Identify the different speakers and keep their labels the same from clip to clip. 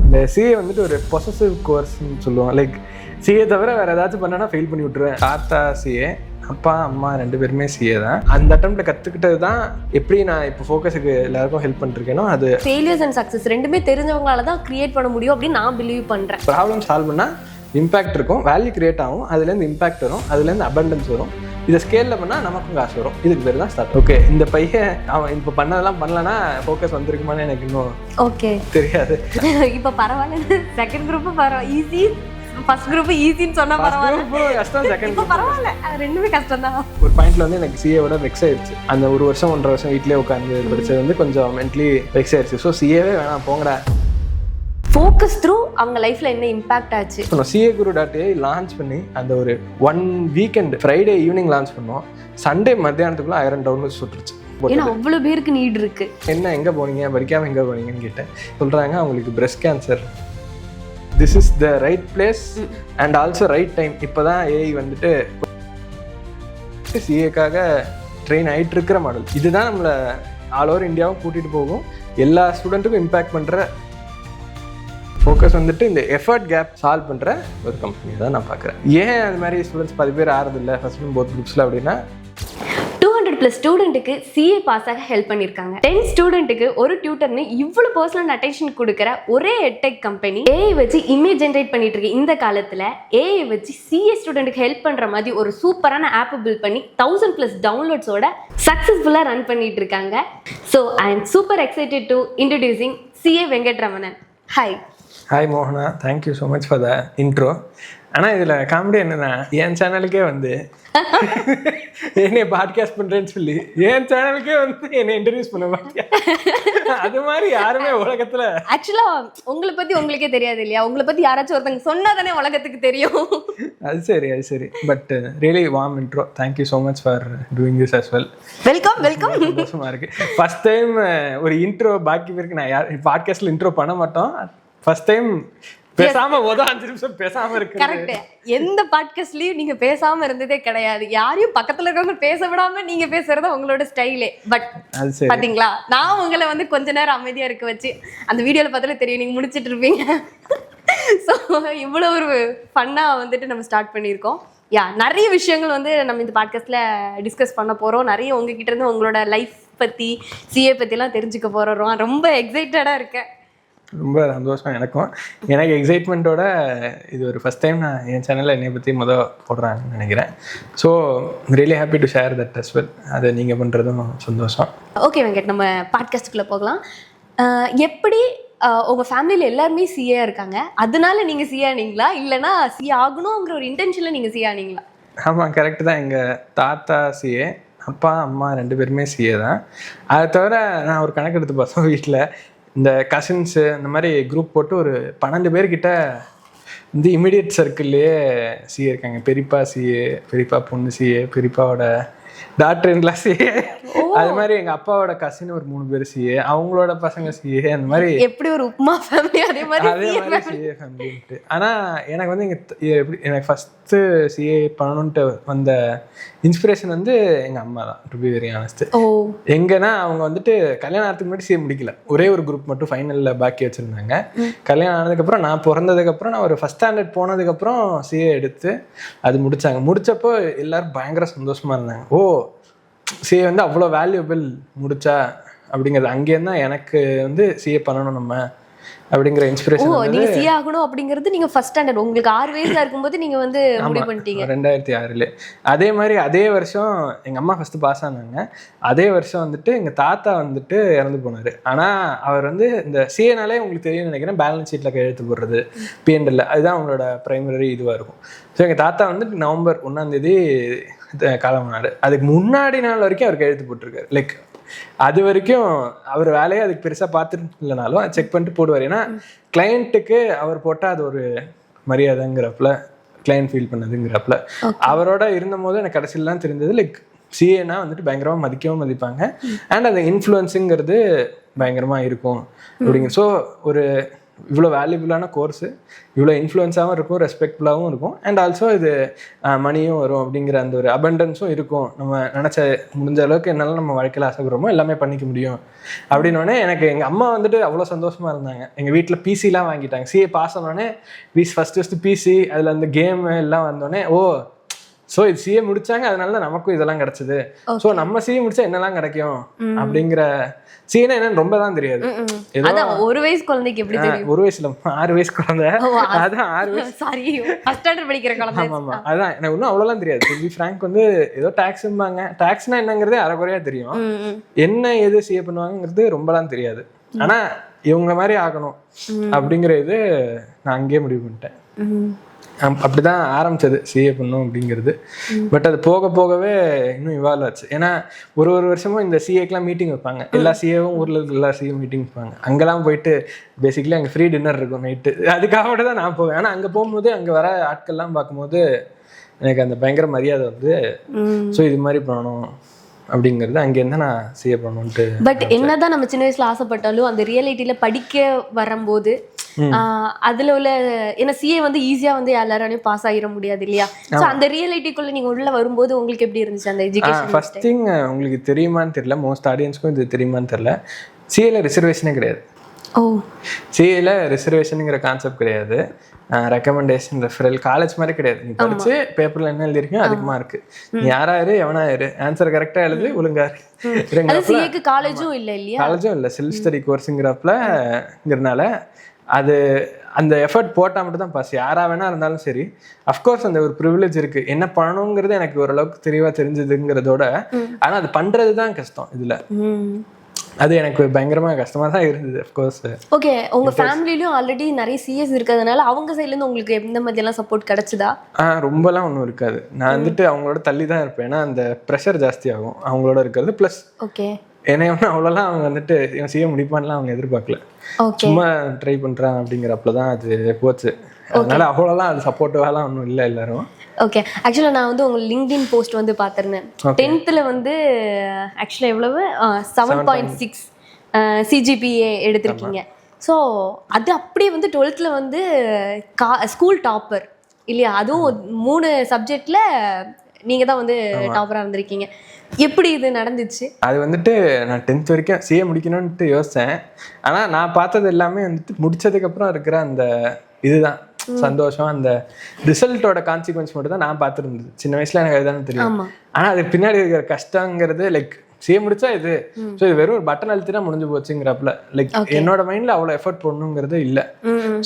Speaker 1: இந்த சிஏ வந்துட்டு ஒரு பொசசிவ் கோர்ஸ்ன்னு சொல்லுவோம். லைக் சிஏ தவிர வேறு ஏதாச்சும் பண்ணனா ஃபெயில் பண்ணி விட்ருவேன். தாத்தா சிஏ, அப்பா அம்மா 2 பேருமே சிஏ தான். அந்த அட்டெம்ப்ட்ல கற்றுக்கிட்டது தான் எப்படி நான் இப்போ ஃபோக்கஸுக்கு எல்லாருக்கும் ஹெல்ப் பண்ணிருக்கேனோ அது.
Speaker 2: ஃபெயிலியர்ஸ் அண்ட் சக்ஸஸ் ரெண்டுமே தெரிஞ்சவங்களால தான் கிரியேட் பண்ண முடியும் அப்படின்னு நான் பிலீவ் பண்ணுறேன்.
Speaker 1: ப்ராப்ளம் சால்வ் பண்ணால் இம்பேக்ட் இருக்கும், வேல்யூ கிரியேட் ஆகும், அதுலேருந்து இம்பேக்ட் வரும், அதுலேருந்து அபண்டன்ஸ் வரும். இதை ஸ்கேலில் பண்ணால் நமக்கும் காசு வரும். இதுக்கு பேர் தான் ஸ்டார்ட். ஓகே, இந்த பையன் அவன் இப்போ பண்ணதெல்லாம் பண்ணலன்னா ஃபோக்கஸ் வந்திருக்குமான்னு எனக்கு இன்னும்
Speaker 2: ஓகே தெரியாது. இப்போ பரவாயில்ல, செகண்ட் குரூப் பரவாயில்ல, ஈஸி. ஃபர்ஸ்ட் குரூப் ஈஸின்னு சொன்னா பரவாயில்ல, கஷ்டம். செகண்ட் குரூப் பரவாயில்ல, ரெண்டுமே கஷ்டம் தான்.
Speaker 1: ஒரு பாயிண்ட்ல வந்து எனக்கு சிஏவோட வெக்ஸ் ஆயிடுச்சு. அந்த 1 வருஷம் 1.5 வருஷம் வீட்லயே உட்காந்து படிச்சது வந்து கொஞ்சம் மென்டலி வெக்ஸ் ஆயிடுச்சு. ஸோ சிஏவே வேணாம் போங்கடா.
Speaker 2: ஃபோக்கஸ் த்ரூ அவங்க லைஃப்ல என்ன இம்பாக்ட் ஆச்சு.
Speaker 1: CAguru.ai லான்ச் பண்ணி அந்த ஒரு 1 வீக்கெண்ட் ஃப்ரைடே ஈவினிங் லான்ச் பண்ணோம். சண்டே மத்தியானத்துக்குள்ள 1000 டவுன்லோட்ஸ் சுட்டுருச்சு.
Speaker 2: ஏன்னா அவ்வளோ பேருக்கு நீட் இருக்கு.
Speaker 1: என்ன எங்கே போனீங்க, படிக்காம எங்கே போனீங்கன்னு கேட்டேன். சொல்கிறாங்க அவங்களுக்கு breast cancer. This is the right place and also right time. இப்போ தான் ஏஐ வந்துட்டு சிஏக்காக ட்ரெயின் ஆகிட்டு இருக்கிற மாடல். இதுதான் நம்மளை ஆல் ஓவர் இந்தியாவும் கூட்டிகிட்டு போகும். எல்லா ஸ்டூடெண்ட்டுக்கும் இம்பேக்ட் பண்ணுற ஃபோக்கஸ் வந்துட்டு இந்த எஃபர்ட் கேப் சால்வ் பண்ணுற ஒரு கம்பெனி தான் நான் பார்க்குறேன். ஏன் அது மாதிரி ஸ்டூடெண்ட்ஸ் 10 பேர் ஆறதில்லை ஃபர்ஸ்ட் போத் குரூப்ஸில் அப்படின்னா
Speaker 2: 200+ ஸ்டூடெண்ட்டுக்கு சிஏ பாஸ் ஆக ஹெல்ப் பண்ணியிருக்காங்க. 10 ஸ்டூடெண்ட்டுக்கு ஒரு டியூட்டர்னு இவ்வளோ பர்சனல் அட்டென்ஷன் கொடுக்குற ஒரே எட்டெக் கம்பெனி. ஏஐ வச்சு இமேஜ் ஜென்ரேட் பண்ணிட்டு இருக்கு இந்த காலத்தில். ஏஐ வச்சு சிஏ ஸ்டூடெண்ட்டுக்கு ஹெல்ப் பண்ணுற மாதிரி ஒரு சூப்பரான ஆப் பில்ட் பண்ணி 1000+ டவுன்லோட்ஸோட சக்ஸஸ்ஃபுல்லாக ரன் பண்ணிட்டு இருக்காங்க. So I am super excited to introducing CA Venkatramanan. Hi.
Speaker 1: Hi மோகனா, thank you so much for the intro. ஆனால் இதில் காமெடி என்னன்னா, என் சேனலுக்கே வந்து என்னை பாட்காஸ்ட் பண்ணுறேன்னு சொல்லி என் சேனலுக்கே வந்து என்னை இன்ட்ரடியூஸ் பண்ண மாட்டேன். அது மாதிரி யாருமே உலகத்தில்.
Speaker 2: ஆக்சுவலாக உங்களை பற்றி உங்களுக்கே தெரியாது இல்லையா? உங்களை பற்றி யாராச்சும் ஒருத்தங்க சொன்னால் தானே உலகத்துக்கு தெரியும்.
Speaker 1: அது சரி. But really warm intro. Thank you so much for doing this as well.
Speaker 2: Welcome.
Speaker 1: சந்தோஷமாக இருக்குது. ஃபர்ஸ்ட் டைம் ஒரு இன்ட்ரோ பாக்கி பேருக்கு நான் யார் பாட்காஸ்ட்டில் இன்ட்ரோ பண்ண மாட்டோம். ஃபர்ஸ்ட் டைம் பேசாம 5 நிமிஷம் பேசாம இருக்கு.
Speaker 2: கரெக்ட். எந்த பாட்காஸ்ட்லயும் நீங்க பேசாம இருந்ததே கிடையாது. யாரையும் பக்கத்துல இருக்கவங்க பேச விடாம நீங்க பேசுறது உங்களோட ஸ்டைலே. பட் பாத்தீங்களா, நான் உங்களை வந்து கொஞ்ச நேரம் அமைதியா இருக்க வச்சு அந்த வீடியோல பார்த்தாலே தெரியும் நீங்க முடிச்சிட்டு இருப்பீங்க. ஸோ இவ்வளவு ஒரு ஃபன்னா வந்துட்டு நம்ம ஸ்டார்ட் பண்ணியிருக்கோம். நிறைய விஷயங்கள் வந்து நம்ம இந்த பாட்காஸ்ட்ல டிஸ்கஸ் பண்ண போறோம். நிறைய உங்ககிட்ட இருந்து உங்களோட லைஃப் பத்தி சிஏ பத்தி எல்லாம் தெரிஞ்சுக்க போறோம். ரொம்ப எக்ஸைட்டடா இருக்கேன்.
Speaker 1: ரொம்ப சந்தோஷம் எனக்கும். எனக்கு எக்ஸைட்மெண்ட்டோட இது ஒரு ஃபஸ்ட் டைம் நான் என் சேனலில் என்னை பற்றி போடுறாங்கன்னு நினைக்கிறேன். So really happy to share that as well. அதை நீங்கள் பண்ணுறதும் சந்தோஷம்.
Speaker 2: ஓகே வெங்கட், நம்ம பாட்காஸ்ட்டுக்குள்ளே போகலாம். எப்படி உங்கள் ஃபேமிலியில் எல்லாருமே சிஏ இருக்காங்க, அதனால நீங்கள் சிஏ ஆனீங்களா இல்லைனா சிஏ ஆகணுங்கிற ஒரு இன்டென்ஷனில் நீங்கள் சிஏ ஆனீங்களா?
Speaker 1: ஆமாம், கரெக்டு தான். எங்கள் தாத்தா சிஏ, அப்பா அம்மா 2 பேருமே சிஏ தான். அதை தவிர நான் ஒரு கணக்கு எடுத்து பார்த்தோம். வீட்டில் இந்த கசின்ஸு இந்த மாதிரி குரூப் போட்டு ஒரு 12 பேர்கிட்ட வந்து இமிடியட் சர்க்கிள்லேயே சிஏ இருக்காங்க. பெரியப்பா சிஏ, பெரியப்பா பொண்ணு சிஏ, பெரியப்பாவோட டாக்டர் சிஏ. அது மாதிரி எங்கள் அப்பாவோட கசின் ஒரு 3 பேர் சிஏ, அவங்களோட பசங்க சிஏ. அந்த மாதிரி
Speaker 2: எப்படி ஒரு உப்மா ஃபேமிலி அதே மாதிரி
Speaker 1: சிஏ ஃபேமிலின்ட்டு. ஆனால் எனக்கு வந்து எனக்கு ஃபஸ்ட்டு சிஏ பண்ணணுன்ட்டு வந்த இன்ஸ்பிரேஷன் வந்து எங்கள் அம்மா தான், டு பி வெரி ஆனஸ்ட். எங்கன்னா அவங்க வந்துட்டு கல்யாணத்துக்கு முன்னாடி சிஏ முடிக்கல, ஒரே ஒரு குரூப் மட்டும் ஃபைனலில் பாக்கி வச்சுருந்தாங்க. கல்யாணம் ஆனதுக்கப்புறம் நான் பிறந்ததுக்கப்புறம் நான் ஒரு ஃபஸ்ட் ஸ்டாண்டர்ட் போனதுக்கப்புறம் சிஏ எடுத்து அது முடித்தாங்க. முடித்தப்போ எல்லோரும் பயங்கர சந்தோஷமாக இருந்தாங்க. ஓ, சிஏ வந்து அவ்வளோ வேல்யூபிள் முடிச்சா அப்படிங்கிறது. அங்கேருந்து தான் எனக்கு வந்து சிஏ பண்ணணும் நம்ம அப்படிங்கிற இன்ஸ்பிரேஷன்.
Speaker 2: நீங்க சிஏ ஆகணும் அப்படிங்கிறது நீங்க ஃபர்ஸ்ட் ஸ்டாண்டர்ட் உங்களுக்கு 6 வயசுல இருக்கும்போது நீங்க வந்து முடிவு பண்ணிட்டீங்க.
Speaker 1: 2006. அதே மாதிரி அதே வருஷம் எங்கள் அம்மா ஃபஸ்ட்டு பாஸ் ஆனாங்க. அதே வருஷம் வந்துட்டு எங்கள் தாத்தா வந்துட்டு இறந்து போனார். ஆனால் அவர் வந்து இந்த சிஏனாலே உங்களுக்கு தெரியும்னு நினைக்கிறேன், பேலன்ஸ் ஷீட்டில் கையெழுத்து போடுறது, பிஎன்எல்ல, அதுதான் அவங்களோட ப்ரைமரி இதுவாக இருக்கும். ஸோ எங்கள் தாத்தா வந்துட்டு நவம்பர் 1 காலமானார். அதுக்கு முன்னாடி நாள் வரைக்கும் அவர் கையெழுத்து போட்டிருக்காரு. லைக் அது வரைக்கும் அவர் வேலையை அதுக்கு பெருசாக பார்த்துட்டு இல்லைனாலும் செக் பண்ணிட்டு போடுவார். ஏன்னா கிளையண்ட்டுக்கு அவர் போட்டால் அது ஒரு மரியாதைங்கிறப்பல, கிளையண்ட் ஃபீல் பண்ணதுங்கிறப்பல அவரோட இருந்த போது எனக்கு கடைசியிலாம் தெரிஞ்சது லைக் சிஏனா வந்துட்டு பயங்கரமாக மதிக்கவும் மதிப்பாங்க. அண்ட் அந்த இன்ஃப்ளூயன்ஸுங்கிறது பயங்கரமாக இருக்கும் அப்படிங்க. ஸோ ஒரு இவ்வளோ வேல்யூபிளான கோர்ஸு, இவ்வளோ இன்ஃப்ளூயன்ஸாகவும் இருக்கும், ரெஸ்பெக்ட்ஃபுல்லாகவும் இருக்கும், அண்ட் ஆல்சோ இது மணியும் வரும் அப்படிங்கிற அந்த ஒரு அபண்டன்ஸும் இருக்கும். நம்ம நினச்ச முடிஞ்ச அளவுக்கு என்னாலும் நம்ம வாழ்க்கையில் ஆசைப்படுறோமோ எல்லாமே பண்ணிக்க முடியும் அப்படின்னோடனே எனக்கு எங்கள் அம்மா வந்துட்டு அவ்வளோ சந்தோஷமாக இருந்தாங்க. எங்கள் வீட்டில் பிசிலாம் வாங்கிட்டாங்க. சிஏ பாஸ் ஆனோடனே ஃபஸ்ட்டு பிசி, அதில் அந்த கேமு எல்லாம் வந்தோடனே ஸோ இது சிஏ முடிச்சாங்க, அதனால தான் நமக்கும் இதெல்லாம் கிடைச்சது. ஸோ நம்ம சிஏ முடிச்சா என்னெல்லாம் கிடைக்கும் அப்படிங்கிற, சிஏனா என்னன்னு ரொம்ப தான் தெரியாது.
Speaker 2: ஒரு வயசு குழந்தைக்கு எப்படி தெரியும்?
Speaker 1: ஒரு வயசுல 6 வயசு குழந்தை, அதான் 6 வயசு,
Speaker 2: சாரி ஃபர்ஸ்ட் ஸ்டாண்டர்ட் படிக்கிற குழந்தை.
Speaker 1: ஆமா அதான் எனக்கு இன்னும் அவ்வளோலாம் தெரியாது. டு பி ஃப்ராங்க் வந்து ஏதோ டாக்ஸ்ம்பாங்க, டாக்ஸ்னா என்னங்கிறதே அரைக்குறையா தெரியும், என்ன எது சிஏ பண்ணுவாங்கிறது ரொம்பலாம் தெரியாது. ஆனா இவங்க மாதிரி ஆகணும் அப்படிங்கிற இது நான் அங்கேயே முடிவு பண்ணிட்டேன். அப்படிதான் ஆரம்பிச்சது சிஏ பண்ணும் அப்படிங்கிறது. பட் அது போக போகவே இன்னும் இவால்வ் ஆச்சு. ஏன்னா ஒரு வருஷமும் இந்த சிஏக்கெலாம் மீட்டிங் வைப்பாங்க. எல்லா சிஏவும் ஊரில் இருக்க எல்லா சிஏ மீட்டிங் வைப்பாங்க. அங்கெல்லாம் போயிட்டு பேசிக்கலி அங்கே ஃப்ரீ டின்னர் இருக்கும் நைட்டு, அதுக்காக மட்டும் தான் நான் போவேன். ஆனால் அங்கே போகும்போது அங்கே வர ஆட்கள்லாம் பார்க்கும்போது எனக்கு அந்த பயங்கர மரியாதை வந்து, ஸோ இது மாதிரி பண்ணணும் அப்படிங்கிறது அங்கேருந்து நான் சிஏ பண்ணணுன்ட்டு.
Speaker 2: பட் என்னதான் நம்ம சின்ன வயசுல ஆசைப்பட்டாலும் அந்த ரியாலிட்டியில படிக்க வரும்போது அதுல உள்ள, ஏன்னா சிஏ வந்து ஈஸியா வந்து எல்லாராலையும் பாஸ் ஆகிட முடியாது இல்லையா? சோ அந்த ரியாலிட்டிக்குள்ள நீங்க உள்ள வரும்போது உங்களுக்கு எப்படி இருந்துச்சு அந்த எஜுகேஷன்?
Speaker 1: ஃபர்ஸ்ட் திங், உங்களுக்கு தெரியுமான்னு தெரியல, மோஸ்ட் ஆடியன்ஸ்க்கும் இது தெரியுமான்னு தெரியல, சிஏல ரிசர்வேஷனே கிடையாது. சிஏல ரிசர்வேஷனுங்கிற கான்செப்ட் கிடையாது. ரெக்கமெண்டேஷன், ரெஃபரல், காலேஜ் மாதிரி கிடையாது. நீ படிச்சு பேப்பர்ல என்ன எழுதிருக்கீங்க அதுக்கு மார்க். நீ யாராரு எவனாயிரு, ஆன்சர் கரெக்டா எழுது, ஒழுங்கா இருக்கு.
Speaker 2: காலேஜும் இல்ல இல்லையா?
Speaker 1: காலேஜும் இல்ல, செல்ஃப் ஸ்டடி கோர்ஸுங்கிறப்பலங்கிறனால அது அந்த எஃபர்ட் போட்டால் மட்டும் தான் பாஸ். யாரா வேணா இருந்தாலும் சரி. அஃப்கோர்ஸ் அந்த ஒரு ப்ரிவிலேஜ் இருக்கு, என்ன பண்ணணுங்கிறது எனக்கு ஓரளவுக்கு தெளிவா தெரிஞ்சதுங்கிறதோட, ஆனா அது பண்றது தான் கஷ்டம் இதுல. அது எனக்கு பயங்கரமா கஷ்டமா தான் இருந்தது. அஃப்கோர்ஸ்.
Speaker 2: ஓகே, உங்க ஃபேமிலிலயும் ஆல்ரெடி நிறைய சிஎஸ் இருக்கிறதுனால அவங்க சைட்ல இருந்து உங்களுக்கு எந்த மாதிரி எல்லாம் சப்போர்ட் கிடைச்சதா?
Speaker 1: ரொம்பலாம் ஒன்றும் இருக்காது. நான் வந்துட்டு அவங்களோட தள்ளி தான் இருப்பேன். ஏன்னா அந்த ப்ரெஷர் ஜாஸ்தி ஆகும் அவங்களோட இருக்கிறது. ப்ளஸ் என்னை ஒன்று அவ்வளோலாம் அவங்க வந்துட்டு இவன் செய்ய முடிப்பான்லாம் அவங்க எதிர்பார்க்கல. சும்மா ட்ரை பண்ணுறான் அப்படிங்கிறப்பதான் அது போச்சு. அதனால அவ்வளோலாம் அது சப்போர்ட்டிவாலாம் ஒன்றும் இல்லை எல்லாரும்.
Speaker 2: ஓகே, ஆக்சுவலாக நான் வந்து உங்கள் லிங்க்டின் போஸ்ட் வந்து பார்த்துருந்தேன். 10th வந்து ஆக்சுவலாக எவ்வளவு 7.6 சிஜிபிஏ எடுத்திருக்கீங்க. ஸோ அது அப்படியே வந்து 12th வந்து ஸ்கூல் டாப்பர் இல்லையா? அதுவும் 3 சப்ஜெக்டில் நீங்கள் தான் வந்து டாப்பராக இருந்திருக்கீங்க. எப்படி இது நடந்துச்சு? அது
Speaker 1: வந்துட்டு நான் 10th வரைக்கும் சிஏ முடிக்கணும்ட்டு யோசித்தேன். ஆனால் நான் பார்த்தது எல்லாமே வந்துட்டு முடிச்சதுக்கப்புறம் இருக்கிற அந்த இதுதான் சந்தோஷம். அந்த ரிசல்ட்டோட கான்சிக்வன்ஸ் மட்டும் தான் நான் பார்த்துருந்தது. சின்ன வயசுல எனக்கு அதுதானே தெரியும். ஆனால் அது பின்னாடி இருக்கிற கஷ்டங்கிறது, லைக் சிஏ முடிச்சா இது, ஸோ இது வெறும் ஒரு பட்டன் அழுத்தினா முடிஞ்சு போச்சுங்கிறப்பல, லைக் என்னோட மைண்ட்ல அவ்வளோ எஃபர்ட் போடணுங்கிறது இல்லை.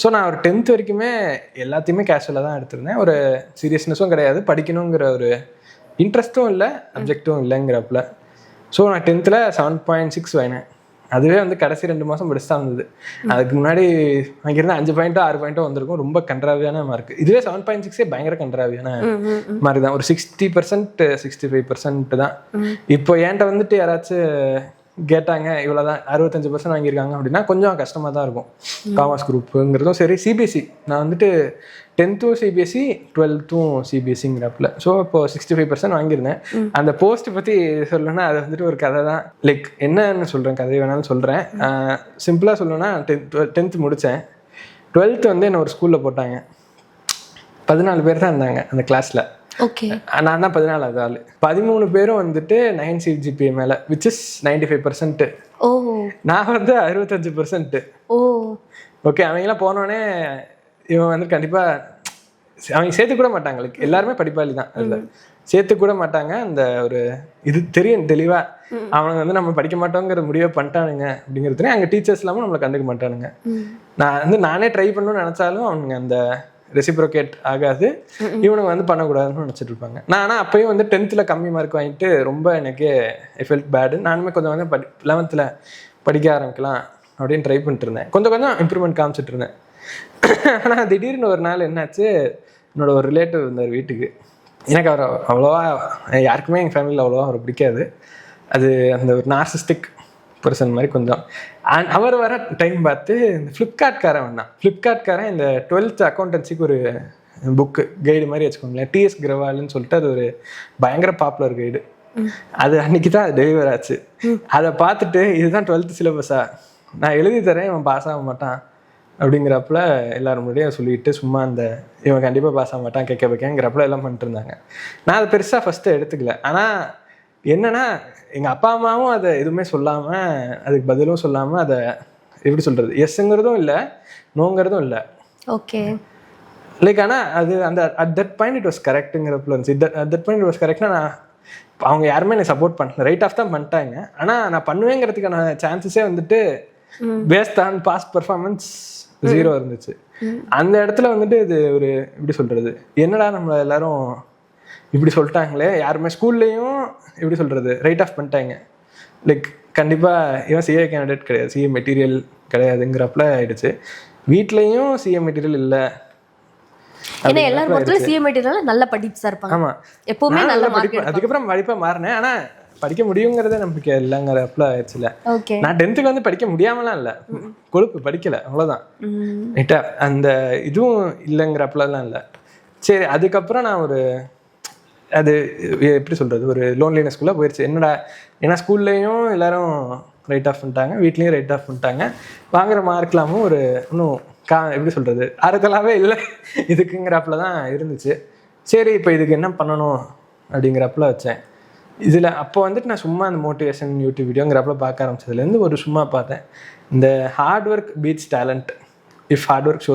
Speaker 1: ஸோ நான் ஒரு 10th வரைக்குமே எல்லாத்தையுமே கேஷுவலாக தான் எடுத்திருந்தேன். ஒரு சீரியஸ்னஸும் கிடையாது, படிக்கணுங்கிற ஒரு இன்ட்ரெஸ்ட்டும் இல்லை, அப்ஜெக்டும் இல்லைங்கிறப்பல. ஸோ நான் 10th 7.6 வாங்கினேன். அதுவே வந்து கடைசி 2 மாதம் படிச்சுதான் இருந்தது. அதுக்கு முன்னாடி வாங்கியிருந்தா 5 பாயிண்ட்டோ 6 பாயிண்ட்டோ வந்திருக்கும். ரொம்ப கன்றாவியான மார்க். இதுவே 7.6 பயங்கர கன்றாவியான மார்க் தான். ஒரு 60% 65% தான். இப்போ என்கிட்ட வந்துட்டு யாராச்சும் கேட்டாங்க இவ்வளோதான் 65% வாங்கியிருக்காங்க அப்படின்னா கொஞ்சம் கஷ்டமாக தான் இருக்கும். காமர்ஸ் குரூப்புங்கிறதும் சரி, சிபிஎஸ்சி நான் வந்துட்டு 10th சிபிஎஸ்சி 12th சிபிஎஸ்சிங்கிறப்பல. ஸோ இப்போ 65% வாங்கியிருந்தேன். அந்த போஸ்ட் பற்றி சொல்லணும்னா அது வந்துட்டு ஒரு கதை தான். லைக் என்னன்னு சொல்கிறேன், கதை வேணாலும் சொல்கிறேன். சிம்பிளாக சொல்லணும்னா 10th முடித்தேன். 12th வந்து என்ன ஒரு ஸ்கூலில் போட்டாங்க. 14 பேர் தான் இருந்தாங்க அந்த கிளாஸில். நான் தான் 14வது ஆள். 13 பேரும் வந்துட்டு 9 சிஜிபிஏ மேலே, விச் இஸ் 95%. நான் வந்து 65%. ஓகே, அவங்கெல்லாம் போனோடனே இவன் வந்து கண்டிப்பாக அவங்க சேர்த்து கூட மாட்டாங்க. லைக் எல்லாருமே படிப்பாளி தான், அதில் சேர்த்து கூட மாட்டாங்க. அந்த ஒரு இது தெரியும் தெளிவாக, அவனுங்க வந்து நம்ம படிக்க மாட்டோங்கிற முடிவே பண்ணிட்டானுங்க அப்படிங்கிறதுனே. அங்கே டீச்சர்ஸ் இல்லாமல் நம்மளை கண்டுக்க மாட்டானுங்க. நான் வந்து நானே ட்ரை பண்ணணும்னு நினச்சாலும் அவனுங்க அந்த ரெசிப்ரோகேட் ஆகாது, இவனுங்க வந்து பண்ணக்கூடாதுன்னு நினச்சிட்டு இருப்பாங்க. நான் ஆனால் அப்பயும் வந்து 10th கம்மி மார்க் வாங்கிட்டு ரொம்ப எனக்கு ஐ ஃபெல்ட் பேடு. நானுமே கொஞ்சம் வந்து 11th படிக்க ஆரம்பிக்கலாம் அப்படின்னு ட்ரை பண்ணிட்டு இருந்தேன். கொஞ்சம் இம்ப்ரூவ்மெண்ட் காமிச்சிட்டு இருந்தேன். ஆனால் திடீர்னு ஒரு நாள் என்னாச்சு, என்னோட ஒரு ரிலேட்டிவ் இருந்தார் வீட்டுக்கு. எனக்கு அவர் அவ்வளோவா, யாருக்குமே எங்கள் ஃபேமிலியில் அவ்வளோவா அவர் பிடிக்காது. அது அந்த ஒரு நார்சிஸ்டிக் பர்சன் மாதிரி கொஞ்சம். அவர் வர டைம் பார்த்து இந்த ஃப்ளிப்கார்ட்காரன் வந்தான். ஃப்ளிப்கார்ட்காரன் இந்த 12th அக்கௌண்டன்சிக்கு ஒரு புக்கு கைடு மாதிரி வச்சுக்கோங்களேன், டிஎஸ் கிரவால்னு சொல்லிட்டு, அது ஒரு பயங்கர பாப்புலர் கைடு. அது அன்னைக்கு தான் அது டெலிவர் ஆச்சு. அதை பார்த்துட்டு இதுதான் 12th சிலபஸா, நான் எழுதி தரேன், இவன் பாஸ் ஆக மாட்டான் அப்படிங்கிறப்பல எல்லாரும் முன்னாடியும் சொல்லிட்டு சும்மா அந்த இவன் கண்டிப்பாக பாஸ் ஆக மாட்டான் கேட்க வைக்கங்கிறப்பல எல்லாம் பண்ணிட்டு இருந்தாங்க. நான் அதை பெருசாக ஃபஸ்ட்டு எடுத்துக்கல. ஆனால் என்னன்னா எங்கள் அப்பா அம்மாவும் அதை எதுவுமே சொல்லாமல், அதுக்கு பதிலும் சொல்லாமல், அதை எப்படி சொல்கிறது, எஸ்ங்கிறதும் இல்லை நோங்கிறதும் இல்லை.
Speaker 2: ஓகே
Speaker 1: லைக் ஆனால் அது அந்த at that point it was கரெக்டுங்கிறப்பல இருந்துச்சு. At that point it was கரெக்ட்னா நான் அவங்க யாருமே என்னை சப்போர்ட் பண்ணல, ரைட் ஆஃப் தான் பண்ணிட்டாங்க. ஆனால் நான் பண்ணுவேங்கிறதுக்கான சான்சஸே வந்துட்டு பேஸ்ட் ஆன் பாஸ்ட் பெர்ஃபார்மன்ஸ் 0 இருந்துச்சு. அந்த இடத்துல வந்துட்டு இது ஒரு எப்படி சொல்கிறது, என்னடா நம்மளை எல்லாரும் இப்படி சொல்லிட்டாங்களே, யாருமே ஸ்கூல்லையும் எப்படி சொல்கிறது ரைட் ஆஃப் பண்ணிட்டாங்க. லைக் கண்டிப்பாக இவன் சிஏ கேண்டிடேட் கிடையாது, சிஏ மெட்டீரியல் கிடையாதுங்கிறப்பல ஆயிடுச்சு. வீட்லேயும் சிஏ மெட்டீரியல் இல்லை.
Speaker 2: ஏன்னா எல்லாரும் பொறுத்தவரை சிஏ மெட்டீரியல் நல்லா படிச்சு இருப்பாங்க.
Speaker 1: ஆமாம்,
Speaker 2: எப்பவுமே நல்ல
Speaker 1: படிப்பேன். அதுக்கப்புறம் படிப்பை மாறினேன். ஆனால் படிக்க முடியுங்கிறத நம்பிக்கை இல்லைங்கிறப்பல ஆயிடுச்சுல. நான் 10th வந்து படிக்க முடியாமலாம் இல்லை, கொழுப்பு படிக்கலை அவ்வளோதான். ரைட்டா, அந்த இதுவும் இல்லைங்கிறப்பலாம் இல்லை. சரி, அதுக்கப்புறம் நான் ஒரு அது எப்படி சொல்கிறது, ஒரு லோன்லினஸ்குள்ளே போயிடுச்சு. என்னடா, ஏன்னா ஸ்கூல்லையும் எல்லாரும் ரைட் ஆஃப் பண்ணிட்டாங்க, வீட்லேயும் ரைட் ஆஃப் பண்ணிட்டாங்க, வாங்குற மார்க்லாமும் ஒரு இன்னும் எப்படி சொல்கிறது அறுதலாகவே இல்லை இதுக்குங்கிறப்பல தான் இருந்துச்சு. சரி, இப்போ இதுக்கு என்ன பண்ணணும் அப்படிங்கிறப்பல வச்சேன். இதில் அப்போ வந்துட்டு நான் சும்மா அந்த மோட்டிவேஷன் யூடியூப் வீடியோங்கிறப்பல பார்க்க ஆரம்பிச்சதுலேருந்து ஒரு சும்மா பார்த்தேன், இந்த hard work beats talent if hard work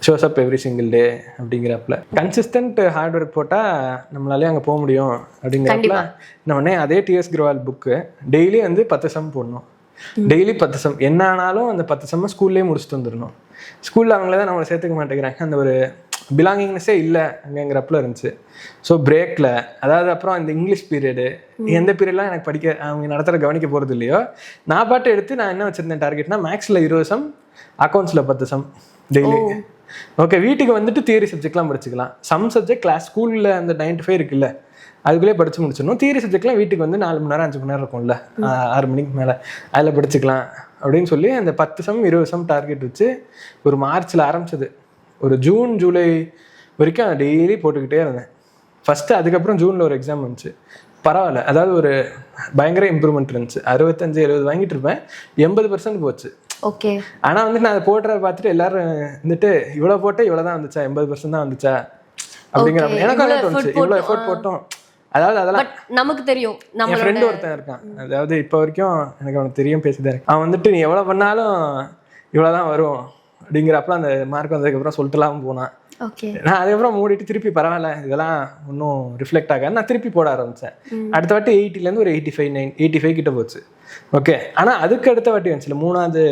Speaker 1: shows up every single day அப்படிங்கிறப்பல கன்சிஸ்டன்ட் ஹார்ட் ஒர்க் போட்டால் நம்மளாலே அங்கே போக முடியும் அப்படிங்கிறப்பல நான் உடனே அதே டிஎஸ் கிரோவால் புக்கு டெய்லி வந்து 10 சம் போடணும். டெய்லி 10 சம் என்ன ஆனாலும் அந்த 10 சம்மை ஸ்கூல்லேயே முடிச்சுட்டு வந்துடணும். ஸ்கூலில் அவங்களே தான் நம்மளை சேர்த்துக்க மாட்டேங்கிறாங்க, அந்த ஒரு பிலாங்கிங்னஸே இல்லை அங்கேங்கிறப்பல இருந்துச்சு. ஸோ பிரேக்கில், அதாவது அப்புறம் இந்த இங்கிலீஷ் பீரியடு, எந்த பீரியட்லாம் எனக்கு படிக்க அவங்க நடத்துகிற கவனிக்க போகிறது இல்லையோ, நான் பாட்டு எடுத்து நான் என்ன வச்சுருந்தேன் டார்கெட்னா, மேக்ஸில் 20 சம், அக்கௌண்ட்ஸில் 10 சம் டெய்லி. ஓகே, வீட்டுக்கு வந்துட்டு தியரி சப்ஜெக்ட்லாம் படிச்சுக்கலாம். சம் சப்ஜெக்ட் கிளாஸ் ஸ்கூலில் அந்த 9 to 5 இருக்குல்ல, அதுக்குள்ளேயே படித்து முடிச்சிடணும். தியரி சப்ஜெக்ட்லாம் வீட்டுக்கு வந்து 4 மணி நேரம் 5 மணி நேரம் இருக்கும்ல, 6 மணிக்கு மேலே அதில் படிச்சுக்கலாம் அப்படின்னு சொல்லி அந்த 10 சம் 20 சம் டார்கெட் வச்சு ஒரு மார்ச்சில் ஆரம்பிச்சது. ஒரு ஜூன் ஜூலை வரைக்கும் டெய்லி போட்டுக்கிட்டே இருந்தேன் ஃபஸ்ட்டு. அதுக்கப்புறம் ஜூனில் ஒரு எக்ஸாம் வந்துச்சு, பரவாயில்ல, அதாவது ஒரு பயங்கர இம்ப்ரூவ்மெண்ட் இருந்துச்சு. 65-70 வாங்கிட்டு இருப்பேன், 80% போச்சு.
Speaker 2: ஓகே,
Speaker 1: ஆனால் வந்து நான் அதை போடுறத பார்த்துட்டு எல்லாரும் வந்துட்டு இவ்வளோ போட்டால் இவ்வளோ தான் வந்துச்சா, 80% தான் வந்துச்சா அப்படிங்கிற எனக்கு அதான் தோணுச்சு. இவ்வளோ எஃபோர்ட் போட்டோம், அதாவது அதெல்லாம் நமக்கு தெரியும். என் ஃப்ரெண்டு ஒருத்தன் இருக்கான், அதாவது இப்போ வரைக்கும் எனக்கு அவனுக்கு தெரியும், பேசிதான் இருக்கு. அவன் வந்துட்டு நீ எவ்வளோ பண்ணாலும் இவ்வளோ தான் வரும் அப்படிங்கிறப்ப அந்த மார்க் வந்ததுக்கப்புறம் சொல்லிட்டுலாம் போனான். நான் அதுக்கப்புறம் மூடிட்டு திருப்பி பரவாயில்ல இதெல்லாம் ஒன்றும் ரிஃப்ளெக்ட் ஆகாது, நான் திருப்பி போட ஆரம்பித்தேன். அடுத்த வாட்டி 80லேருந்து ஒரு 85 கிட்ட போச்சு. ஓகே, ஆனால் அதுக்கு அடுத்த வாட்டி வந்துச்சுல 3வது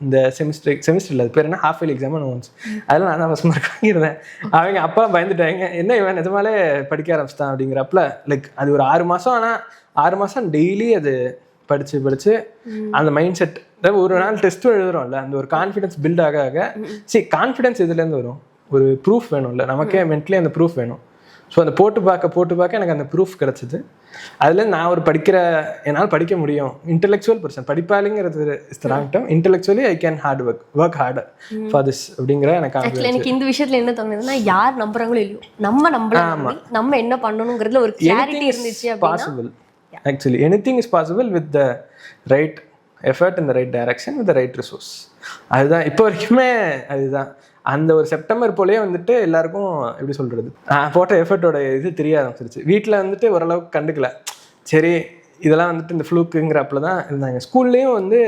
Speaker 1: இந்த செமிஸ்டரில் அது பேர் என்ன ஹாஃப் இயர்லி எக்ஸாம் வந்துச்சு, அதெல்லாம் நான் தான் ஃபஸ்ட் மார்க் வாங்கியிருந்தேன். அவங்க அப்பா பயந்துட்டாங்க, என்ன இவன் நிஜமாலே படிக்க ஆரம்பிச்சிட்டான் அப்படிங்கிறப்பல. லைக் அது ஒரு 6 மாதம், ஆனால் 6 மாதம் டெய்லி அது படித்து அந்த மைண்ட் செட். ஒரு நாள் டெஸ்ட்டும் எழுதுறோம்ல, அந்த ஒரு கான்ஃபிடன்ஸ் பில்ட் ஆக சரி, கான்ஃபிடன்ஸ் இதுலேருந்து வரும், ஒரு ப்ரூஃப் வேணும்ல நமக்கே, மென்டலி அந்த ப்ரூஃப் வேணும். ஸோ அந்த போட்டு பார்க்க எனக்கு அந்த ப்ரூஃப் கிடச்சிது. அதில் நான் ஒரு என்னால் படிக்க முடியும், இன்டெலெக்சுவல் பர்சன், படிப்பாளிங்கிறது is the wrong term, intellectually I can work harder for this அப்படிங்கிற எனக்கு
Speaker 2: இந்த விஷயத்தில் என்ன தோணுதுன்னா, யார் நம்புறாங்களோ இல்லையோ நம்ம நம்பலாம், நம்ம என்ன பண்ணணுங்கிறதுல ஒரு கிளாரிட்டி இருந்துச்சு. Possible,
Speaker 1: actually anything is possible with the right effort in the right direction with the right resource. அதுதான் இப்போ வரைக்குமே. அதுதான் அந்த ஒரு செப்டம்பர் போலேயே வந்துட்டு எல்லாருக்கும் எப்படி சொல்கிறது, போட்ட எஃபர்ட்டோட இது தெரிய ஆரம்பிச்சிருச்சு. வீட்டில் வந்துட்டு ஓரளவுக்கு கண்டுக்கல, சரி இதெல்லாம் வந்துட்டு இந்த ஃப்ளூக்குங்கிறப்பல தான் இருந்தாங்க. ஸ்கூல்லேயும் வந்து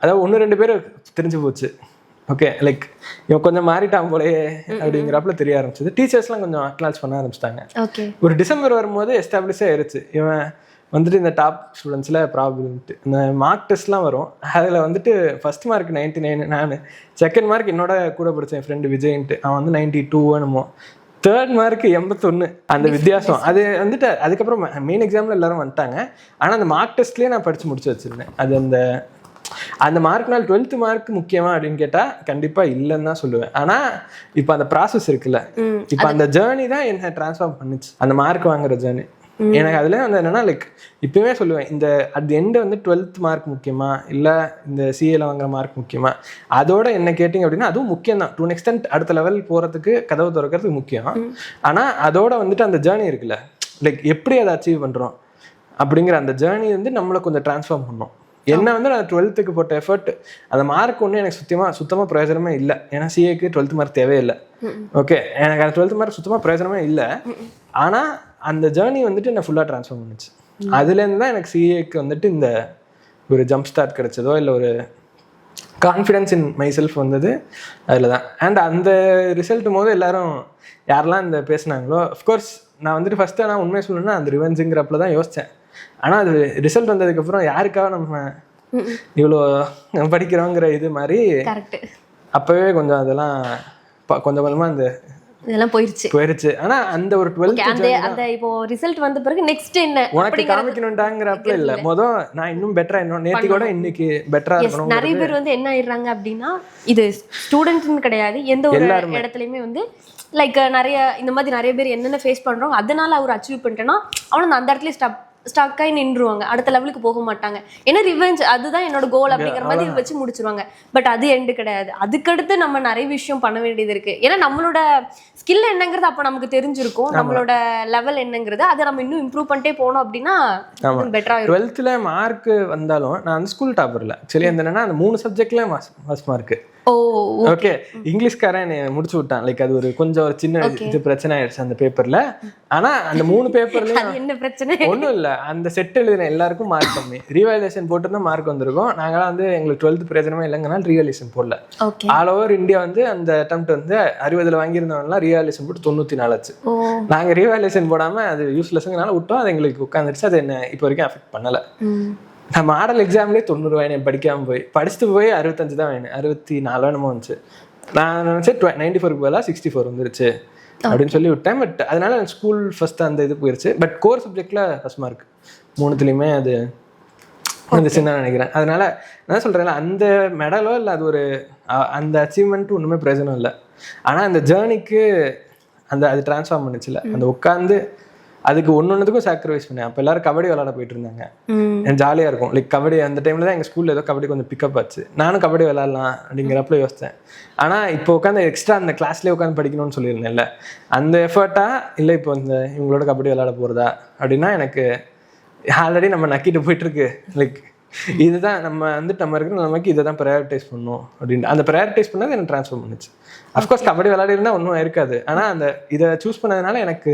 Speaker 1: அதாவது 1-2 பேர் தெரிஞ்சு போச்சு. ஓகே, லைக் இவன் கொஞ்சம் மாறிட்டான் போலேயே அப்படிங்கிறப்பல தெரிய ஆரம்பிச்சது. டீச்சர்ஸ்லாம் கொஞ்சம் அக்னாலஜ் பண்ண ஆரம்பிச்சிட்டாங்க. ஒரு டிசம்பர் வரும்போது எஸ்டாப்ளிஷ் ஆயிருச்சு, இவன் வந்துட்டு இந்த டாப் ஸ்டூடெண்ட்ஸில் ப்ராப்ளம்ட்டு இந்த மார்க் டெஸ்ட்லாம் வரும். அதில் வந்துட்டு ஃபஸ்ட் மார்க் 99, நான் செகண்ட் மார்க் என்னோட கூட படித்தேன் ஃப்ரெண்டு விஜய்ன்ட்டு, அவன் வந்து 92 என்னமோ, தேர்ட் மார்க் 81. அந்த வித்தியாசம் அது வந்துட்டு அதுக்கப்புறம் மெயின் எக்ஸாமில் எல்லாரும் வந்துட்டாங்க. ஆனால் அந்த மார்க் டெஸ்ட்லேயே நான் படித்து முடிச்சு வச்சுருந்தேன். அது அந்த மார்க்னால் 12th மார்க் முக்கியமா அப்படின்னு கேட்டால் கண்டிப்பாக இல்லைன்னு தான் சொல்லுவேன். ஆனால் இப்போ அந்த ப்ராசஸ் இருக்குல்ல, இப்போ அந்த ஜேர்னி தான் என்ன டிரான்ஸ்ஃபார்ம் பண்ணிச்சு, அந்த மார்க் வாங்குற ஜேர்னி. எனக்கு அதில் வந்து என்னென்னா, லைக் இப்போவே சொல்லுவேன், இந்த அட் தி எண்டு வந்து 12th மார்க் முக்கியமா இல்லை இந்த சிஏல வாங்குற மார்க் முக்கியமா, அதோட என்ன கேட்டிங்க அப்படின்னா அதுவும் முக்கியம் தான். டு அன் எக்ஸ்டென்ட் அடுத்த லெவல் போகிறதுக்கு கதவு திறக்கிறதுக்கு முக்கியம். ஆனால் அதோட வந்துட்டு அந்த ஜேர்னி இருக்குல்ல, லைக் எப்படி அதை அச்சீவ் பண்ணுறோம் அப்படிங்கிற அந்த ஜேர்னி வந்து நம்மளை கொஞ்சம் டிரான்ஸ்ஃபார்ம் பண்ணோம். என்ன வந்து நான் 12th போட்ட எஃபர்ட் அந்த மார்க் ஒன்று எனக்கு சுத்தமாக பிரயோஜனமே இல்லை. ஏன்னா சிஏக்கு 12th மார்க் தேவையில்லை. ஓகே, எனக்கு அந்த 12th மார்க் சுத்தமாக பிரயோஜனமே இல்லை. ஆனால் அந்த ஜேர்னி வந்துட்டு என்ன ஃபுல்லாக ட்ரான்ஸ்ஃபார்ம் பண்ணுச்சு. அதுலேருந்து தான் எனக்கு சிஏக்கு வந்துட்டு இந்த ஒரு ஜம்ப் ஸ்டார்ட் கிடைச்சதோ இல்லை ஒரு கான்ஃபிடென்ஸ் இன் மை செல்ஃப் வந்தது அதில் தான். அண்ட் அந்த ரிசல்ட் போது எல்லாரும் யாரெல்லாம் இந்த பேசுனாங்களோ, அஃப்கோர்ஸ் நான் வந்துட்டு ஃபஸ்ட்டு நான் உண்மையை சொல்லணும்னா அந்த ரிவெஞ்சுங்கிறப்பல தான் யோசித்தேன். ஆனால் அது ரிசல்ட் வந்ததுக்கப்புறம் யாருக்காக நம்ம இவ்வளோ படிக்கிறோங்கிற இது மாதிரி அப்போவே கொஞ்சம் அதெல்லாம் கொஞ்சம் கொஞ்சமாக அந்த
Speaker 2: இதெல்லாம் போயிருச்சு.
Speaker 1: ஆனா அந்த ஒரு 12th
Speaker 2: அந்த இப்போ ரிசல்ட் வந்த பிறகு நெக்ஸ்ட் என்ன
Speaker 1: உனக்கு காமிக்கணும்டாங்கறப்ப இல்ல, நான் இன்னும் பெட்டரா நேத்தி கூட இன்னைக்கு பெட்டரா இருக்கணும்.
Speaker 2: நிறைய பேர் வந்து என்ன ஆயிடுறாங்க அப்படின்னா, இது ஸ்டூடெண்ட்ஸ்னு கிடையாது, எந்த ஒரு இடத்துலயுமே வந்து லைக் இந்த மாதிரி நிறைய பேர் என்னென்ன ஃபேஸ் பண்றோம், அதனால அவர் அச்சீவ் பண்ணிட்டேன்னா அவனை அந்த இடத்துல ஸ்டக்காகி நின்றுவாங்க, அடுத்த லெவலுக்கு போக மாட்டாங்க. ஏன்னா ரிவெஞ்ச் அதுதான் என்னோட கோல் அப்படிங்கிற மாதிரி வச்சு முடிச்சிருவாங்க. பட் அது எண்டு கிடையாது. அதுக்கடுத்து நம்ம நிறைய விஷயம் பண்ண வேண்டியது இருக்கு. ஏன்னா நம்மளோட ஸ்கில் என்னங்கிறது அப்போ நமக்கு தெரிஞ்சிருக்கும், நம்மளோட லெவல் என்னங்கிறது அதை நம்ம இன்னும் இம்ப்ரூவ் பண்ணிட்டே போனோம் அப்படின்னா பெட்டரா இருக்கும்.
Speaker 1: 12th மார்க் வந்தாலும் நான் அந்த ஸ்கூல் டாப்பர்ல ஆக்சுவலி என்னன்னா அந்த 3 சப்ஜெக்ட்ல ஃபர்ஸ்ட் மார்க். ஓகே, இங்கிலீஷ்காரன் முடிச்சு விட்டான். லைக் அது ஒரு கொஞ்சம் ஒரு சின்ன இது பிரச்சனை ஆயிடுச்சு அந்த பேப்பர்ல. ஆனா அந்த 3 பேப்பர்லயும்
Speaker 2: என்ன பிரச்சனை
Speaker 1: ஒன்றும் இல்லை, அந்த செட் எழுதின எல்லாருக்கும் மார்க் கம்மி. ரீவேல்யூஷன் போட்டுதான் மார்க் வந்திருக்கும். நாங்களாம் வந்து எங்களுக்கு 12th பிரயோஜனமே இல்லைங்கனால ரீவேல்யூஷன் போடல. ஆல் ஓவர் இந்தியா வந்து அந்த அட்டெம்ப்ட் வந்து 60 வாங்கியிருந்தவங்கலாம் ரீவேல்யூஷன் போட்டு 94 ஆச்சு. நாங்க ரீவேல்யூஷன் போடாம அது யூஸ்லெஸ்னால விட்டோம். அது எங்களுக்கு உட்காந்துருச்சு. அது என்ன இப்போ வரைக்கும் அஃபெக்ட் பண்ணல. நான் மாடல் எக்ஸாம்லேயே 90 வாங்கினேன் படிக்காமல் படிச்சுட்டு போய் 65 தான் வாங்கினேன். 64 என்னமோ வந்துச்சு. நான் நினச்சேன் 94க்கு பதிலாக 64 வந்துருச்சு அப்படின்னு சொல்லி விட்டேன். பட் அதனால ஸ்கூல் ஃபர்ஸ்ட் அந்த இது போயிருச்சு. பட் கோர் சப்ஜெக்டில் ஃபர்ஸ்ட் மார்க் 3த்துலேயுமே அது வந்துச்சுன்னு நான் நினைக்கிறேன். அதனால நான் சொல்கிறேன்ல, அந்த மெடலோ இல்லை அது ஒரு அந்த அச்சீவ்மெண்ட்டும் ஒன்றுமே பிரயோஜனம் இல்லை. ஆனால் அந்த ஜேர்னிக்கு அது டிரான்ஸ்ஃபார்ம் பண்ணுச்சுல, அந்த உட்காந்து அதுக்கு ஒன்னொன்னுக்கும் சாக்ரிஃபைஸ் பண்ணேன். அப்போ எல்லாரும் கபடி விளையாட போயிட்டு இருந்தாங்க. எனக்கு ஜாலியாக இருக்கும். லைக் கபடி அந்த டைமில் தான் எங்கள் ஸ்கூலில் ஏதோ கபடி கொஞ்சம் பிக்கப் ஆச்சு. நானும் கபடி விளையாடலாம் அப்படிங்கிறப்ப யோசித்தேன். ஆனால் இப்போ உட்காந்து எக்ஸ்ட்ரா அந்த கிளாஸ்லேயே உட்காந்து படிக்கணும்னு சொல்லியிருந்தேன்ல, அந்த எஃபர்ட்டா இல்லை இப்போ இவங்களோட கபடி விளையாட போகிறதா அப்படின்னா எனக்கு ஆல்ரெடி நம்ம நக்கிட்டு போயிட்டுருக்கு. லைக் இதுதான் நம்ம வந்துட்டு நம்ம இருக்கிற நமக்கு இதை தான் ப்ரையாரிட்டைஸ் பண்ணணும் அப்படின்ட்டு அந்த ப்ரையாரிட்டைஸ் பண்ணது எனக்கு ட்ரான்ஸ்ஃபர் பண்ணுச்சு. அஃப்கோர்ஸ் கபடி விளையாடிருந்தா ஒன்றும் இருக்காது. ஆனால் அந்த இதை சூஸ் பண்ணதுனால எனக்கு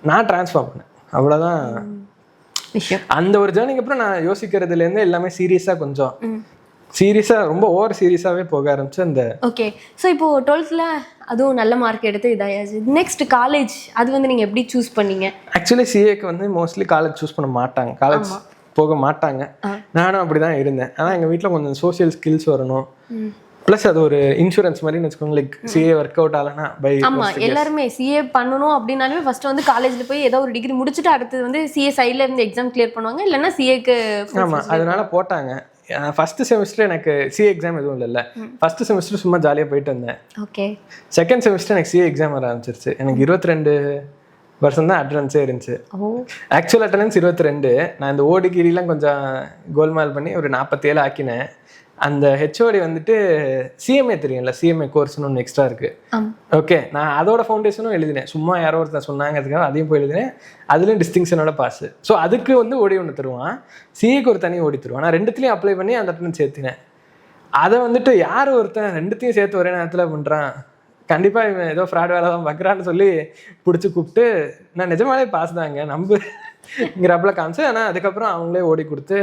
Speaker 1: நான் ட்ரான்ஸ்ஃபார்ம் பண்ணேன். அவ்வளோதான் விஷயம். அந்த ஒரு ஜேர்னிக்கு அப்புறம் நான் யோசிக்கிறதுலேருந்து எல்லாமே சீரியஸாக கொஞ்சம் சீரியஸாக ரொம்ப ஓவர் சீரியஸாகவே போக ஆரம்பிச்சு. அந்த ஓகே,
Speaker 2: ஸோ இப்போ 12th அதுவும் நல்ல மார்க் எடுத்து இதாயாச்சு. நெக்ஸ்ட் காலேஜ் அது வந்து நீங்கள் எப்படி சூஸ் பண்ணீங்க?
Speaker 1: ஆக்சுவலி சிஏக்கு வந்து மோஸ்ட்லி காலேஜ் சூஸ் பண்ண மாட்டாங்க, காலேஜ் போக மாட்டாங்க. நானும் அப்படி தான் இருந்தேன். ஆனால் எங்கள் வீட்டில் கொஞ்சம் சோஷியல் ஸ்கில்ஸ் வரணும், ப்ளஸ் அது ஒரு இன்சூரன்ஸ் மாதிரி வச்சுக்கோங்க. லைக் சிஏ ஒர்க் அவுட் ஆகலன்னா பை
Speaker 2: எல்லாருமே சிஏ பண்ணணும் அப்படின்னாலுமே ஃபர்ஸ்ட் வந்து காலேஜில் போய் ஏதோ ஒரு டிகிரி முடிச்சுட்டு அடுத்தது வந்து சிஏ சைடில் இருந்து எக்ஸாம் கிளியர் பண்ணுவாங்க, இல்லைன்னா சிஏக்கு.
Speaker 1: ஆமாம், அதனால போட்டாங்க. ஃபர்ஸ்ட் செமஸ்டர் எனக்கு சிஏ எக்ஸாம் எதுவும் இல்லைல்ல. ஃபர்ஸ்ட் செமஸ்டர் சும்மா ஜாலியாக போயிட்டு வந்தேன்.
Speaker 2: ஓகே,
Speaker 1: செகண்ட் செமஸ்டர் எனக்கு சிஏ எக்ஸாம் வர ஆரம்பிச்சிருச்சு. எனக்கு 22% தான் அட்டண்டன்ஸே இருந்துச்சு. Actual attendance 22. நான் இந்த ஓடிகிரிலாம் கொஞ்சம் கோல்மால் பண்ணி ஒரு 47 ஆக்கினேன். அந்த ஹெச்ஓடி வந்துட்டு சிஎம்ஏ தெரியும்ல, சிஎம்ஏ கோர்ஸ்னு ஒன்று எக்ஸ்ட்ரா இருக்கு. ஓகே, நான் அதோட ஃபவுண்டேஷனும் எழுதினேன். சும்மா யாரோ ஒருத்தர் சொன்னாங்கிறதுக்காக அதையும் போய் எழுதினேன். அதுலேயும் டிஸ்டிங்ஷனோட பாஸ். ஸோ அதுக்கு வந்து ஓடி ஒன்று தருவான், சிஏக்கு ஒரு தனி ஓடி தருவான். நான் 2த்துலையும் அப்ளை பண்ணி அந்த அட்டண்டன்ஸ் சேர்த்தினேன். அதை வந்துட்டு யார் ஒருத்தன் 2த்தையும் சேர்த்து ஒரே நேரத்தில் பண்ணுறான், கண்டிப்பாக இவன் ஏதோ ஃப்ராட் வேலை தான் பார்க்குறான்னு சொல்லி பிடிச்சி கூப்பிட்டு நான் நிஜமாலே பாஸ் தாங்க நம்புங்கிறப்பல காமிச்சு. ஆனால் அதுக்கப்புறம் அவங்களே ஓடி கொடுத்து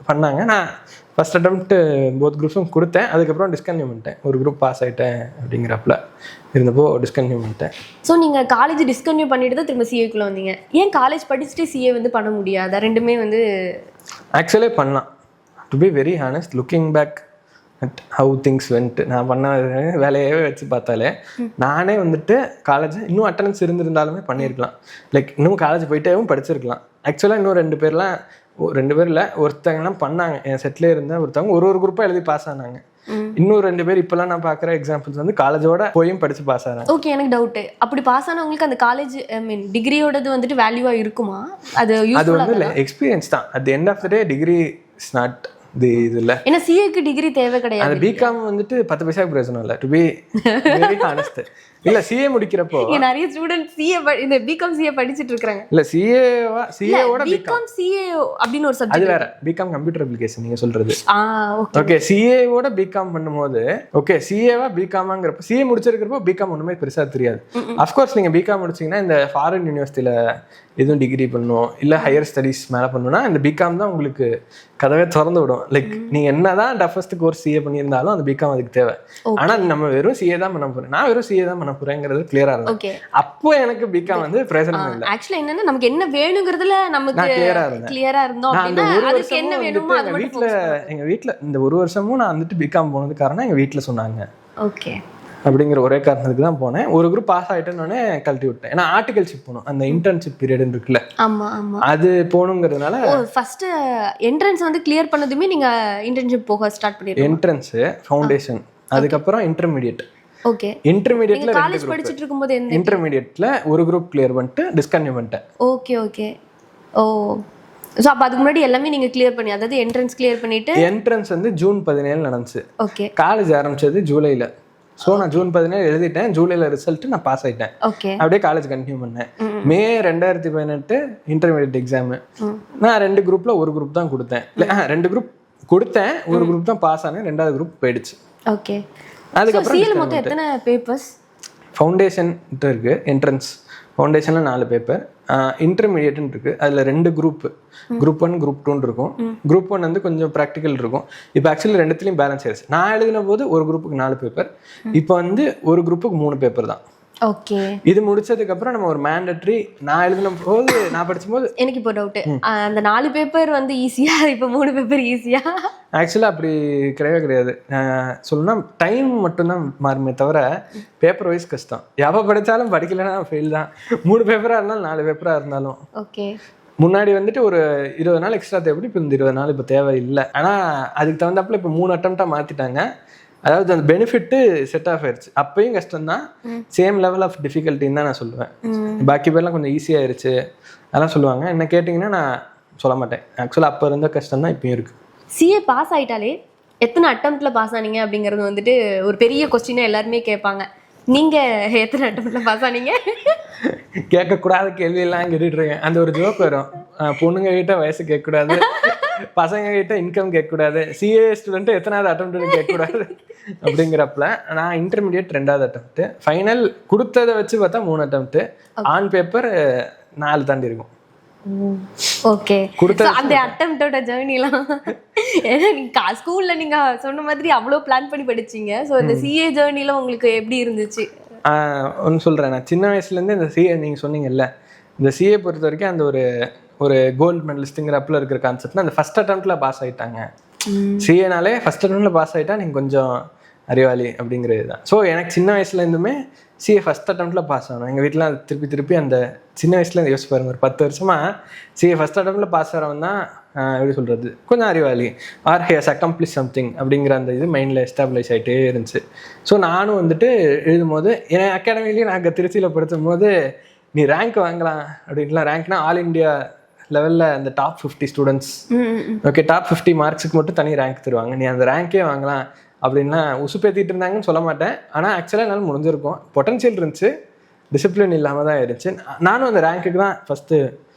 Speaker 1: பண்ணாங்க. நான் ஃபர்ஸ்ட் அட்டெம்ப்ட் போத் குரூப்ஸும் கொடுத்தேன். அதுக்கப்புறம் டிஸ்கன்டினியூ பண்ணிட்டேன். ஒரு குரூப் பாஸ் ஆகிட்டேன் அப்படிங்கிறப்பல இருந்தப்போ டிஸ்கன்டினியூ பண்ணிட்டேன்.
Speaker 2: ஸோ நீங்கள் காலேஜ் டிஸ்கன்டினியூ பண்ணிட்டு தான் திரும்ப சிஏக்குள்ளே வந்தீங்க. ஏன் காலேஜ் படிச்சுட்டு சிஏ வந்து பண்ண முடியாதா? ரெண்டுமே வந்து
Speaker 1: ஆக்சுவலி பண்ணலாம். To be very honest, looking back at how things went, நான் பண்ண வேலையவே வச்சு பார்த்தாலே நானே வந்துட்டு காலேஜ் இன்னும் அட்டண்டன்ஸ் இருந்திருந்தாலுமே பண்ணியிருக்கலாம். லைக் இன்னும் காலேஜ் போயிட்டேவும் படிச்சிருக்கலாம். ஆக்சுவலாக இன்னும் 2 பேர் இல்லை, ஒருத்தங்கலாம் பண்ணாங்க. என் செட்டில் இருந்த ஒருத்தவங்க ஒரு குரூப்பாக எழுதி பாஸ் ஆனாங்க. இன்னும் 2 பேர் இப்போலாம் நான் பார்க்குற எக்ஸாம்பிள்ஸ் வந்து காலேஜோட போயும் படித்து பாஸ் ஆனாங்க.
Speaker 2: ஓகே, எனக்கு டவுட்டு, அப்படி பாஸ் ஆனவங்களுக்கு அந்த காலேஜ் டிகிரியோடது வந்துட்டு வேல்யூவாக இருக்குமா? அது
Speaker 1: வந்து இல்லை, எக்ஸ்பீரியன்ஸ் தான். At the end of the day degree is not இதுல.
Speaker 2: ஏன்னா சிஏக்கு டிகிரி தேவை கிடையாது.
Speaker 1: அந்த பிகாம் வந்துட்டு 10 பைசாக்கு பிரயோஜனம் இல்லை, டு பி வெரி ஹானஸ்ட். இல்ல சிஏ முடிக்கிறப்போ
Speaker 2: நிறைய ஸ்டூடெண்ட் சிஏ இந்த பிகாம் சிஏ படிச்சிட்டு இருக்காங்க.
Speaker 1: இல்ல சிஏவோட
Speaker 2: பிகாம் சிஏ அப்படின்னு ஒரு சப்ஜெக்ட்
Speaker 1: அது வேற. பிகாம் கம்ப்யூட்டர் அப்ளிகேஷன் நீங்க சொல்றது. ஓகே சிஏவோட பிகாம் பண்ணும்போது ஓகே சிஏவா பிகாமாங்கிறப்ப சிஏ முடிச்சிருக்கிறப்போ பிகாம் ஒண்ணுமே பெருசா தெரியாது. அஃப்கோர்ஸ் நீங்க பிகாம் முடிச்சீங்கன்னா இந்த ஃபாரின் யூனிவர்சிட்டியில எதுவும் டிகிரி பண்ணணும் இல்ல ஹையர் ஸ்டடீஸ் மேல பண்ணணும்னா இந்த பிகாம் தான் உங்களுக்கு கதவே திறந்து விடும். லைக் நீங்க என்னதான் டஃபஸ்ட் கோர்ஸ் சிஏ பண்ணியிருந்தாலும் அந்த பிகாம் அதுக்கு தேவை. ஆனா நம்ம வெறும் சிஏ தான் பண்ண போறேன், நான் வெறும் சிஏ தான் பண்ண போறேங்கிறது கிளியரா இருந்தது. அப்போ எனக்கு பிகாம் வந்து பிரயோஜனம் இல்லை.
Speaker 2: ஆக்சுவலா என்னன்னா நமக்கு என்ன வேணுங்கிறதுல நமக்கு கிளியரா இருந்தோம் அப்படினா அதுக்கு என்ன வேணுமோ அது மட்டும்.
Speaker 1: எங்க வீட்ல இந்த ஒரு வருஷமும் நான் வந்துட்டு பிகாம் போனது காரணம் எங்க வீட்ல சொன்னாங்க.
Speaker 2: ஓகே
Speaker 1: அப்படிங்கிற ஒரே காரணத்துக்கு தான் போனேன். ஒரு குரூப் பாஸ் ஆகிட்டேன்னு கழட்டி விட்டேன். ஏன்னா ஆர்டிகல்ஷிப் போகணும், அந்த இன்டர்ன்ஷிப் பீரியட் இருக்குல்ல, அது போகணுங்கிறதுனால
Speaker 2: ஃபர்ஸ்ட் என்ட்ரன்ஸ் வந்து கிளியர் பண்ணதுமே நீங்க இன்டர்ன்ஷிப் போக ஸ்டார்ட் பண்ணிருக்கீங்க.
Speaker 1: என்ட்ரன்ஸ், ஃபவுண்டேஷன், அதுக்கப்புறம் இன்டர்மீடியட்.
Speaker 2: ஓகே
Speaker 1: இன்டர்மீடியட்ல
Speaker 2: காலேஜ் படிச்சிட்டு இருக்கும்போது
Speaker 1: இன்டர்மீடியட்ல ஒரு குரூப் கிளியர் பண்ணிட்டு டிஸ்கன்டினியூ பண்ணிட்டேன்.
Speaker 2: Okay okay. ஓ சோ அப்ப அதுக்கு முன்னாடி எல்லாமே நீங்க கிளியர் பண்ணி, அதாவது என்ட்ரன்ஸ் கிளியர் பண்ணிட்டு.
Speaker 1: என்ட்ரன்ஸ் வந்து ஜூன் 17 நடந்துச்சு.
Speaker 2: ஓகே
Speaker 1: காலேஜ் ஆரம்பிச்சது ஜூலைல. ஸோ நான் ஜூன் 17 எழுதிட்டேன், ஜூலைல ரிசல்ட் நான் பாஸ் ஆயிட்டேன். அப்படியே காலேஜ் கண்டினியூ பண்ணேன். மே 2018 இன்டர்மீடியட் எக்ஸாமு. நான் 2 குரூப்ல ஒரு குரூப் தான் கொடுத்தேன். 2 குரூப் கொடுத்தேன், ஒரு குரூப் தான் பாஸ் ஆனேன், 2வது குரூப் போயிடுச்சு.
Speaker 2: ஓகே
Speaker 1: அதுக்கப்புறம்
Speaker 2: சிஏல மொத்தம் எத்தனை பேப்பர்ஸ்?
Speaker 1: ஃபவுண்டேஷன் இருக்கு, என்ட்ரன்ஸ் ஃபவுண்டேஷன்ல 4 பேப்பர், இன்டர்மீடியட்னு இருக்கு, அதுல 2 குரூப், குரூப் 1 குரூப் 2 இருக்கும். குரூப் 1 வந்து கொஞ்சம் ப்ராக்டிக்கல் இருக்கும். இப்போ ஆக்சுவலி 2த்துலயும் பேலன்ஸ் ஆயிடுச்சு. நான் எழுதின போது ஒரு குரூப்புக்கு 4 பேப்பர், இப்போ வந்து ஒரு குரூப்புக்கு 3 பேப்பர் தான்.
Speaker 2: ஓகே
Speaker 1: இது முடிச்சதுக்கு அப்புறம் நம்ம ஒரு மேண்டேட்டரி, நான் எழுதின போது நான் படிச்சும்போது
Speaker 2: எனக்கு இப்போ டவுட், அந்த 4 பேப்பர் வந்து ஈஸியா, இப்போ 3 பேப்பர் ஈஸியா?
Speaker 1: ஆக்சுவலாக அப்படி கிடையாது. சொல்லணும்னா டைம் மட்டும்தான் மாறுமே தவிர பேப்பர் வைஸ் கஷ்டம். எவ்வளோ படித்தாலும் படிக்கலைன்னா ஃபெயில் தான். 3 பேப்பராக இருந்தாலும் 4 பேப்பராக இருந்தாலும்.
Speaker 2: ஓகே
Speaker 1: முன்னாடி வந்துட்டு ஒரு 20 நாள் எக்ஸ்ட்ரா தேவைப்படும், இப்போ இந்த 20 நாள் இப்போ தேவை இல்லை. ஆனால் அதுக்கு தகுந்தாப்புல இப்போ 3 அட்டம்ப்டாக மாற்றிட்டாங்க. அதாவது அந்த பெனிஃபிட்டு செட் ஆஃப் ஆயிடுச்சு. அப்பயும் கஷ்டம் தான், சேம் லெவல் ஆஃப் டிஃபிகல்ட்டின்னு தான் நான் சொல்லுவேன். பாக்கி பேர்லாம் கொஞ்சம் ஈஸியாகிருச்சு அதெல்லாம் சொல்லுவாங்க. என்ன கேட்டிங்கன்னா நான் சொல்ல மாட்டேன். ஆக்சுவலாக அப்போ இருந்த கஷ்டம் தான் இப்பயும் இருக்குது.
Speaker 2: சிஏ பாஸ் ஆகிட்டாலே எத்தனை அட்டம்ப்ட்ல பாஸ் ஆனீங்க அப்படிங்கிறது வந்துட்டு ஒரு பெரிய கொஸ்டினாக எல்லாருமே கேட்பாங்க. நீங்கள் எத்தனை அட்டம்ப்ட்ல பாஸ் ஆனீங்க?
Speaker 1: கேட்கக்கூடாத கேள்வியெல்லாம் கேட்டுட்டு இருக்கேன். அந்த ஒரு ஜோக் வரும், பொண்ணுங்க கிட்ட வயசு கேட்கக்கூடாது, பசங்க கிட்ட இன்கம் கேட்கக்கூடாது, சிஏ ஸ்டூடெண்ட் எத்தனாவது அட்டம்ப்ட்னு கேட்கக்கூடாது அப்படிங்கிறப்பல நான் இன்டர்மீடியட் 2வது அட்டம்ப்ட், ஃபைனல் கொடுத்ததை வச்சு பார்த்தா 3 அட்டம்ப்ட், ஆன் பேப்பர் 4 தாண்டி இருக்கும்.
Speaker 2: ஓகே அந்த அட்டம்ப்டோட ஜர்னிலாம், ஏன்னா நீங்க ஸ்கூல்ல நீங்க சொன்ன மாதிரி அவ்வளோ பிளான் பண்ணி படிச்சீங்க. ஸோ இந்த சிஏ ஜர்னில உங்களுக்கு எப்படி இருந்துச்சு?
Speaker 1: ஒன்று சொல்கிறேன், நான் சின்ன வயசுலேருந்து இந்த சிஏ நீங்கள் சொன்னீங்கல்ல, இந்த சிஏ பொறுத்த வரைக்கும் அந்த ஒரு கோல்டு மெடலிஸ்ட்டுங்கிற அப்பில் இருக்கிற கான்செப்ட்னா அந்த ஃபர்ஸ்ட் அட்டம்ப்ட்ல பாஸ் ஆகிட்டாங்க. சிஏனாலே ஃபர்ஸ்ட் அட்டம்ப்ட்ல பாஸ் ஆகிட்டா நீங்கள் கொஞ்சம் அறிவாளி அப்படிங்கிறது தான். ஸோ எனக்கு சின்ன வயசுலேருந்துமே சிஏ ஃபர்ஸ்ட் அட்டம்ப்ட்ல பாஸ் ஆகணும். எங்கள் வீட்டில் திருப்பி அந்த சின்ன வயசுல யோசிச்சு பாருங்க, ஒரு 10 வருஷமா சிஏ ஃபர்ஸ்ட் அட்டம்ப்ட்ல பாஸ் ஆகிறவன் தான் எப்படி சொல்கிறது, கொஞ்சம் அறிவாளி, ஆர் ஹேஸ் அக்கம்ப்ளிஷ் சம்திங் அப்படிங்கிற அந்த இது மைண்டில் எஸ்டாப்ளிஷ் ஆகிட்டே இருந்துச்சு. ஸோ நானும் வந்துட்டு எழுதும் போது என் அகாடமிலேயே நாங்கள் திருச்சியில் படுத்தும் போது நீ ரேங்க் வாங்கலாம் அப்படின்லாம், ரேங்க்னா ஆல் இண்டியா லெவலில் அந்த டாப் 50 ஸ்டூடெண்ட்ஸ், ஓகே டாப் 50 மார்க்ஸுக்கு மட்டும் தனி ரேங்க் தருவாங்க, நீ அந்த ரேங்கே வாங்கலாம் அப்படின்லாம் உசுப்பேற்றிட்டு இருந்தாங்கன்னு சொல்ல மாட்டேன். ஆனால் ஆக்சுவலாக என்னால் முடிஞ்சிருக்கும், பொட்டன்ஷியல் இருந்துச்சு, டிசிப்ளின் இல்லாமல் தான் இருந்துச்சு. நானும் அந்த ரேங்க்குக்கு தான் ஃபஸ்ட்டு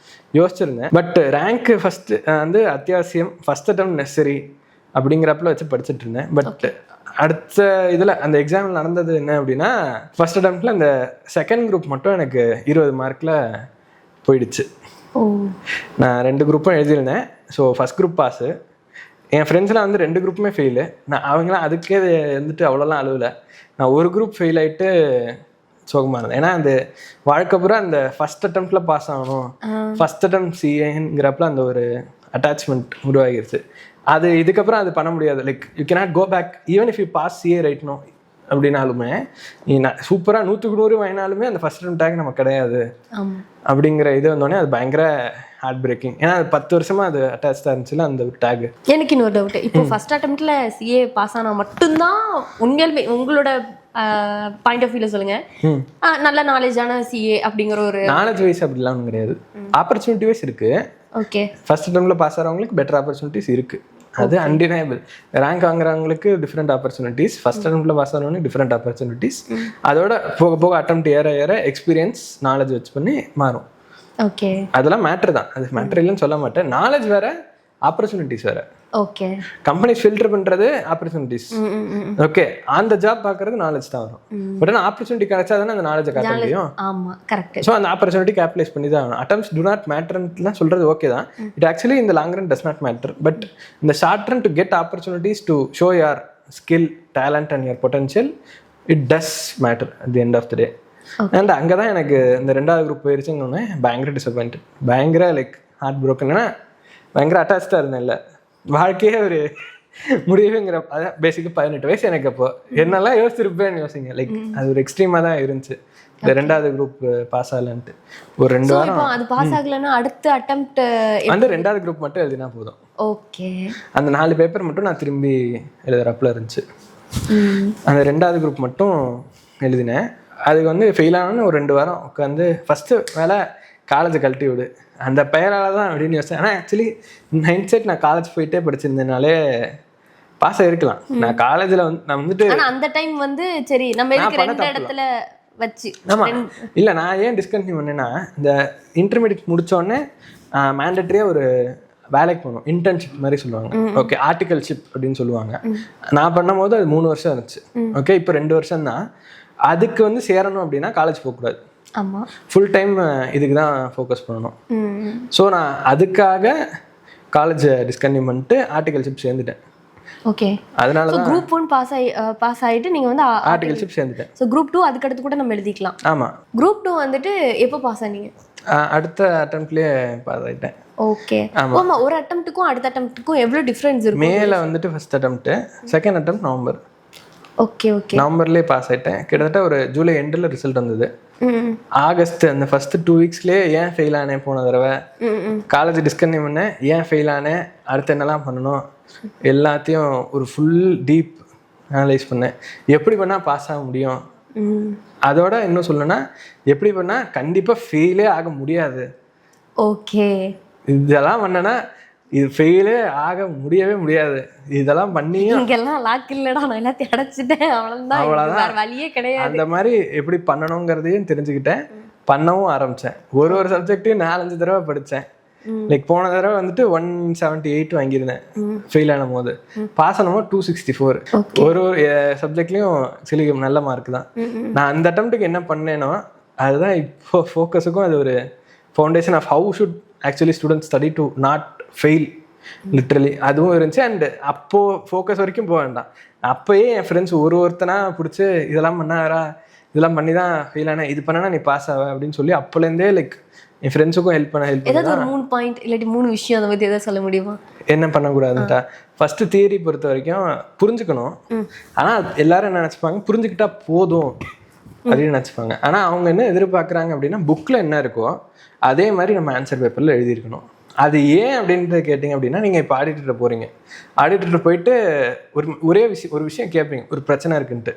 Speaker 1: யோசிச்சிருந்தேன். பட் ரேங்க்கு ஃபஸ்ட்டு வந்து அத்தியாவசியம், ஃபஸ்ட் அட்டம்ப்ட் நெசசரி அப்படிங்கிறப்பல வச்சு படிச்சுட்டு இருந்தேன். பட் அடுத்த இதில் அந்த எக்ஸாமில் நடந்தது என்ன அப்படின்னா, ஃபர்ஸ்ட் அட்டம்ப்ட்ல அந்த செகண்ட் குரூப் மட்டும் எனக்கு 20 மார்க்கில் போயிடுச்சு. நான் 2 குரூப்பும் எழுதியிருந்தேன். ஸோ ஃபஸ்ட் குரூப் பாஸு, என் ஃப்ரெண்ட்ஸ்லாம் வந்து 2 குரூப்புமே ஃபெயிலு. நான் அவங்களாம் அதுக்கே வந்துட்டு அவ்வளோலாம் அழுவலை. நான் ஒரு குரூப் ஃபெயில் ஆகிட்டு சோகமாக இருந்தேன். ஏன்னா அந்த வாழ்க்கை பூரா அந்த ஃபர்ஸ்ட் அட்டம்ப்ட்ல பாஸ் ஆகணும், ஃபர்ஸ்ட் அட்டம்ப்ட் சிஏங்கிறப்பல அந்த ஒரு அட்டாச்மெண்ட் உருவாகிருச்சு. அது இதுக்கப்புறம் அது பண்ண முடியாது. Like you cannot go back even if you pass CA right no அப்படின்னாலுமே, நீ சூப்பராக 100க்கு 100 வாங்கினாலுமே அந்த ஃபர்ஸ்ட் அட்டம்ப்ட் டேக் நமக்கு கிடையாது அப்படிங்கிற இது வந்தோடனே அது பயங்கர ஹார்ட் பிரேக்கிங். ஏன்னா அது 10 வருஷமா அது அட்டாச்சாக இருந்துச்சுல அந்த ஒரு டேக்.
Speaker 2: எனக்கு இன்னொரு டவுட், இப்போ ஃபர்ஸ்ட் அட்டம்ப்ட்ல சிஏ பாஸ் ஆனால் மட்டும்தான் உண்மையிலுமே உங்களோட பாயிண்ட் ஆஃப் வியூல சொல்லுங்க, நல்ல நாலேஜான சிஏ அப்படிங்கிற ஒரு
Speaker 1: நாலேஜ் வைஸ் அப்படிலாம் ஒன்றும் கிடையாது, ஆப்பர்ச்சுனிட்டி வைஸ் இருக்கு.
Speaker 2: ஓகே,
Speaker 1: ஃபர்ஸ்ட் அட்டம்ப்ட்ல பாஸ் ஆகிறவங்களுக்கு பெட்டர் ஆப்பர்ச்சுனிட்டிஸ் இருக்கு. அது அன்டினையபிள். ரேங்க் வாங்குறவங்களுக்கு டிஃப்ரெண்ட் ஆப்பர்ச்சுனிட்டிஸ், ஃபர்ஸ்ட் அட்டம்ப்ட்ல பாஸ் ஆனவங்களுக்கு டிஃப்ரெண்ட் ஆப்பர்ச்சுனிட்டிஸ். அதோட போக போக அட்டம்ப்ட் ஏற ஏற எக்ஸ்பீரியன்ஸ் நாலேஜ் வச்சு பண்ணி மாறும்.
Speaker 2: ஓகே,
Speaker 1: அதெல்லாம் மேட்டர் தான், அது மேட்டர் இல்லைன்னு சொல்ல மாட்டேன். நாலேஜ் வேற, ஆப்பர்ச்சுனிட்டிஸ் வேற.
Speaker 2: ஓகே,
Speaker 1: கம்பெனிஸ் ஃபில்டர் பண்றது ஆப்பர்ச்சுனிட்டிஸ். ஓகே, அந்த ஜாப் பார்க்கறது நாலேஜ் தான் வரும். பட் ஆனால் ஆப்பர்ச்சுனிட்டி கிடைச்சா தானே அந்த நாலேஜை காட்ட முடியும்.
Speaker 2: ஆமா, கரெக்ட்.
Speaker 1: ஸோ அந்த ஆப்பர்ச்சுனிட்டி கேபிடலைஸ் பண்ணி தான் ஆகணும். அட்டம்ஸ் டு நாட் மேட்டர்லாம் சொல்றது ஓகே தான். இட் ஆக்சுவலி இந்த long run does not matter. But இந்த short run to get opportunities to show your skill, talent and your potential, it does matter at the end of the day. And அங்கே தான் எனக்கு இந்த 2வது group போயிருச்சுன்னு பயங்கர disappoint, பயங்கர like heart broken. ஏன்னா பயங்கர அட்டாச்சாக இருந்தேன். இல்லை வாழ்க்கையே ஒரு முடிவுங்கிற, அதான் பேசிக்காக 18 வயசு எனக்கு. அப்போ என்னெல்லாம் யோசிச்சிருப்பேன்னு யோசிங்க. லைக் அது ஒரு எக்ஸ்ட்ரீமாக தான் இருந்துச்சு இந்த 2வது குரூப் பாஸ் ஆகலன்ட்டு. ஒரு 2 வாரம்
Speaker 2: அது பாஸ் ஆகலன்னா அடுத்த அட்டெம்ப்ட்
Speaker 1: வந்து 2வது குரூப் மட்டும் எழுதினா போதும்.
Speaker 2: ஓகே,
Speaker 1: அந்த 4 பேப்பர் மட்டும் நான் திரும்பி எழுதுறப்பல இருந்துச்சு. அந்த 2வது குரூப் மட்டும் எழுதினேன். அதுக்கு வந்து ஃபெயில் ஆனோன்னு ஒரு 2 வாரம் உட்காந்து ஃபஸ்ட்டு வேலை காலேஜை கழட்டி விடு, அந்த பெயரால் தான் அப்படின்னு யோசிச்சேன். ஆனால் ஆக்சுவலி ஹைண்ட் செட் நான் காலேஜ் போயிட்டே படிச்சிருந்தனாலே பாஸ் ஆகிருக்கலாம். நான் காலேஜில் வந்து நான் வந்துட்டு
Speaker 2: அந்த டைம் வந்து சரி நம்ம எதுக்கு 2 இடத்துல வச்சு.
Speaker 1: ஆமாம், இல்லை நான் ஏன் டிஸ்கண்டினியூ பண்ணேன்னா, இந்த இன்டர்மீடியட் முடித்தோடனே மேண்டட்ரியாக ஒரு வேலைக்கு போகணும், இன்டர்ன்ஷிப் மாதிரி சொல்லுவாங்க. ஓகே, ஆர்டிகல்ஷிப் அப்படின்னு சொல்லுவாங்க. நான் பண்ணும் போது அது 3 வருஷம் இருந்துச்சு. ஓகே, இப்போ 2 வருஷம் தான். அதுக்கு வந்து சேரணும் அப்படின்னா காலேஜ் போகக்கூடாது.
Speaker 2: ஆமாம்,
Speaker 1: ஃபுல் டைம் இதுக்கு தான் ஃபோக்கஸ் பண்ணணும். ஸோ நான் அதுக்காக காலேஜை டிஸ்கண்டினியூ பண்ணிட்டு ஆர்டிகல்ஷிப் சேர்ந்துட்டேன்.
Speaker 2: ஓகே,
Speaker 1: அதனால தான்
Speaker 2: குரூப் 1 பாஸ் ஆகிட்டு நீங்கள் வந்து
Speaker 1: ஆர்டிகல்ஷிப் சேர்ந்துட்டேன்.
Speaker 2: ஸோ குரூப் 2 அதுக்கடுத்து கூட நம்ம எழுதிக்கலாம்.
Speaker 1: ஆமாம்,
Speaker 2: குரூப் 2 வந்துட்டு எப்போ பாஸ் ஆனீங்க?
Speaker 1: அடுத்த அட்டம்ப்ட்லேயே பாஸ் ஆகிட்டேன்.
Speaker 2: ஓகே, ஆமாம். ஒரு அட்டம்ப்ட்டுக்கும் அடுத்த அட்டம்ப்ட்டுக்கும் எவ்வளோ டிஃப்ரென்ஸ் இருக்கும்?
Speaker 1: மேலே வந்துட்டு first attempt, second attempt November.
Speaker 2: Okay okay,
Speaker 1: நவம்பர்லேயே பாஸ் ஆகிட்டேன். கிட்டத்தட்ட ஒரு ஜூலை எண்டில் ரிசல்ட் வந்தது. ஆகஸ்ட் அந்த ஃபர்ஸ்ட் 2 வீக்ஸ்லேயே ஏன் ஃபெயில் ஆனேன், போன தடவை காலேஜ் டிஸ்கண்டினியூ பண்ணேன், ஏன் ஃபெயில் ஆனேன், அடுத்து என்னெல்லாம் பண்ணணும் எல்லாத்தையும் ஒரு ஃபுல் டீப் அனலைஸ் பண்ணேன். எப்படி பண்ணால் பாஸ் ஆக முடியும், அதோட இன்னும் சொல்லணும்னா எப்படி பண்ணால் கண்டிப்பாக ஃபெயிலே ஆக முடியாது.
Speaker 2: ஓகே,
Speaker 1: இதெல்லாம் பண்ணனா இது ஃபெயிலே ஆக முடியவே முடியாது. இதெல்லாம் பண்ணி
Speaker 2: இங்கெல்லாம் லாக் இல்லடா, நான் எல்லாத்தையும் அடைச்சிட்டேன், அவ்வளோதான், வேற வழியே கிடையாது.
Speaker 1: அந்த மாதிரி எப்படி பண்ணணுங்கிறதையும் தெரிஞ்சுக்கிட்டேன், பண்ணவும் ஆரம்பித்தேன். ஒரு சப்ஜெக்டையும் 4-5 தடவை படித்தேன். லைக் போன தடவை வந்துட்டு 178 வாங்கியிருந்தேன் ஃபெயில் ஆன போது. பாஸ் ஆனமோ 264. ஒரு சப்ஜெக்ட்லேயும் சில நல்ல மார்க் தான். நான் அந்த அட்டம்ப்ட்டுக்கு என்ன பண்ணேனோ அதுதான் இப்போ ஃபோக்கஸுக்கும் அது ஒரு foundation of how should actually students study to not fail literally அதுவும் இருந்துச்சு. அண்ட் அப்போது ஃபோக்கஸ் வரைக்கும் போக வேண்டாம். அப்போயே என் ஃப்ரெண்ட்ஸ் ஒருத்தனா பிடிச்சி இதெல்லாம் பண்ணாரா, இதெல்லாம் பண்ணி தான் ஃபெயில் ஆனேன், இது பண்ணனா நீ பாஸ் ஆவ அப்படின்னு சொல்லி அப்போலேருந்தே லைக் என் ஃப்ரெண்ட்ஸுக்கும் ஹெல்ப் பண்ண
Speaker 2: ஏதாவது ஒரு 3 பாயிண்ட் இல்லாட்டி 3 விஷயம் அதை பற்றி எதாவது சொல்ல முடியுமா?
Speaker 1: என்ன பண்ணக்கூடாதுன்ட்டா, ஃபஸ்ட்டு தியரி பொறுத்த வரைக்கும் புரிஞ்சுக்கணும். ஆனால் எல்லாரும் என்ன நினச்சிப்பாங்க, புரிஞ்சுக்கிட்டா போதும் அப்படின்னு நினச்சிப்பாங்க. ஆனால் அவங்க என்ன எதிர்பார்க்குறாங்க அப்படின்னா, புக்கில் என்ன இருக்கோ அதே மாதிரி நம்ம ஆன்சர் பேப்பரில் எழுதியிருக்கணும். அது ஏன் அப்படின்ட்டு கேட்டிங்க அப்படின்னா, நீங்கள் இப்போ ஆடிட்டர்கிட்ட போகிறீங்க, ஆடிட்டர்கிட்ட போயிட்டு ஒரு விஷயம் கேட்பீங்க, ஒரு பிரச்சனை இருக்குன்ட்டு.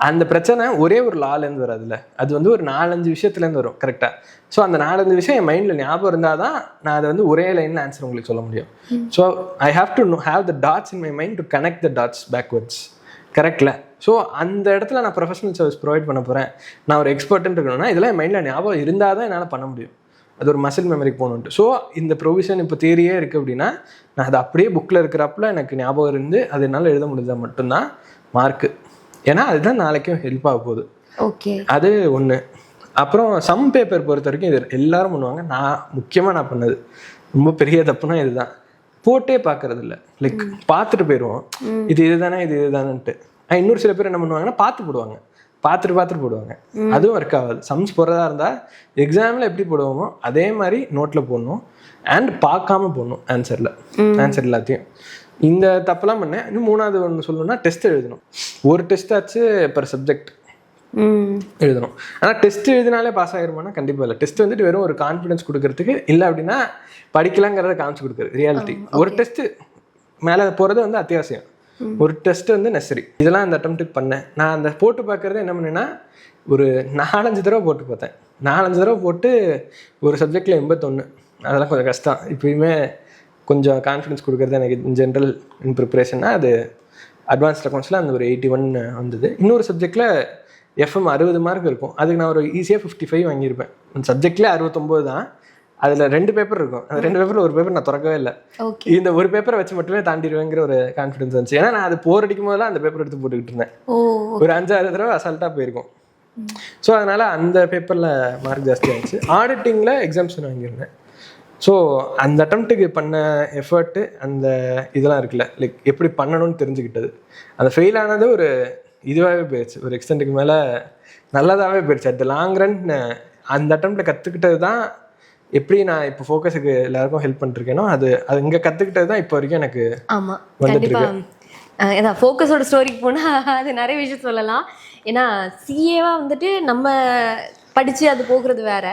Speaker 1: அந்த பிரச்சனை ஒரே ஒரு லாலேருந்து வராதுல்ல, அது வந்து ஒரு 4-5 விஷயத்துலேருந்து வரும் கரெக்டாக. ஸோ அந்த 4-5 விஷயம் என் மைண்டில் ஞாபகம் இருந்தால் தான் நான் அதை வந்து ஒரே லைனில் ஆன்சர் உங்களுக்கு சொல்ல முடியும். So I have to have the dots in my mind to connect the dots backwards. கரெக்டில். ஸோ அந்த இடத்துல நான் ப்ரொஃபஷனல் சர்வீஸ் ப்ரொவைட் பண்ண போகிறேன், நான் ஒரு எக்ஸ்பர்ட்னு இருக்கணும்னா இதெல்லாம் என் மைண்டில் ஞாபகம் இருந்தால் தான் என்னால் பண்ண முடியும். அது ஒரு மசில் மெமரிக்கு போகணுன்ட்டு. ஸோ இந்த ப்ரொவிஷன் இப்போ தியரியே இருக்குது அப்படின்னா, நான் அது அப்படியே புக்கில் இருக்கிறப்பல எனக்கு ஞாபகம் இருந்து அது என்னால் எழுத முடிஞ்சால் மட்டும்தான் மார்க்கு. ஏன்னா அதுதான் நாளைக்கும் ஹெல்ப் ஆக போகுது.
Speaker 2: ஓகே,
Speaker 1: அது ஒன்று. அப்புறம் சம் பேப்பர் பொறுத்த வரைக்கும் இது எல்லாரும் பண்ணுவாங்க. முக்கியமாக நான் பண்ணது ரொம்ப பெரிய தப்புனா இதுதான், போட்டே பார்க்கறது இல்லை. லைக் பார்த்துட்டு போயிடுவோம், இதுதானே இதுதானேன்ட்டு. இன்னொரு சில பேர் என்ன பண்ணுவாங்கன்னா பார்த்துட்டு போடுவாங்க. அதுவும் ஒர்க் ஆகாது. சம்ஸ் போடுறதா இருந்தால் எக்ஸாமில் எப்படி போடுவோமோ அதே மாதிரி நோட்டில் போடணும். அண்ட் பார்க்காம போடணும் ஆன்சர் எல்லாத்தையும். இந்த தப்பெல்லாம் பண்ணேன். இன்னும் 3வது ஒன்று சொல்லணும்னா, டெஸ்ட் எழுதணும். ஒரு டெஸ்ட் ஆச்சு பர் சப்ஜெக்ட் எழுதணும். ஆனால் டெஸ்ட் எழுதினாலே பாஸ் ஆகிருமானா கண்டிப்பாக இல்லை. டெஸ்ட் வந்துட்டு வெறும் ஒரு கான்ஃபிடன்ஸ் கொடுக்கறதுக்கு, இல்லை அப்படின்னா படிக்கலாங்கிறத காமிச்சு கொடுக்குறது ரியாலிட்டி. ஒரு டெஸ்ட்டு மேலே போகிறது வந்து அத்தியாவசியம், ஒரு டெஸ்ட் வந்து நெசரி. இதெல்லாம் அந்த அட்டம்ப்ட்டுக்கு பண்ணேன். நான் அந்த போட்டு பார்க்கறது என்ன பண்ணேன்னா, ஒரு 4-5 தடவை போட்டு பார்த்தேன். 4-5 தடவை போட்டு ஒரு சப்ஜெக்டில் 81. அதெல்லாம் கொஞ்சம் கஷ்டம். இப்போயுமே கொஞ்சம் கான்ஃபிடன்ஸ் கொடுக்குறது எனக்கு இன் ஜென்ரல் இன் ப்ரிப்பரேஷன்னா அது அட்வான்ஸ்ட் அக்கௌண்ட்ஸில் அந்த ஒரு 81 வந்தது. இன்னொரு சப்ஜெக்டில் எஃப்எம் 60 மார்க் இருக்கும், அதுக்கு நான் ஒரு ஈஸியாக 55 வாங்கியிருப்பேன். அந்த சப்ஜெக்ட்லேயே 69 தான். அதில் 2 பேப்பர் இருக்கும், அந்த 2 பேப்பரில் ஒரு பேப்பர் நான் திறக்கவே இல்லை. இந்த ஒரு பேப்பரை வச்சு மட்டுமே தாண்டிடுவேங்கிற ஒரு கான்ஃபிடன்ஸ் வந்துச்சு. ஏன்னா நான் அது போர் அடிக்கும் போதெல்லாம் அந்த பேப்பர் எடுத்து போட்டுக்கிட்டு இருந்தேன். ஒரு 5-6 தடவை அசால்ட்டாக போயிருக்கும். ஸோ அதனால் அந்த பேப்பரில் மார்க் ஜாஸ்தி ஆச்சு. ஆடிட்டிங்கில் எக்ஸாம்ஷன் வாங்கியிருந்தேன். ஸோ அந்த அட்டம்ப்ட்டுக்கு பண்ண எஃபர்ட்டு அந்த இதெல்லாம் இருக்குல்ல, லைக் எப்படி பண்ணணும்னு தெரிஞ்சுக்கிட்டது, அந்த ஃபெயில் ஆனது ஒரு இதுவாகவே போயிடுச்சு, ஒரு எக்ஸ்டென்ட்டுக்கு மேலே நல்லதாகவே போயிடுச்சு. அட் லாங் ரன் அந்த அட்டம்ப்டில் கற்றுக்கிட்டது தான் எப்படி நான் இப்போ ஃபோக்கஸுக்கு எல்லாருக்கும் ஹெல்ப் பண்ணிருக்கேனோ அது இங்கே கற்றுக்கிட்டது தான் இப்போ வரைக்கும் எனக்கு வந்துட்டு இருக்கு.
Speaker 2: ஏன்னா ஃபோக்கஸோட ஸ்டோரிக்கு போனால் அது நிறைய விஷயம் சொல்லலாம். ஏன்னா சிஏவா வந்துட்டு நம்ம படித்து அது போகிறது வேற.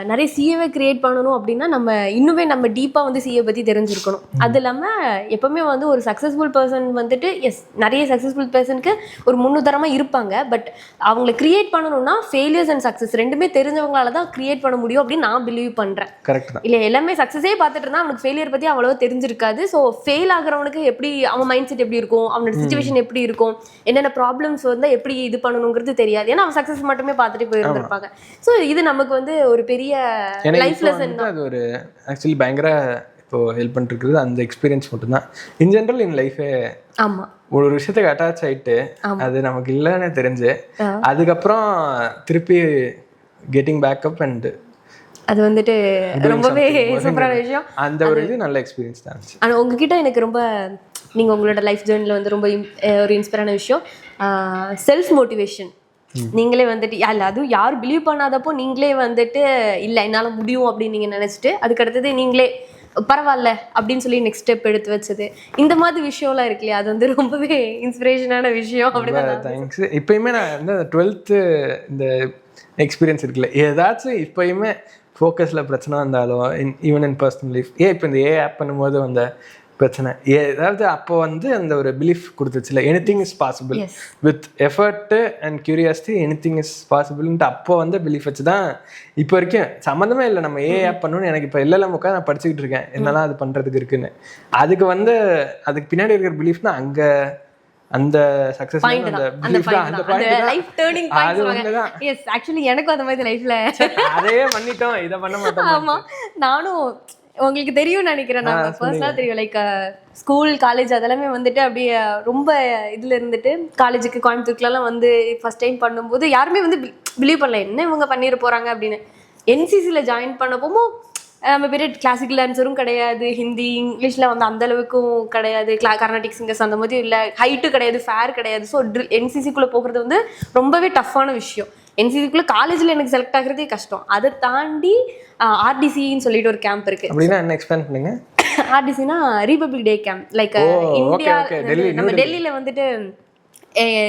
Speaker 2: நிறைய சிஏவை கிரியேட் பண்ணணும் அப்படின்னா நம்ம இன்னுமே நம்ம டீப்பாக வந்து சிஏ பற்றி தெரிஞ்சிருக்கணும். அது இல்லாமல் எப்போவுமே வந்து ஒரு சக்ஸஸ்ஃபுல் பர்சன் வந்துட்டு நிறைய சக்ஸஸ்ஃபுல் பர்சனுக்கு ஒரு முன்னுதாரணமாக இருப்பாங்க. பட் அவங்கள கிரியேட் பண்ணணும்னா ஃபெயிலியர்ஸ் அண்ட் சக்ஸஸ் ரெண்டுமே தெரிஞ்சவங்களால தான் கிரியேட் பண்ண முடியும் அப்படின்னு நான் பிலீவ் பண்ணுறேன்.
Speaker 1: கரெக்ட் தான்.
Speaker 2: இல்லை எல்லாமே சக்ஸஸே பார்த்துட்டு இருந்தால் அவனுக்கு ஃபெயிலியர் பற்றி அவ்வளோ தெரிஞ்சிருக்காது. ஸோ ஃபெயில் ஆகிறவனுக்கு எப்படி அவன் மைண்ட் செட் எப்படி இருக்கும், அவனோட சுச்சுவேஷன் எப்படி இருக்கும், என்னென்ன ப்ராப்ளம்ஸ் வந்து எப்படி இது பண்ணணுங்கிறது தெரியாது. ஏன்னா அவன் சக்ஸஸ் மட்டுமே பார்த்துட்டு போயிருந்திருப்பாங்க. ஸோ இது நமக்கு வந்து ஒரு பெரிய லைஃப் லெசன் தான்.
Speaker 1: அது ஒரு ஆக்சுவலி பயங்கர இப்போ ஹெல்ப் பண்ணிருக்கிறது அந்த எக்ஸ்பீரியன்ஸ் மட்டும்தான். இன் ஜென்ரல் இன் லைஃபே
Speaker 2: ஆமா
Speaker 1: ஒரு விஷயத்துக்கு அட்டாச் ஆயிட்டு அது நமக்கு இல்லைன்னு தெரிஞ்சு அதுக்கப்புறம் திருப்பி கெட்டிங் பேக்கப் அண்ட்
Speaker 2: அது வந்துட்டு ரொம்பவே சூப்பரான விஷயம்.
Speaker 1: அந்த ஒரு இது நல்ல எக்ஸ்பீரியன்ஸ் தான்.
Speaker 2: ஆனால் உங்ககிட்ட எனக்கு ரொம்ப நீங்கள் உங்களோட லைஃப் ஜேர்னியில் வந்து ரொம்ப ஒரு இன்ஸ்பைரான விஷயம் செல்ஃப் மோட்டிவேஷன். நீங்களே வந்துட்டு இல்லை அதுவும் யாரும் பிலீவ் பண்ணாதப்போ நீங்களே வந்துட்டு இல்லை என்னால் முடியும் அப்படின்னு நீங்கள் நினச்சிட்டு அதுக்கடுத்தது நீங்களே பரவாயில்ல அப்படின்னு சொல்லி நெக்ஸ்ட் ஸ்டெப் எடுத்து வச்சது, இந்த மாதிரி விஷயம்லாம் இருக்கு இல்லையா, அது வந்து ரொம்பவே இன்ஸ்பிரேஷனான விஷயம். அப்படிதான்
Speaker 1: தேங்க்ஸ். இப்போயுமே நான் வந்து 12th இந்த எக்ஸ்பீரியன்ஸ் இருக்குல்ல, ஏதாச்சும் இப்போயுமே ஃபோக்கஸில் பிரச்சனை வந்தாலும் ஈவன் இன் பர்சனல் லைஃப் இப்போ இந்த ஆப் பண்ணும்போது வந்த பிரச்சனை ஏதாவது அப்போ வந்து அந்த ஒரு பிலீஃப் கொடுத்துச்சுல, anything is possible with effort and curiosity, anything is பாசிபிள்ன்ட்டு அப்போ வந்து பிலீஃப் வச்சு தான் இப்போ வரைக்கும் சம்மந்தமே இல்லை நம்ம ஆப் பண்ணணும்னு எனக்கு இப்போ எல்லாம் உட்காந்து நான் படிச்சுக்கிட்டு இருக்கேன் என்னெல்லாம் அது பண்ணுறதுக்கு இருக்குன்னு. அதுக்கு வந்து அதுக்கு பின்னாடி இருக்கிற பிலீஃப்னா அங்கே அந்த சக்சஸ்
Speaker 2: அந்த life turning point. Yes actually எனக்கும் அந்த மாதிரி லைஃப்ல
Speaker 1: அதே பண்ணிட்டோம் இதை பண்ண மாட்டோம்.
Speaker 2: ஆமா நானும் உங்களுக்கு தெரியும் நினைக்கிறேன், நான் பர்சனலாக தெரியும். லைக் ஸ்கூல் காலேஜ் அதெல்லாமே வந்துட்டு அப்படியே ரொம்ப இதில் இருந்துட்டு காலேஜுக்கு கோயம்புத்தூர்க்குலாம் வந்து ஃபர்ஸ்ட் டைம் பண்ணும்போது யாருமே வந்து பிலீவ் பண்ணல என்ன இவங்க பண்ணிட போகிறாங்க அப்படின்னு. என்சிசியில் ஜாயின் பண்ணப்போ நம்ம பெரிய கிளாசிக்கல் டான்ஸரும் கிடையாது, ஹிந்தி இங்கிலீஷில் வந்து அந்தளவுக்கும் கிடையாது, கர்நாடிக் சிங்கர்ஸ் அந்த மாதிரி இல்லை, ஹைட்டு கிடையாது, ஃபேர் கிடையாது. ஸோ என்சிசிக்குள்ளே போகிறது வந்து ரொம்பவே டஃப்பான விஷயம். என்சிசிக்குள்ளே காலேஜில் எனக்கு செலக்ட் ஆகிறதே கஷ்டம். அதை தாண்டி ஆர்டிசின்னு சொல்லிட்டு ஒரு கேம்ப் இருக்கு.
Speaker 1: அப்படின்னா என்ன எக்ஸ்பிளைன் பண்ணுங்க.
Speaker 2: ஆர்டிசினா republic day camp. Like India நம்ம டெல்லியில் வந்துட்டு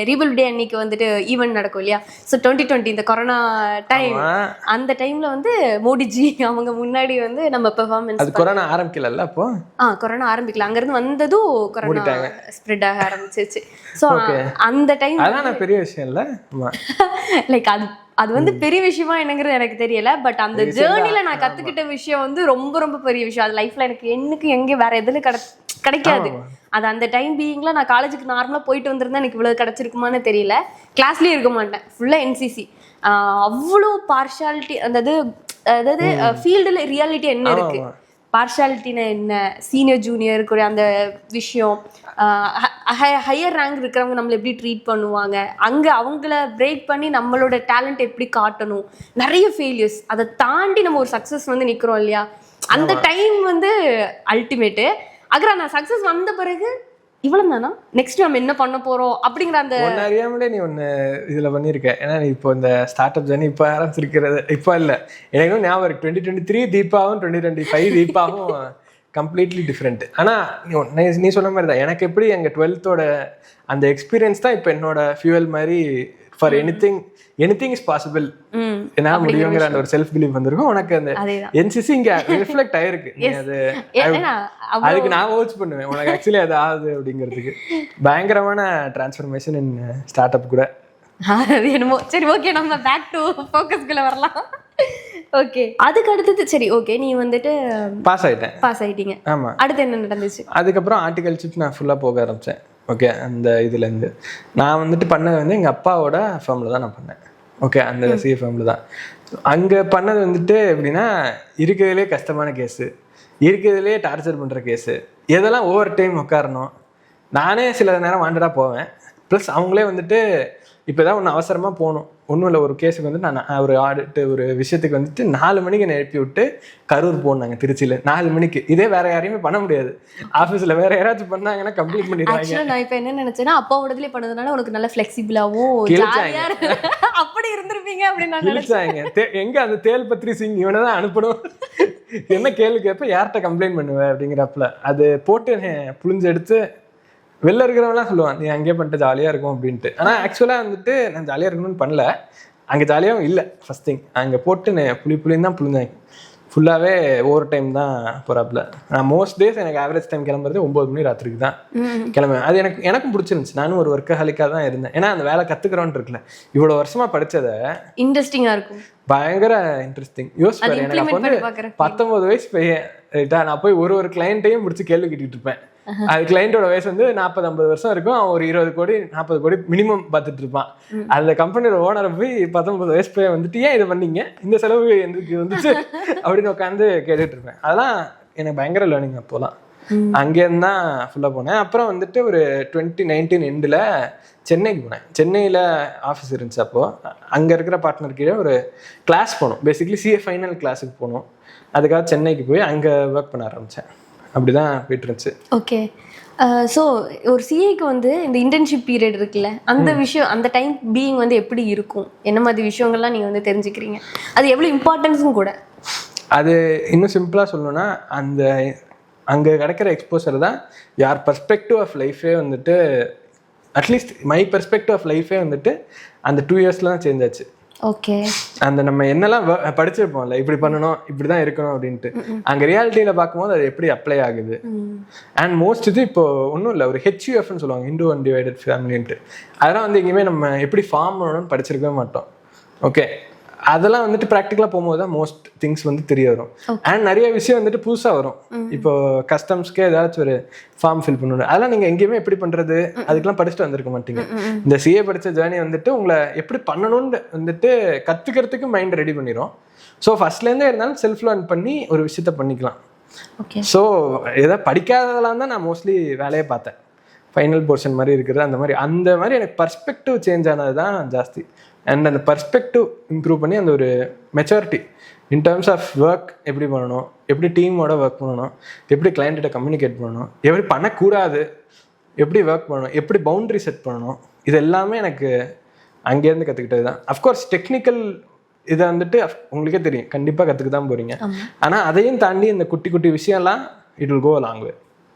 Speaker 2: ரிபப்ளிக் டே அன்னைக்கு வந்துட்டு ஈவெண்ட் நடக்கும் இல்லையா. ஸோ 2020 இந்த கொரோனா டைம், அந்த டைம்ல வந்து மோடிஜி அவங்க முன்னாடி வந்து நம்ம பெர்ஃபார்மன்ஸ்.
Speaker 1: அது கொரோனா ஆரம்பிக்கல அப்போ?
Speaker 2: கொரோனா ஆரம்பிக்கல, அங்கிருந்து வந்ததும் கொரோனா ஸ்ப்ரெட் ஆக ஆரம்பிச்சிருச்சு. ஸோ அந்த டைம்
Speaker 1: அதான் பெரிய விஷயம் இல்லை.
Speaker 2: லைக் அது வந்து பெரிய விஷயமா என்னங்கிறது எனக்கு தெரியல. பட் அந்த ஜேர்னில நான் கத்துக்கிட்ட விஷயம் வந்து ரொம்ப ரொம்ப பெரிய விஷயம். அது லைஃப்ல எனக்கு எங்கே வேற எதுல கிடைக்காது. அது அந்த டைம் பீயிங்ல நான் காலேஜுக்கு நார்மலாக போயிட்டு வந்திருந்தா எனக்கு இவ்வளோ கிடைச்சிருக்குமான்னு தெரியல. கிளாஸ்லேயே இருக்க மாட்டேன், ஃபுல்லாக என்சிசி. அவ்வளோ பார்ஷாலிட்டி, அதாவது ஃபீல்டில் ரியாலிட்டி என்ன இருக்கு, பார்ஷாலிட்டினா என்ன, சீனியர் ஜூனியர் கூட அந்த விஷயம், ஹையர் ரேங்க் இருக்கிறவங்க நம்மளை எப்படி ட்ரீட் பண்ணுவாங்க, அங்கே அவங்கள பிரேக் பண்ணி நம்மளோட டேலண்ட் எப்படி காட்டணும், நிறைய ஃபெயிலியர்ஸ், அதை தாண்டி நம்ம ஒரு சக்ஸஸ் வந்து நிற்கிறோம் இல்லையா. அந்த டைம் வந்து அல்டிமேட்டு. அப்புறம் நான் சக்ஸஸ் வந்த பிறகு இவ்வளவு தானா, நெக்ஸ்ட் நம்ம என்ன பண்ண போறோம் அப்படிங்கிற அந்த
Speaker 1: அறியாமலே நீ ஒன்று இதில் பண்ணியிருக்க. ஏன்னா நீ இப்போ இந்த ஸ்டார்ட் அப் ஜர்னி இப்போ ஆரம்பிச்சிருக்கிறது இப்போ இல்லை, எனக்கு ஞாபகம் இருக்கு 2023 தீபாவும் 2025 தீபாவும் கம்ப்ளீட்லி டிஃப்ரெண்ட். ஆனால் நீ சொன்ன மாதிரி தான் எனக்கு எப்படி எங்கள் 12th அந்த எக்ஸ்பீரியன்ஸ் தான் இப்போ என்னோட ஃபியூவல் மாதிரி. ஃபார் எனிதிங் இஸ் பாசிபிள், என்ன முடியுங்கிற அந்த ஒரு செல்ஃப் பிலீவ் வந்திருக்கும் உனக்கு. அந்த என்சிசி இங்க ரிஃப்ளெக்ட் ஆயிருக்கு. அதுக்கு நான் வாட்ச் பண்ணுவேன் உனக்கு ஆக்சுவலி அது ஆகுது அப்படிங்கிறதுக்கு. பயங்கரமான டிரான்ஸ்ஃபர்மேஷன் இன் ஸ்டார்ட் அப் கூட.
Speaker 2: என்னமோ சரி, ஓகே, நம்ம பேக் டு ஃபோக்கஸ்க்குள்ள வரலாம். ஓகே. அதுக்கு அடுத்தது சரி ஓகே நீ வந்துட்டு
Speaker 1: பாஸ் ஆயிட்டீங்க.
Speaker 2: ஆமா. அடுத்து என்ன நடந்துச்சு?
Speaker 1: அதுக்கப்புறம் ஆர்டிகல்ஷிப் நான் ஃபுல்லா போக ஆரம்பிச்சேன். ஓகே, அந்த இதுலேருந்து நான் வந்துட்டு பண்ணது வந்து எங்கள் அப்பாவோட ஃபேமில் தான் நான் பண்ணேன். ஓகே, அந்த சிஏ ஃபேமில் தான். அங்கே பண்ணது வந்துட்டு எப்படின்னா, இருக்கிறதுலே கஷ்டமான கேஸு, இருக்கிறதுலே டார்ச்சர் பண்ணுற கேஸு, எதெல்லாம் ஓவர் டைம் உட்காரணும். நானே சில நேரம் வாண்டடாக போவேன். ப்ளஸ் அவங்களே வந்துட்டு இப்போ தான் ஒன்று அவசரமாக போகணும், ஒன்றும் இல்லை, ஒரு கேஸுக்கு வந்து நான் ஒரு ஆடிட்டு ஒரு விஷயத்துக்கு வந்துட்டு 4 மணிக்கு என்னை எழுப்பி விட்டு கரூர் போனாங்க, திருச்சியில் 4 மணிக்கு. இதே வேற யாரையுமே பண்ண முடியாது. ஆஃபீஸில் வேற யாராச்சும் பண்ணாங்கன்னா கம்ப்ளீட் பண்ணிடுவாங்க.
Speaker 2: நான் இப்போ என்ன நினைச்சேன்னா, அப்பாவோடதுலேயே பண்ணதுனால உனக்கு நல்ல ஃப்ளெக்சிபிளாகவும் அப்படி இருந்திருப்பீங்க அப்படின்னு நான்
Speaker 1: நினைச்சாங்க. எங்க அந்த தேல் பத்ரி சிங் இவனை தான் அனுப்பணும், என்ன கேள்வி கேட்ப, யார்கிட்ட கம்ப்ளைண்ட் பண்ணுவேன் அப்படிங்கிறப்பல அது போட்டு புளிஞ்சு எடுத்து வெளில இருக்கிறவங்களாம் சொல்லுவான் நீ அங்கேயே பண்ணிட்டு ஜாலியாக இருக்கும் அப்படின்ட்டு. ஆனால் ஆக்சுவலாக வந்துட்டு நான் ஜாலியாக இருக்கணும்னு பண்ணல, அங்கே ஜாலியாகவும் இல்லை. ஃபஸ்ட் திங் அங்கே போட்டு புளின்னு தான் புளிஞ்சாங்க. ஃபுல்லாகவே ஓவர் டைம் தான் போகிறாப்புல. நான் மோஸ்ட் டேஸ் எனக்கு ஆவரேஜ் டைம் கிளம்புறது 9 மணி ராத்திரிக்கு தான் கிளம்புவேன். அது எனக்கும் பிடிச்சிருந்துச்சு. நானும் ஒரு ஒர்க்கஹாலிக்காக தான் இருந்தேன். ஏன்னா அந்த வேலை கற்றுக்கிறோன்னு இருக்குல்ல, இவ்வளோ வருஷமாக படித்ததை
Speaker 2: இன்ட்ரெஸ்டிங்காக இருக்கும்,
Speaker 1: பயங்கர இன்ட்ரெஸ்டிங். யோசிப்பாரு, எனக்கு அப்போ வந்து 19 வயசு பையன் ரைட்டா. நான் போய் ஒரு கிளைண்ட்டையும் பிடிச்சி கேள்வி கேட்டுட்டு இருப்பேன். அது கிளைண்டோட வயசு வந்து 40-50 வருஷம் இருக்கும். அவன் ஒரு 20 கோடி 40 கோடி மினிமம் பார்த்துட்டு இருப்பான். அந்த கம்பெனியோட ஓனரை போய் 19 வயசு போய் வந்துட்டு ஏன் இதை பண்ணீங்க, இந்த செலவு எனக்கு வந்துச்சு அப்படின்னு உட்காந்து கேட்டுட்டு இருப்பேன். அதெல்லாம் எனக்கு பயங்கர லேர்னிங். அப்போலாம் அங்கேருந்து தான் ஃபுல்லாக போனேன். அப்புறம் வந்துட்டு ஒரு 2019 எண்டில் சென்னைக்கு போனேன். சென்னையில் ஆஃபீஸ் இருந்துச்சு. அப்போது அங்கே இருக்கிற பார்ட்னர் கீழே ஒரு கிளாஸ் போனோம். பேசிக்லி சிஏ ஃபைனல் கிளாஸுக்கு போனோம். அதுக்காக சென்னைக்கு போய் அங்கே ஒர்க் பண்ண ஆரம்பித்தேன். அப்படிதான் போயிட்டு இருந்துச்சு.
Speaker 2: ஓகே. ஸோ ஒரு சிஏக்கு வந்து இந்த இன்டர்ன்ஷிப் பீரியட் இருக்குல்ல, அந்த விஷயம் அந்த டைம் பீயிங் வந்து எப்படி இருக்கும், என்ன மாதிரி விஷயங்கள்லாம் நீங்கள் வந்து தெரிஞ்சுக்கிறீங்க, அது எவ்வளோ இம்பார்ட்டன்ஸும் கூட?
Speaker 1: அது இன்னும் சிம்பிளாக சொல்லணும்னா, அந்த அங்கே கிடைக்கிற எக்ஸ்போசர் தான் யார் பர்ஸ்பெக்டிவ் ஆஃப் லைஃபே வந்துட்டு, அட்லீஸ்ட் மை பர்ஸ்பெக்டிவ் ஆஃப் லைஃபே வந்துட்டு அந்த 2 இயர்ஸில் தான் சேஞ்ச் ஆச்சு.
Speaker 2: ஓகே.
Speaker 1: அந்த நம்ம என்னெல்லாம் படிச்சிருப்போம்ல, இப்படி பண்ணணும் இப்படி தான் இருக்கணும் அப்படின்ட்டு, அங்கே ரியாலிட்டியில் பார்க்கும்போது அது எப்படி அப்ளை ஆகுது. அண்ட் மோஸ்ட் இது இப்போ ஒன்றும் இல்லை, ஒரு HUFன்னு சொல்லுவாங்க, இண்டோ அன்டிவைடட் ஃபேமிலின்ட்டு. அதெல்லாம் வந்து எங்கேயுமே நம்ம எப்படி ஃபார்ம் பண்ணணும்னு படிச்சிருக்கவே மாட்டோம். ஓகே, அதெல்லாம் வந்துட்டு ப்ராக்டிக்கலாக போகும்போது தான் மோஸ்ட் திங்ஸ் வந்து தெரிய வரும். அண்ட் நிறைய விஷயம் வந்துட்டு புதுசாக வரும். இப்போ கஸ்டம்ஸ்க்கே ஏதாச்சும் ஒரு ஃபார்ம் ஃபில் பண்ணணும், அதெல்லாம் நீங்கள் எங்கேயுமே எப்படி பண்ணுறது அதுக்கெல்லாம் படிச்சுட்டு வந்திருக்க மாட்டீங்க. இந்த சிஏ படித்த ஜேர்னி வந்துட்டு உங்களை எப்படி பண்ணணும்னு வந்துட்டு கற்றுக்கிறதுக்கு மைண்ட் ரெடி பண்ணிடும். ஸோ ஃபர்ஸ்ட்லேருந்தே இருந்தாலும் செல்ஃப் லேர்ன் பண்ணி ஒரு விஷயத்த பண்ணிக்கலாம். ஸோ எதாவது படிக்காததெல்லாம் தான் நான் மோஸ்ட்லி வேலையை பார்த்தேன். ஃபைனல் போர்ஷன் மாதிரி இருக்கிறது அந்த மாதிரி எனக்கு பர்ஸ்பெக்டிவ் சேஞ்ச் ஆனது தான் ஜாஸ்தி. அண்ட் அந்த பர்ஸ்பெக்டிவ் இம்ப்ரூவ் பண்ணி அந்த ஒரு maturity in terms of work எப்படி பண்ணணும், எப்படி டீமோட ஒர்க் பண்ணணும், எப்படி கிளைண்ட்டிட்ட கம்யூனிகேட் பண்ணணும், எப்படி பண்ணக்கூடாது, எப்படி ஒர்க் பண்ணணும், எப்படி பவுண்ட்ரி செட் பண்ணணும், இது எல்லாமே எனக்கு அங்கேருந்து கற்றுக்கிட்டது தான். அஃப்கோர்ஸ் டெக்னிக்கல் இதை வந்துட்டு உங்களுக்கே தெரியும், கண்டிப்பாக கற்றுக்க தான் போகிறீங்க. ஆனால் அதையும் தாண்டி இந்த குட்டி குட்டி விஷயம்லாம் it will go long way.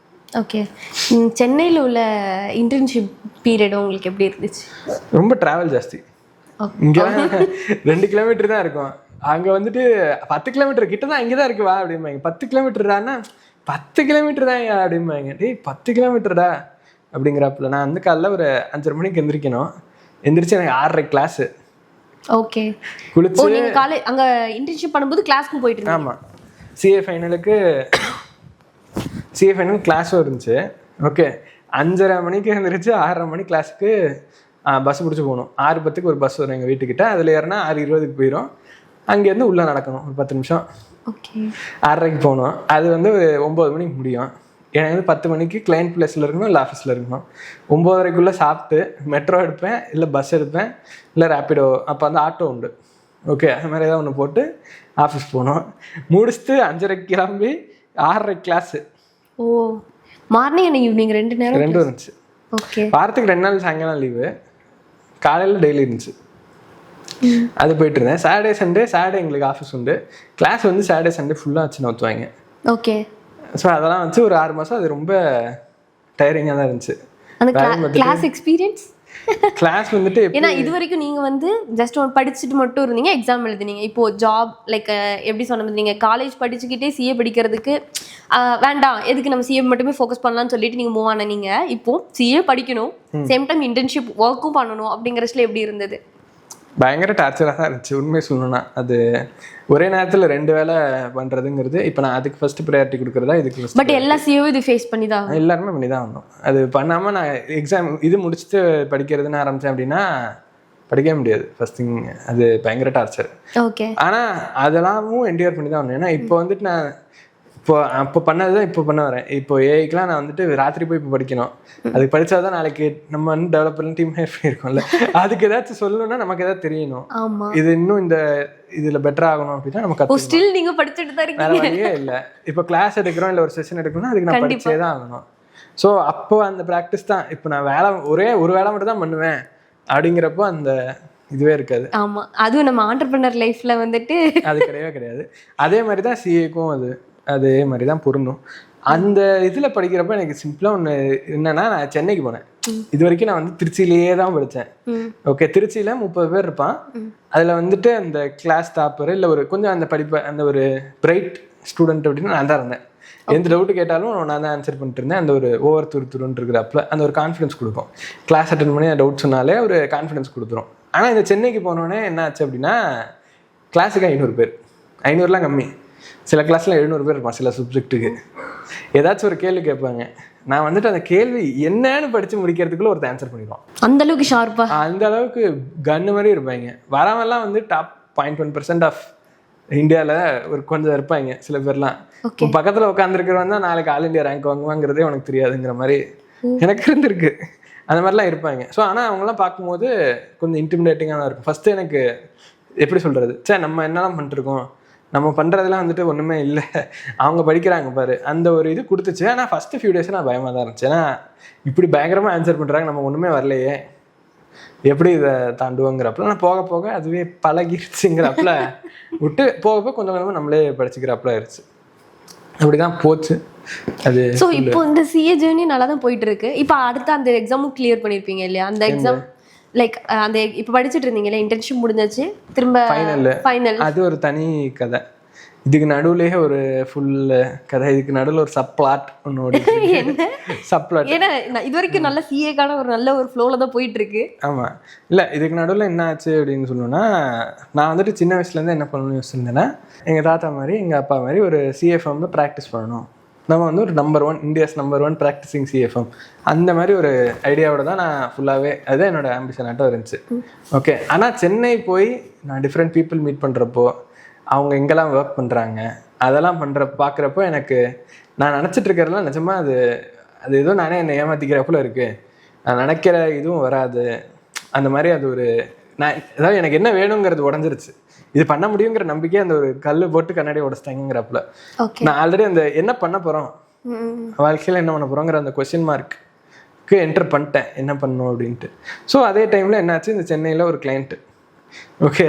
Speaker 2: Okay. சென்னையில் உள்ள இன்டர்ன்ஷிப் பீரியட் உங்களுக்கு எப்படி இருந்துச்சு?
Speaker 1: ரொம்ப ட்ராவல் ஜாஸ்தி. இங்கே 2 கிலோமீட்டர் தான் இருக்கும். அங்கே வந்துட்டு 10 கிலோமீட்டர் கிட்ட தான், இங்கே தான் இருக்குவா அப்படிம்பாங்க. 10 கிலோமீட்டர்டானா 10 கிலோமீட்டர் தான் அப்படிம்பாங்க. டேய் 10 கிலோமீட்டர்டா அப்படிங்கிறப்பல நான் வந்து காலைல ஒரு 5:30 மணிக்கு எந்திரிக்கணும். எந்திரிச்சு எனக்கு 6:30 கிளாஸு.
Speaker 2: ஓகே.
Speaker 1: குளிச்சு
Speaker 2: நீங்கள் காலேஜ் அங்கே இன்டர்ன்ஷிப் பண்ணும்போது கிளாஸ்க்கு போயிட்டு இருந்தீங்க? ஆமாம்,
Speaker 1: சிஏ ஃபைனல் கிளாஸும் இருந்துச்சு. ஓகே, 5:30 மணிக்கு எழுந்திரிச்சு 6:30 மணி கிளாஸுக்கு பஸ் பிடிச்சி போகணும். 6:10 ஒரு பஸ் வரும் எங்கள் வீட்டுக்கிட்ட. அதில் ஏறினா 6:20 போயிடும். அங்கேருந்து உள்ளே நடக்கணும் ஒரு 10 நிமிஷம்.
Speaker 2: ஓகே.
Speaker 1: 6:30 போகணும். அது வந்து ஒரு 9 மணிக்கு முடியும். எனக்கு வந்து 10 மணிக்கு கிளைண்ட் பிளேஸில் இருக்கணும், இல்லை ஆஃபீஸில் இருக்கணும். 9:30 சாப்பிட்டு மெட்ரோ எடுப்பேன், இல்லை பஸ் எடுப்பேன், இல்லை ரேப்பிடோ, அப்போ வந்து ஆட்டோ உண்டு. ஓகே, அது மாதிரி ஏதாவது ஒன்று போட்டு ஆஃபீஸ் போகணும். முடிச்சுட்டு 5:30 கிளம்பி 6:30 class.
Speaker 2: Oh, morning and evening 2 நேரம்?
Speaker 1: 2 இருந்துச்சு.
Speaker 2: ஓகே.
Speaker 1: வாரத்துக்கு 2 நாள் சாயங்காலம் லீவு, காலையில் டெய்லி இருந்துச்சு. அது போயிட்டு இருந்தேன். சாட்டர்டே எங்களுக்கு ஆஃபீஸ் உண்டு. கிளாஸ் வந்து சாட்டர்டே சண்டே ஃபுல்லாக வச்சு நோத்துவாங்க.
Speaker 2: ஓகே.
Speaker 1: ஸோ அதெல்லாம் வச்சு ஒரு 6 மாதம் அது ரொம்ப டயரிங்காக தான் இருந்துச்சு.
Speaker 2: அந்த கிளாஸ் எக்ஸ்பீரியன்ஸ்
Speaker 1: கிளாஸ் வந்துட்டு
Speaker 2: ஏன்னா இது வரைக்கும் நீங்கள் வந்து ஜஸ்ட் ஒன்று படிச்சுட்டு மட்டும் இருந்தீங்க, எக்ஸாம் எழுதுனீங்க. இப்போது ஜாப் லைக் எப்படி சொன்னது, நீங்கள் காலேஜ் படிச்சுக்கிட்டே சிஏ படிக்கிறதுக்கு வேண்டாம், எதுக்கு நம்ம சிஏ மட்டுமே ஃபோக்கஸ் பண்ணலாம்னு சொல்லிட்டு நீங்கள் மூவ் ஆனீங்க. இப்போது சிஏ படிக்கணும், சேம் டைம் இன்டர்ன்ஷிப் ஒர்க்கும் பண்ணணும் அப்படிங்கிறதுல எப்படி இருந்தது?
Speaker 1: பயங்கர டார்ச்சராக தான் இருந்துச்சு உண்மையை சொல்லணும்னா. அது ஒரே நேரத்தில் 2 வேலை பண்ணுறதுங்கிறது இப்போ நான் அதுக்கு ஃபர்ஸ்ட் ப்ரையாரிட்டி கொடுக்குறதா இதுக்கு ஃபர்ஸ்ட்.
Speaker 2: பட் எல்லா சிஓவும் இது ஃபேஸ் பண்ணி தான்
Speaker 1: எல்லாருமே பண்ணி தான் வந்தோம். அது பண்ணாமல் நான் எக்ஸாம் இது முடிச்சுட்டு படிக்கிறதுன்னு ஆரம்பித்தேன் அப்படின்னா படிக்கவே முடியாது ஃபர்ஸ்ட் திங். அது பயங்கர டார்ச்சர்.
Speaker 2: ஓகே.
Speaker 1: ஆனால் அதெல்லாமும் என்டிஆர் பண்ணி தான் வந்தேன். ஏன்னா இப்போ வந்துட்டு நான் அப்போ பண்ணது தான் இப்போ பண்ண வரேன். இப்போ ஏஐக்கெலாம் நான் வந்துட்டு ராத்திரி போய் இப்போ படிக்கணும். அதுக்கு படித்தா தான் நாளைக்கு நம்ம வந்து டெவலப்பர் டீம் எப்படி இருக்கும்ல, அதுக்கு ஏதாச்சும் சொல்லணும்னா நமக்கு ஏதாவது தெரியணும். இது இன்னும் இந்த இதில் பெட்டர் ஆகணும் அப்படின்னா நமக்கு
Speaker 2: ஸ்டில் நீங்கள் படிச்சுட்டு தான் இருக்கீங்க.
Speaker 1: வேற வழியே இல்லை. இப்போ கிளாஸ் எடுக்கிறோம் இல்லை ஒரு செஷன் எடுக்கணும்னா அதுக்கு நான் படிச்சே தான் ஆகணும். ஸோ அப்போ அந்த ப்ராக்டிஸ் தான். இப்போ நான் ஒரு வேலை மட்டும் தான் பண்ணுவேன் அப்படிங்கிறப்போ அந்த இதுவே இருக்காது.
Speaker 2: ஆமா, அதுவும் நம்ம ஆண்டர்பிரினர் லைஃப்ல வந்துட்டு
Speaker 1: அது கிடையவே கிடையாது. அதே மாதிரி தான் சிஏக்கும் அதே மாதிரி தான் பொருந்தும். அந்த இதில் படிக்கிறப்ப எனக்கு சிம்பிளாக ஒன்று என்னன்னா, நான் சென்னைக்கு போனேன். இது வரைக்கும் நான் வந்து திருச்சியிலேயே தான் படித்தேன். ஓகே, திருச்சியில் 30 பேர் இருப்பான். அதில் வந்துட்டு அந்த கிளாஸ் டாப்பர் இல்லை ஒரு கொஞ்சம் அந்த படிப்பை அந்த ஒரு பிரைட் ஸ்டூடெண்ட் அப்படின்னு நான் தான் இருந்தேன். எந்த டவுட்டு கேட்டாலும் நான் தான் ஆன்சர் பண்ணிட்டு இருந்தேன். அந்த ஒரு ஓவர் துருத்துருன்னு இருக்கிறப்பல அந்த ஒரு கான்ஃபிடன்ஸ் கொடுக்கும். கிளாஸ் அட்டன் பண்ணி டவுட் சொன்னாலே ஒரு கான்ஃபிடன்ஸ் கொடுத்துரும். ஆனால் இந்த சென்னைக்கு போனோடனே என்ன ஆச்சு அப்படின்னா, கிளாஸுக்கு 500 பேர், 500லாம் கம்மி. சில கிளாஸில் 700 பேர் இருப்பான். சில சப்ஜெக்ட்டுக்கு ஏதாச்சும் ஒரு கேள்வி கேட்பாங்க. நான் வந்துட்டு அந்த கேள்வி என்னன்னு படித்து முடிக்கிறதுக்குள்ள ஒருத்தர் ஆன்சர் பண்ணிடுவான்.
Speaker 2: அந்த அளவுக்கு ஷார்ப்பா, அந்த
Speaker 1: அளவுக்கு கன்னு மாதிரி இருப்பாங்க. வரவெல்லாம் வந்து டாப் 0.1% ஆஃப் இந்தியாவில் ஒரு கொஞ்சம் இருப்பாங்க. சில பேர்லாம் பக்கத்தில் உட்காந்துருக்கிறவன் தான் நாளைக்கு ஆல் இண்டியா ரேங்க் வாங்குவாங்கிறதே உனக்கு தெரியாதுங்கிற மாதிரி எனக்கு இருந்திருக்கு. அந்த மாதிரிலாம் இருப்பாங்க. ஸோ ஆனால் அவங்களாம் பார்க்கும்போது கொஞ்சம் இன்டிமிடேட்டிங்காக தான் இருக்கும். ஃபஸ்ட்டு எனக்கு எப்படி சொல்கிறது, நம்ம என்னெல்லாம் பண்ணிட்டுருக்கோம், நம்ம பண்ணுறதுலாம் வந்துட்டு ஒன்றுமே இல்லை, அவங்க படிக்கிறாங்க பாரு, அந்த ஒரு இது கொடுத்துச்சு. ஆனால் ஃபஸ்ட்டு ஃபியூ டேஸ் நான் பயமாக தான் இருந்துச்சு. ஏன்னா இப்படி பயங்கரமாக ஆன்சர் பண்ணுறாங்க, நம்ம ஒன்றுமே வரலையே, எப்படி இதை தாண்டுவோங்கிறப்பல நான் போக போக அதுவே பழகிடுச்சுங்கிறப்பல விட்டு போக போக கொஞ்சம் கொஞ்சமாக நம்மளே படிச்சுக்கிறப்பல ஆயிடுச்சு. அப்படிதான் போச்சு அது.
Speaker 2: ஸோ இப்போ இந்த சிஏ ஜேர்னி நல்லா தான் போயிட்டு இருக்கு. இப்போ அடுத்த அந்த எக்ஸாமும் கிளியர் பண்ணியிருப்பீங்க இல்லையா? அந்த எக்ஸாம் லைக் அந்த இப்போ படிச்சுட்டு இருந்தீங்களா, இன்டர்ன்ஷிப் முடிஞ்சாச்சு, திரும்ப ஃபைனல், அது
Speaker 1: ஒரு தனி கதை. இதுக்கு நடுவுலேயே ஒரு ஃபுல் கதை. இதுக்கு நடுவில் ஒரு சப்ளாட் ஒன்று சப்ளாட்.
Speaker 2: ஏன்னா இது வரைக்கும் நல்ல சிஏக்கான ஒரு நல்ல ஒரு ஃப்ளோவில் தான் போயிட்டு இருக்கு.
Speaker 1: ஆமாம், இல்லை இதுக்கு நடுவில் என்ன ஆச்சு அப்படின்னு சொல்லணும்னா, நான் வந்துட்டு சின்ன வயசுலேருந்து என்ன பண்ணணும்னு யோசிச்சிருந்தேன்னா, எங்கள் தாத்தா மாதிரி எங்கள் அப்பா மாதிரி ஒரு சிஎஃப்எம்ல ப்ராக்டிஸ் பண்ணணும். நம்ம வந்து ஒரு number 1 India's number 1 practising CFM அந்த மாதிரி ஒரு ஐடியாவோட தான் நான் ஃபுல்லாகவே, அதுதான் என்னோட ஆம்பிஷனாட்டம் இருந்துச்சு. ஓகே, ஆனால் சென்னை போய் நான் டிஃப்ரெண்ட் பீப்புள் மீட் பண்ணுறப்போ, அவங்க எங்கெல்லாம் ஒர்க் பண்ணுறாங்க அதெல்லாம் பார்க்குறப்போ எனக்கு நான் நினச்சிட்டு இருக்கிறதுலாம் நிஜமாக அது ஏதோ நானே என்னை ஏமாற்றிக்கிறப்பல இருக்குது. நான் நினைக்கிற இதுவும் வராது. அந்த மாதிரி அது ஒரு அதாவது எனக்கு என்ன வேணுங்கிறது உடஞ்சிருச்சு. இது பண்ண முடியுங்கிற நம்பிக்கையே அந்த ஒரு கல் போட்டு கண்ணாடி உடச்சிட்டாங்கிறப்பல நான் ஆல்ரெடி அந்த என்ன பண்ண போகிறோம், வாழ்க்கையில் என்ன பண்ண போகிறோங்கிற அந்த கொஸ்டின் மார்க்கு என்டர் பண்ணிட்டேன், என்ன பண்ணணும் அப்படின்ட்டு. ஸோ அதே டைமில் என்னாச்சு, இந்த சென்னையில் ஒரு கிளைண்ட்டு. ஓகே,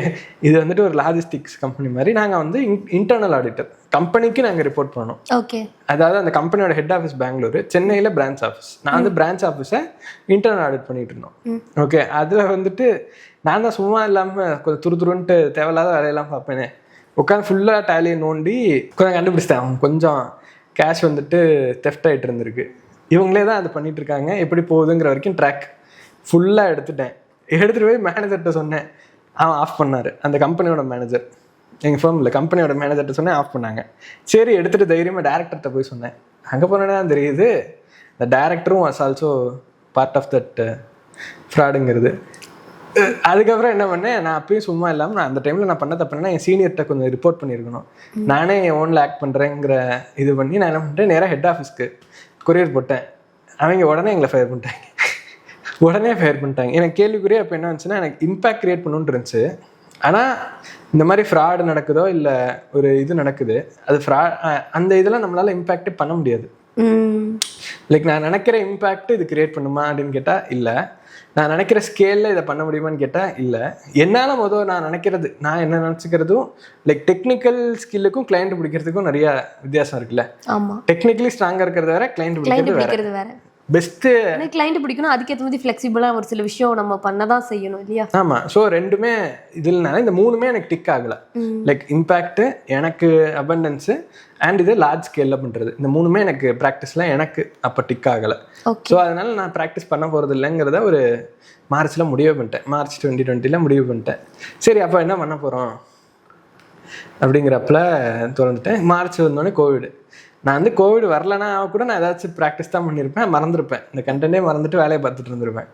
Speaker 1: இது வந்துட்டு ஒரு லாஜிஸ்டிக்ஸ் கம்பெனி மாதிரி. நாங்கள் வந்து இன்டர்னல் ஆடிட்டர், கம்பெனிக்கு நாங்கள் ரிப்போர்ட் பண்ணோம்.
Speaker 2: ஓகே,
Speaker 1: அதாவது அந்த கம்பெனியோட ஹெட் ஆஃபீஸ் பெங்களூர், சென்னையில் பிரான்ச் ஆஃபீஸ். நான் வந்து பிரான்ச் ஆஃபீஸை இன்டர்னல் ஆடிட் பண்ணிட்டு இருந்தோம். ஓகே, அதில் வந்துட்டு நான் தான் சும்மா இல்லாமல் கொஞ்சம் துருத்துருன்ட்டு தேவையில்லாத வேலையெல்லாம் பார்ப்பேனே, உட்காந்து ஃபுல்லாக டேலியை நோண்டி கொஞ்சம் கண்டுபிடிச்சிட்டேன். அவங்க கொஞ்சம் கேஷ் வந்துட்டு தெஃப்ட் ஆகிட்டு இருந்திருக்கு. இவங்களே தான் அது பண்ணிட்டு இருக்காங்க, எப்படி போகுதுங்கிற வரைக்கும் ட்ராக் ஃபுல்லாக எடுத்துகிட்டு போய் மேனேஜர்கிட்ட சொன்னேன். அவன் ஆஃப் பண்ணார். அந்த கம்பெனியோட மேனேஜர், எங்கள் ஃபேமிலியில் கம்பெனியோட மேனேஜர்கிட்ட சொன்னேன், ஆஃப் பண்ணாங்க. சரி, எடுத்துகிட்டு தைரியமாக டேரக்டர்கிட்ட போய் சொன்னேன். அங்கே போனோன்னே தான் தெரியுது இந்த டேரக்டரும் was also part of that ஃப்ராடுங்கிறது. அதுக்கப்புறம் என்ன பண்ணேன், நான் அப்பயும் சும்மா இல்லாமல் நான் அந்த டைமில் நான் பண்ண தப்புனா என் சீனியர்கிட்ட கொஞ்சம் ரிப்போர்ட் பண்ணியிருக்கணும். நானே என் ஓனில் ஆக்ட் பண்ணுறேங்கிற இது பண்ணி நான் என்ன பண்ணிட்டேன், நேராக ஹெட் ஆஃபீஸ்க்கு கொரியர் போட்டேன். அவங்க உடனே எங்களை ஃபயர் பண்ணிட்டாங்க. எனக்கு கேள்விக்குரிய அப்போ என்ன இருந்துச்சுன்னா, எனக்கு இம்பேக்ட் கிரியேட் பண்ணணுன்னு இருந்துச்சு. ஆனால் இந்த மாதிரி ஃப்ராடு நடக்குதோ இல்லை ஒரு இது நடக்குது, அது அந்த இதெல்லாம் நம்மளால் இம்பேக்டே பண்ண முடியாது. லைக் நான் நினைக்கிற இம்பேக்ட் இது கிரியேட் பண்ணுமா அப்படின்னு கேட்டால் இல்லை, நான் நினைக்கிற ஸ்கேலில் இதை பண்ண முடியுமான்னு கேட்டால் இல்லை. என்னால் நான் நினைக்கிறது, நான் என்ன நினச்சிக்கிறதும் லைக் டெக்னிக்கல் ஸ்கில்லுக்கும் கிளைண்ட் பிடிக்கிறதுக்கும் நிறைய வித்தியாசம் இருக்குல்ல.
Speaker 2: ஆமாம்,
Speaker 1: டெக்னிக்கலி ஸ்ட்ராங்காக இருக்கிறது வேற, கிளைண்ட் பிடிக்கிறது வேற. பெஸ்ட்டு
Speaker 2: கிளைண்ட் பிடிக்கணும், அதுக்கேற்ற மாதிரி ஃப்ளெக்சிபிளாக ஒரு சில விஷயம் நம்ம பண்ண தான் செய்யணும் இல்லையா?
Speaker 1: ஆமாம். ஸோ ரெண்டுமே இதுலனால இந்த 3மே எனக்கு டிக் ஆகலை. லைக் இம்பேக்ட்டு, எனக்கு அபண்டன்ஸு, அண்ட் இது லார்ஜ் ஸ்கேலில் பண்ணுறது, இந்த 3மே எனக்கு ப்ராக்டிஸில் எனக்கு அப்போ டிக் ஆகலை. ஸோ அதனால நான் ப்ராக்டிஸ் பண்ண போகிறது இல்லைங்கிறத ஒரு மார்ச்சில் முடிவு பண்ணிட்டேன். மார்ச் 2020 முடிவு பண்ணிட்டேன். சரி அப்போ என்ன பண்ண போகிறோம் அப்படிங்கிறப்பல திறந்துட்டேன். மார்ச் வந்தோடனே கோவிடு. நான் வந்து கோவிட் வரலன்னா கூட நான் ஏதாச்சும் ப்ராக்டிஸ் தான் பண்ணியிருப்பேன், மறந்துருப்பேன், இந்த கண்டென்ட்டே மறந்துட்டு வேலையை பார்த்துட்டு இருந்திருப்பேன்.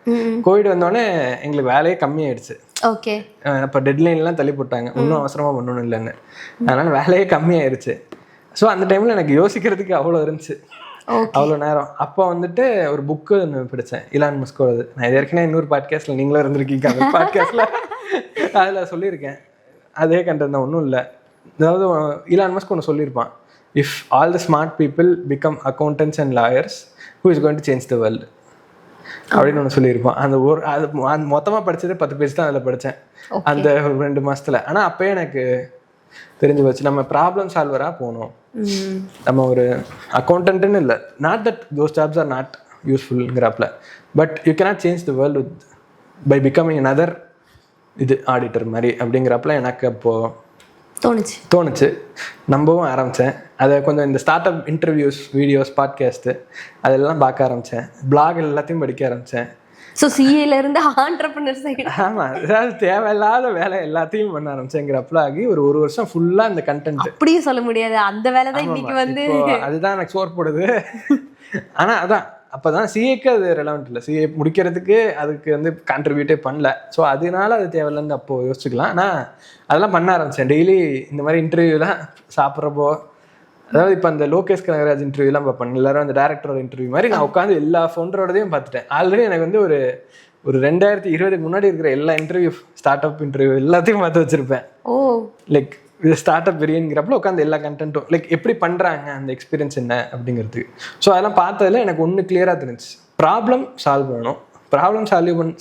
Speaker 1: கோவிட் வந்தோடனே எங்களுக்கு வேலையே கம்மியாயிடுச்சு.
Speaker 2: ஓகே.
Speaker 1: அப்போ டெட்லைன்லாம் தள்ளி போட்டாங்க, இன்னும் அவசரமாக பண்ணணும் இல்லைன்னு. அதனால வேலையே கம்மியாயிருச்சு. ஸோ அந்த டைமில் எனக்கு யோசிக்கிறதுக்கு அவ்வளோ இருந்துச்சு, அவ்வளோ நேரம். அப்போ வந்துட்டு ஒரு புக்கு ஒன்று படித்தேன், இலான் மஸ்கோடது. நான் இது ஏற்கனவே இன்னொரு பாட்காஸ்ட்டில் நீங்களும் இருந்திருக்கீங்க, அந்த பாட்காஸ்ட்டில் அதில் சொல்லியிருக்கேன். அதே கண்டென்ட் தான், ஒன்றும் இல்லை. அதாவது இலான் மஸ்க் ஒன்று சொல்லியிருப்பான், if all the smart people become accountants and lawyers, who is going to change the world அப்படின்னு ஒன்று சொல்லியிருப்பான். அந்த ஒரு அது மொத்தமாக படித்தது 10 பேஜ் தான் அதில் படித்தேன் அந்த 2 மாதத்தில். ஆனால் அப்போயே எனக்கு தெரிஞ்சு போச்சு, நம்ம ப்ராப்ளம் சால்வராக போகணும். நம்ம ஒரு அக்கௌண்டன்ட்டுன்னு இல்லை, not that those jobs are not யூஸ்ஃபுல்ங்கிறப்பல, but you cannot change the world with by becoming another இது ஆடிட்டர் மாதிரி அப்படிங்கிறப்பல எனக்கு அப்போது தோணுச்சு. நம்பவும் ஆரம்பித்தேன். அதை கொஞ்சம் இந்த start up interviews, videos, podcast அதெல்லாம் பார்க்க ஆரம்பித்தேன். பிளாக் எல்லாத்தையும் படிக்க ஆரம்பித்தேன்.
Speaker 2: ஸோ சிஏலேருந்து ஆண்டர்ப்ரனர் சைடு.
Speaker 1: ஆமாம், அதாவது தேவையில்லாத வேலை எல்லாத்தையும் பண்ண ஆரம்பிச்சேங்கிறப்பல ஆகி ஒரு வருஷம் ஃபுல்லாக இந்த கண்டென்ட்.
Speaker 2: அப்படியே சொல்ல முடியாது, அந்த வேலை தான் இன்னைக்கு வந்து
Speaker 1: அதுதான் எனக்கு சோர் போடுது. ஆனால் அதான் அப்போ தான் சிஏக்கு அது ரெலவெண்ட் இல்லை, சிஏ முடிக்கிறதுக்கு அதுக்கு வந்து கான்ட்ரிபியூட்டே பண்ணல. ஸோ அதனால அது தேவையில்லைன்னு அப்போது யோசிச்சுக்கலாம். ஆனால் அதெல்லாம் பண்ண ஆரம்பித்தேன். டெய்லி இந்த மாதிரி இன்டர்வியூலாம் சாப்பிட்றப்போ, அதாவது இப்போ அந்த லோகேஷ் கனகராஜ் இன்டர்வியூலாம் பார்ப்பேன், எல்லாரும் அந்த டேரக்டரோட இன்டர்வியூ மாதிரி நான் உட்காந்து எல்லா ஃபவுண்டரோடையும் பார்த்துட்டேன். ஆல்ரெடி எனக்கு வந்து ஒரு 2020 முன்னாடி இருக்கிற எல்லா இன்டர்வியூ, ஸ்டார்ட் அப் இன்டர்வியூ எல்லாத்தையும் பார்த்து வச்சுருப்பேன். லைக் இது ஸ்டார்ட் அப் வெரியன்கிறப்பல உட்காந்து எல்லா கண்டென்ட்டும் லைக் எப்படி பண்ணுறாங்க, அந்த எக்ஸ்பீரியன்ஸ் என்ன அப்படிங்கிறதுக்கு. ஸோ அதெல்லாம் பார்த்ததில் எனக்கு ஒன்று கிளியராக தெரிஞ்சிச்சு, ப்ராப்ளம் சால்வ் பண்ணணும். ப்ராப்ளம்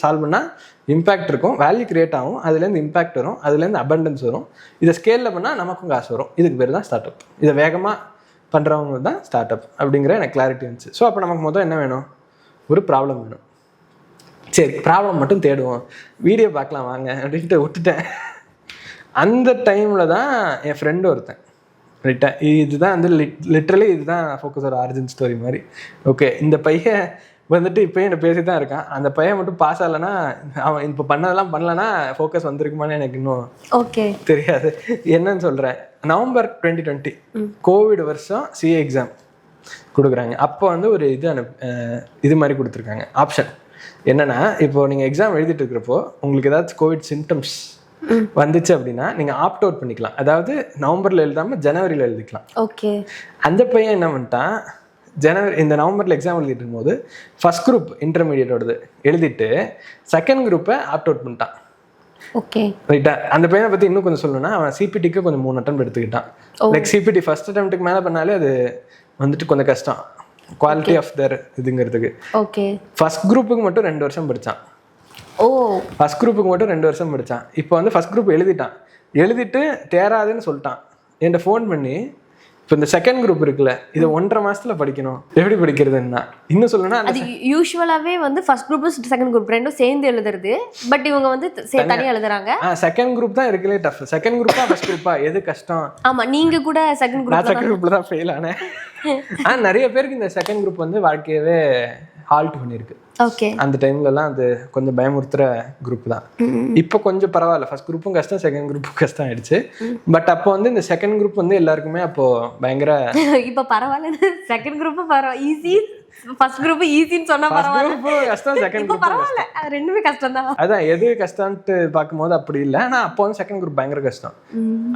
Speaker 1: சால்வ் பண்ணால் இம்பேக்ட் இருக்கும், வேல்யூ கிரியேட் ஆகும், அதுலேருந்து இம்பேக்ட் வரும், அதுலேருந்து அபண்டன்ஸ் வரும். இதை ஸ்கேலில் பண்ணால் நமக்கும் காசு வரும். இதுக்கு பேர் தான் ஸ்டார்ட் அப். இதை வேகமாக பண்ணுறவங்க தான் ஸ்டார்ட் அப் அப்படிங்கிற எனக்கு கிளாரிட்டி இருந்துச்சு. ஸோ அப்போ நமக்கு மொத்தம் என்ன வேணும், ஒரு ப்ராப்ளம் வேணும். சரி ப்ராப்ளம் மட்டும் தேடுவோம், வீடியோ பார்க்கலாம் வாங்க அப்படின்ட்டு விட்டுட்டேன். அந்த டைமில் தான் என் ஃப்ரெண்டு ஒருத்தன் ரைட்டாக, இதுதான் வந்து லிட்ரலி இதுதான் ஃபோக்கஸோட ஆரிஜின் ஸ்டோரி மாதிரி. ஓகே, இந்த பையன் வந்துட்டு இப்போ என்ன பேசி தான் இருக்கான், அந்த பையன் மட்டும் பாஸ் ஆகலைன்னா, அவன் இப்போ பண்ணதெல்லாம் பண்ணலன்னா ஃபோக்கஸ் வந்திருக்குமான்னு எனக்கு இன்னும் தெரியாது. என்னன்னு சொல்கிறேன், நவம்பர் 2020 கோவிட் வருஷம் சிஏ எக்ஸாம் கொடுக்குறாங்க. அப்போ வந்து ஒரு இது மாதிரி கொடுத்துருக்காங்க ஆப்ஷன். என்னன்னா, இப்போ நீங்கள் எக்ஸாம் எழுதிட்டு இருக்கிறப்போ உங்களுக்கு ஏதாச்சும் கோவிட் சிம்டம்ஸ் வந்துச்சு அப்படின்னா நீங்கள் ஆப்ட் அவுட் பண்ணிக்கலாம். அதாவது நவம்பரில் எழுதாமல் ஜனவரியில் எழுதிக்கலாம்.
Speaker 2: ஓகே.
Speaker 1: அந்த பையன் என்ன பண்ணிட்டான், இந்த நவம்பரில் எக்ஸாம் எழுதிட்டு இருக்கும்போது ஃபர்ஸ்ட் குரூப் இன்டர்மீடியட்டோடது எழுதிட்டு செகண்ட் குரூப்பை ஆப்ட் அவுட் பண்ணிட்டான்.
Speaker 2: ஓகே
Speaker 1: ரைட்டா. அந்த பையனை பற்றி இன்னும் கொஞ்சம் சொல்லணும்னா, அவன் சிபிடிக்கு கொஞ்சம் 3 அட்டம் எடுத்துக்கிட்டான். லைக் சிபிடி ஃபர்ஸ்ட் அட்டம்ப்ட்டுக்கு மேலே பண்ணாலே அது வந்துட்டு கொஞ்சம் கஷ்டம், குவாலிட்டி ஆஃப் தர் இதுங்கிறதுக்கு.
Speaker 2: ஓகே.
Speaker 1: ஃபர்ஸ்ட் குரூப்புக்கு மட்டும் 2 வருஷம் படித்தான். ஃபர்ஸ்ட் குரூப்புக்கு மட்டும் 2 வருஷம் படித்தான். இப்போ வந்து ஃபர்ஸ்ட் குரூப் எழுதிட்டு தேராதுன்னு சொல்லிட்டான். என்கிட்ட ஃபோன் பண்ணி, இப்போ இந்த செகண்ட் குரூப் இருக்குல்ல, இதை 1.5 மாசத்துல படிக்கணும், எப்படி படிக்கிறதுன்னா இன்னும் சொல்லணும்னா,
Speaker 2: அது யூஸ்வலாவே வந்து ஃபர்ஸ்ட் குரூப் செகண்ட் குரூப் ரெண்டும் சேர்ந்து எழுதுறது, பட் இவங்க வந்து தனியா எழுதுறாங்க.
Speaker 1: செகண்ட் குரூப் தான் இருக்குல்லே டஃப். செகண்ட் குரூப்பா ஃபர்ஸ்ட் குரூப்பா எது கஷ்டம்?
Speaker 2: ஆமா, நீங்க கூட செகண்ட் குரூப்.
Speaker 1: நான் செகண்ட் குரூப்ல தான் ஃபெயில் ஆனேன். நிறைய பேருக்கு இந்த செகண்ட் குரூப் வந்து வாழ்க்கையவே ஹால்ட் பண்ணியிருக்கு.
Speaker 2: ஓகே.
Speaker 1: அந்த டைம்லலாம் அது கொஞ்சம் பயமுறுத்துற குரூப் தான். இப்போ கொஞ்சம் பரவாயில்ல, ஃபர்ஸ்ட் குரூப்பும் கஷ்டம், செகண்ட் குரூப்பும் கஷ்டம் ஆயிடுச்சு. பட் அப்போ வந்து இந்த செகண்ட் குரூப் வந்து எல்லாருக்குமே அப்போ பயங்கர
Speaker 2: இப்போ பரவாயில்ல, செகண்ட் குரூப்பும் பரவாயில்ல, ஈஸி. ஃபர்ஸ்ட் குரூப் ஈஸின்னு சொன்னா பரவாயில்ல,
Speaker 1: கஷ்டம் செகண்ட் குரூப்
Speaker 2: பரவாயில்ல, ரெண்டுமே கஷ்டம் தான்.
Speaker 1: அதான் எது கஷ்டம்ட்டு பார்க்கும்போது அப்படி இல்லை. ஆனால் அப்போ வந்து செகண்ட் குரூப் பயங்கர கஷ்டம்.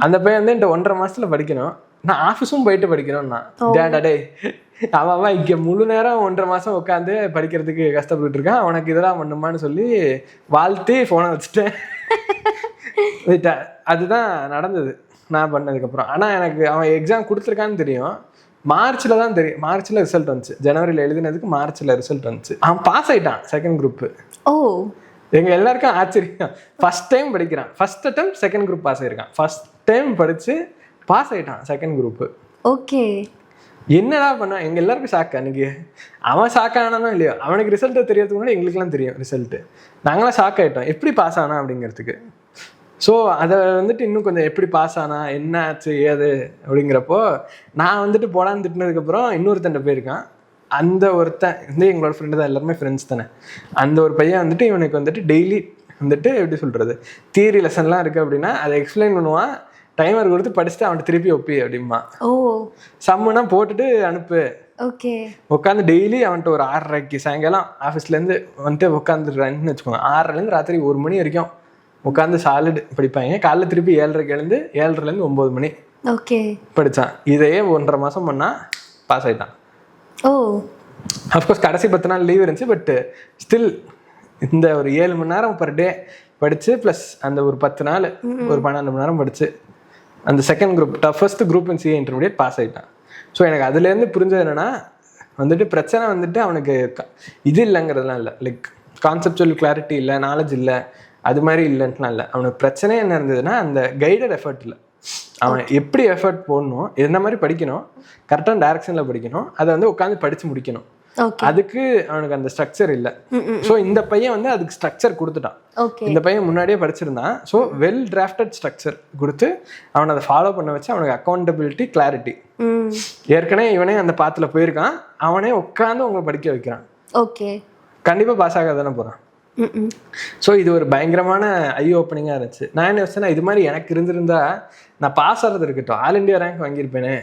Speaker 1: அந்த பையன் வந்து இந்த 1.5 மாசத்துல படிக்கணும், நான் ஆஃபீஸும் போயிட்டு படிக்கணும்னா டே அவன் இங்கே முழு நேரம் 1.5 மாசம் உட்காந்து படிக்கிறதுக்கு கஷ்டப்பட்டு இருக்கான், அவனுக்கு இதெல்லாம் பண்ணுமான்னு சொல்லி வாழ்த்தி ஃபோனை வச்சுட்டேன். அதுதான் நடந்தது நான் பண்ணதுக்கப்புறம். ஆனால் எனக்கு அவன் எக்ஸாம் கொடுத்துருக்கான்னு தெரியும், மார்ச்சில் தான் தெரியும். மார்ச்சில் ரிசல்ட் வந்துச்சு, ஜனவரியில் எழுதினதுக்கு மார்ச்சில் ரிசல்ட் வந்துச்சு. அவன் பாஸ் ஆகிட்டான் செகண்ட் குரூப்பு. எங்கள் எல்லாருக்கும் ஆச்சரியம், ஃபர்ஸ்ட் டைம் படிக்கிறான், first attempt second group pass ஆகிருக்கான், ஃபர்ஸ்ட் டைம் படித்து பாஸ் ஆகிட்டான் செகண்ட் குரூப்பு.
Speaker 2: ஓகே.
Speaker 1: என்னடா பண்ணா எங்கள் எல்லாருக்கும் ஷாக். அன்றைக்கி அவன் ஷாக் ஆனானோ இல்லையோ, அவனுக்கு ரிசல்ட்டு தெரியறதுக்கு முன்னாடி எங்களுக்குலாம் தெரியும் ரிசல்ட்டு. நாங்களாம் ஷாக் ஆகிட்டோம் எப்படி பாஸ் ஆனா அப்படிங்கிறதுக்கு. ஸோ அதை வந்துட்டு இன்னும் கொஞ்சம் எப்படி பாஸ் ஆனா என்ன ஆச்சு ஏது அப்படிங்கிறப்போ நான் வந்துட்டு போடான்னு திட்டினதுக்கப்புறம் இன்னொருத்தன்ட்ட போயிருக்கான். அந்த ஒருத்தன் வந்து எங்களோட ஃப்ரெண்டு தான், எல்லாருமே ஃப்ரெண்ட்ஸ் தானே. அந்த ஒரு பையன் வந்துட்டு இவனுக்கு வந்துட்டு டெய்லி வந்துட்டு எப்படி சொல்கிறது, தியரி லெசன்லாம் இருக்குது அப்படின்னா அதை எக்ஸ்பிளைன் பண்ணுவான். டைமர் கொடுத்து படிச்சுட்டு அவன்கிட்ட திருப்பி ஒப்பி அப்படிமா. சம்முனா போட்டுட்டு அனுப்பு.
Speaker 2: ஓகே.
Speaker 1: உட்காந்து டெய்லி அவன்கிட்ட ஒரு 6:30க்கு சாயங்காலம் ஆஃபீஸ்லேருந்து வந்துட்டு உட்காந்துருக்கான்னு வச்சுக்கோங்க. 6:30லேருந்து ராத்திரி 1 மணி வரைக்கும் உட்காந்து சாலிட் படிப்பாங்க. காலைல திருப்பி 7:30க்கு எழுந்து 7:30லேருந்து 9 மணி
Speaker 2: ஓகே
Speaker 1: படித்தான். இதையே 1.5 மாதம் பண்ணால் பாஸ் ஆகிட்டான். அஃப்கோர்ஸ் கடைசி 10 நாள் லீவ் இருந்துச்சு. பட் ஸ்டில் இந்த ஒரு 7 மணி நேரம் பர் டே படித்து ப்ளஸ் அந்த ஒரு 10 நாள் ஒரு 12 மணி நேரம் படித்து அந்த second group first group in CA intermediate pass ஆகிட்டான். ஸோ எனக்கு அதுலேருந்து புரிஞ்சது என்னென்னா வந்துட்டு பிரச்சனை வந்துட்டு அவனுக்கு இது இல்லைங்கிறதுலாம் இல்லை, லைக் கான்செப்சுவல் கிளாரிட்டி இல்லை, நாலேஜ் இல்லை, அது மாதிரி இல்லைன்ட்டுலாம் இல்லை. அவனுக்கு பிரச்சனை என்ன இருந்ததுன்னா அந்த கைடட் எஃபர்ட் இல்லை. அவன் எப்படி எஃபர்ட் போடணும், என்ன மாதிரி படிக்கணும், கரெக்டான டைரக்ஷனில் படிக்கணும், அதை வந்து உட்காந்து படித்து முடிக்கணும். அதுக்கு அவனுக்கு அந்த ஸ்ட்ரக்சர் இல்லை. ஸோ இந்த பையன் வந்து அதுக்கு ஸ்ட்ரக்சர் கொடுத்துட்டான். இந்த பையன் முன்னாடியே படிச்சிருந்தான். ஸோ வெல் டிராஃப்டட் ஸ்ட்ரக்சர் கொடுத்து அவனை அதை ஃபாலோ பண்ண வச்சு அவனுக்கு அக்கௌண்டபிலிட்டி, கிளாரிட்டி. ஏற்கனவே இவனே அந்த பாத்தில் போயிருக்கான், அவனே உட்காந்து உங்களை படிக்க வைக்கிறான்.
Speaker 2: ஓகே,
Speaker 1: கண்டிப்பாக பாஸ் ஆக தானே போகிறான். ஸோ இது ஒரு பயங்கரமான ஐ ஓப்பனிங்காக இருந்துச்சு. நான் என்ன யோசிச்சேன்னா இது மாதிரி எனக்கு இருந்திருந்தா நான் பாஸ் ஆகிறது இருக்கட்டும், ஆல் இண்டியா ரேங்க் வாங்கியிருப்பேனே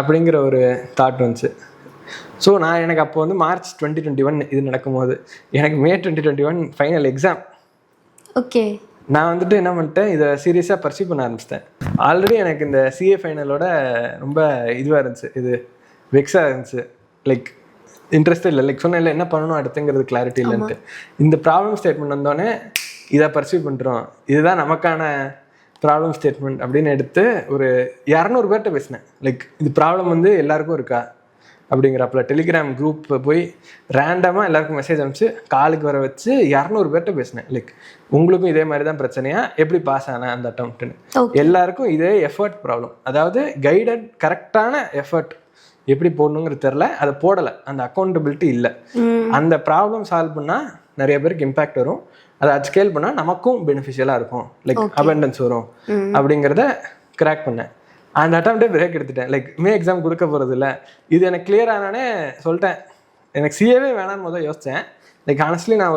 Speaker 1: அப்படிங்கிற ஒரு தாட் வந்துச்சு. ஸோ நான் எனக்கு அப்போ வந்து மார்ச் 2021 இது நடக்கும்போது எனக்கு மே 2021 ஃபைனல் எக்ஸாம்.
Speaker 2: ஓகே.
Speaker 1: நான் வந்துட்டு என்ன பண்ணிட்டேன், இதை சீரியஸாக பர்சியூ பண்ண ஆரம்பிச்சிட்டேன். ஆல்ரெடி எனக்கு இந்த சிஏ ஃபைனலோட ரொம்ப இதுவாக இருந்துச்சு, இது வெக்ஸாக இருந்துச்சு, லைக் இன்ட்ரெஸ்ட் இல்லை, லைக் சொன்னேன் இல்லை என்ன பண்ணணும் அடுத்துங்கிறது கிளாரிட்டி இல்லைன்ட்டு. இந்த ப்ராப்ளம் ஸ்டேட்மெண்ட் வந்தோடனே இதை பர்சியூ பண்ணுறோம், இதுதான் நமக்கான ப்ராப்ளம் ஸ்டேட்மெண்ட் அப்படின்னு எடுத்து ஒரு 200 பேர்கிட்ட பேசினேன். லைக் இது ப்ராப்ளம் வந்து எல்லாருக்கும் இருக்கா அப்படிங்கிறப்பல டெலிகிராம் குரூப் போய் ரேண்டமாக எல்லாருக்கும் மெசேஜ் அனுப்பிச்சு காலுக்கு வர வச்சு 200 பேர்கிட்ட பேசினேன். லைக் உங்களுக்கும் இதே மாதிரி தான் பிரச்சனையா, எப்படி பாஸ் ஆனேன் அந்த அட்டம்ப்ட்னு. எல்லாருக்கும் இதே எஃபர்ட் ப்ராப்ளம், அதாவது கைடட் கரெக்டான எஃபர்ட் எப்படி போடணுங்கிறது தெரில, அதை போடலை, அந்த அக்கௌண்டபிலிட்டி இல்லை. அந்த ப்ராப்ளம் சால்வ் பண்ணால் நிறைய பேருக்கு இம்பேக்ட் வரும், அதை ஸ்கேல் பண்ணால் நமக்கும் பெனிஃபிஷியலாக இருக்கும், லைக் அபண்டன்ஸ் வரும் அப்படிங்கிறத கிராக் பண்ணேன். அந்த அட்டம்ப்டே பிரேக் எடுத்துட்டேன். லைக் மே எக்ஸாம் கொடுக்க போகிறது இல்லை, இது எனக்கு கிளியர் ஆனானே சொல்லிட்டேன். எனக்கு சிஏவே வேணான்னு முதல் யோசித்தேன். லைக் ஆனஸ்ட்லி நான்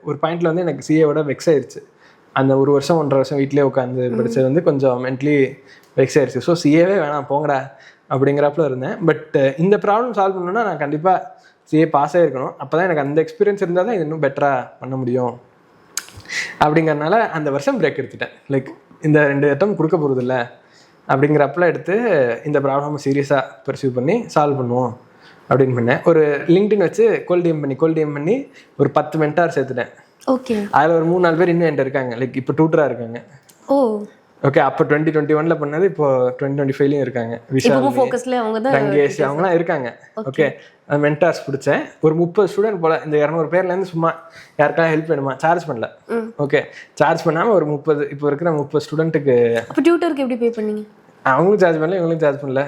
Speaker 1: ஒரு பாயிண்டில் வந்து எனக்கு சிஏவோட வெக்ஸ் ஆயிடுச்சு. அந்த 1 வருஷம் 1.5 வருஷம் வீட்டிலே உட்காந்து படித்தது வந்து கொஞ்சம் மென்ட்லி வெக்ஸ் ஆயிடுச்சு. ஸோ சிஏவே வேணாம் போங்கடா அப்படிங்கிறப்பல இருந்தேன். பட் இந்த ப்ராப்ளம் சால்வ் பண்ணணும்னா நான் கண்டிப்பாக சிஏ பாஸ் ஆகிருக்கணும். அப்போ தான் எனக்கு அந்த எக்ஸ்பீரியன்ஸ் இருந்தால் தான் இது இன்னும் பெட்டராக பண்ண முடியும் அப்படிங்கிறதுனால அந்த வருஷம் பிரேக் எடுத்துட்டேன். லைக் இந்த 2 அட்டம் கொடுக்க போகிறது இல்லை அப்படிங்கிறப்பெல்லாம் எடுத்து இந்த ப்ராப்ளம் சீரியஸாக பர்சியூ பண்ணி சால்வ் பண்ணுவோம் அப்படின்னு பண்ணேன். ஒரு லிங்க்டின் வச்சு கோல்டிஎம் பண்ணி ஒரு 10 மென்டார் சேர்த்துட்டேன்.
Speaker 2: ஓகே.
Speaker 1: அதில் ஒரு 3-4 பேர் இன்னும் என்கிட்ட இருக்காங்க, லைக் இப்போ டூட்டராக இருக்காங்க. ஓகே, அப்போ 2021 பண்ணது இப்போ 2025 இருக்காங்க. விஷால், ரங்கேஷ் அவங்களாம் இருக்காங்க. ஓகே, அந்த மென்டார்ஸ் பிடிச்சேன். ஒரு 30 ஸ்டூடெண்ட் போல, இந்த 200 பேர்லேருந்து சும்மா யாருக்கெல்லாம் ஹெல்ப் வேணுமா சார்ஜ் பண்ணல. ஓகே, சார்ஜ் பண்ணாமல் ஒரு 30 இப்போ இருக்கிற 30 ஸ்டூடெண்ட்டுக்கு.
Speaker 2: அப்போ டியூட்டருக்கு எப்படி பே பண்ணீங்க?
Speaker 1: அவங்களும் சார்ஜ் பண்ணல, இவங்களும் சார்ஜ் பண்ணல.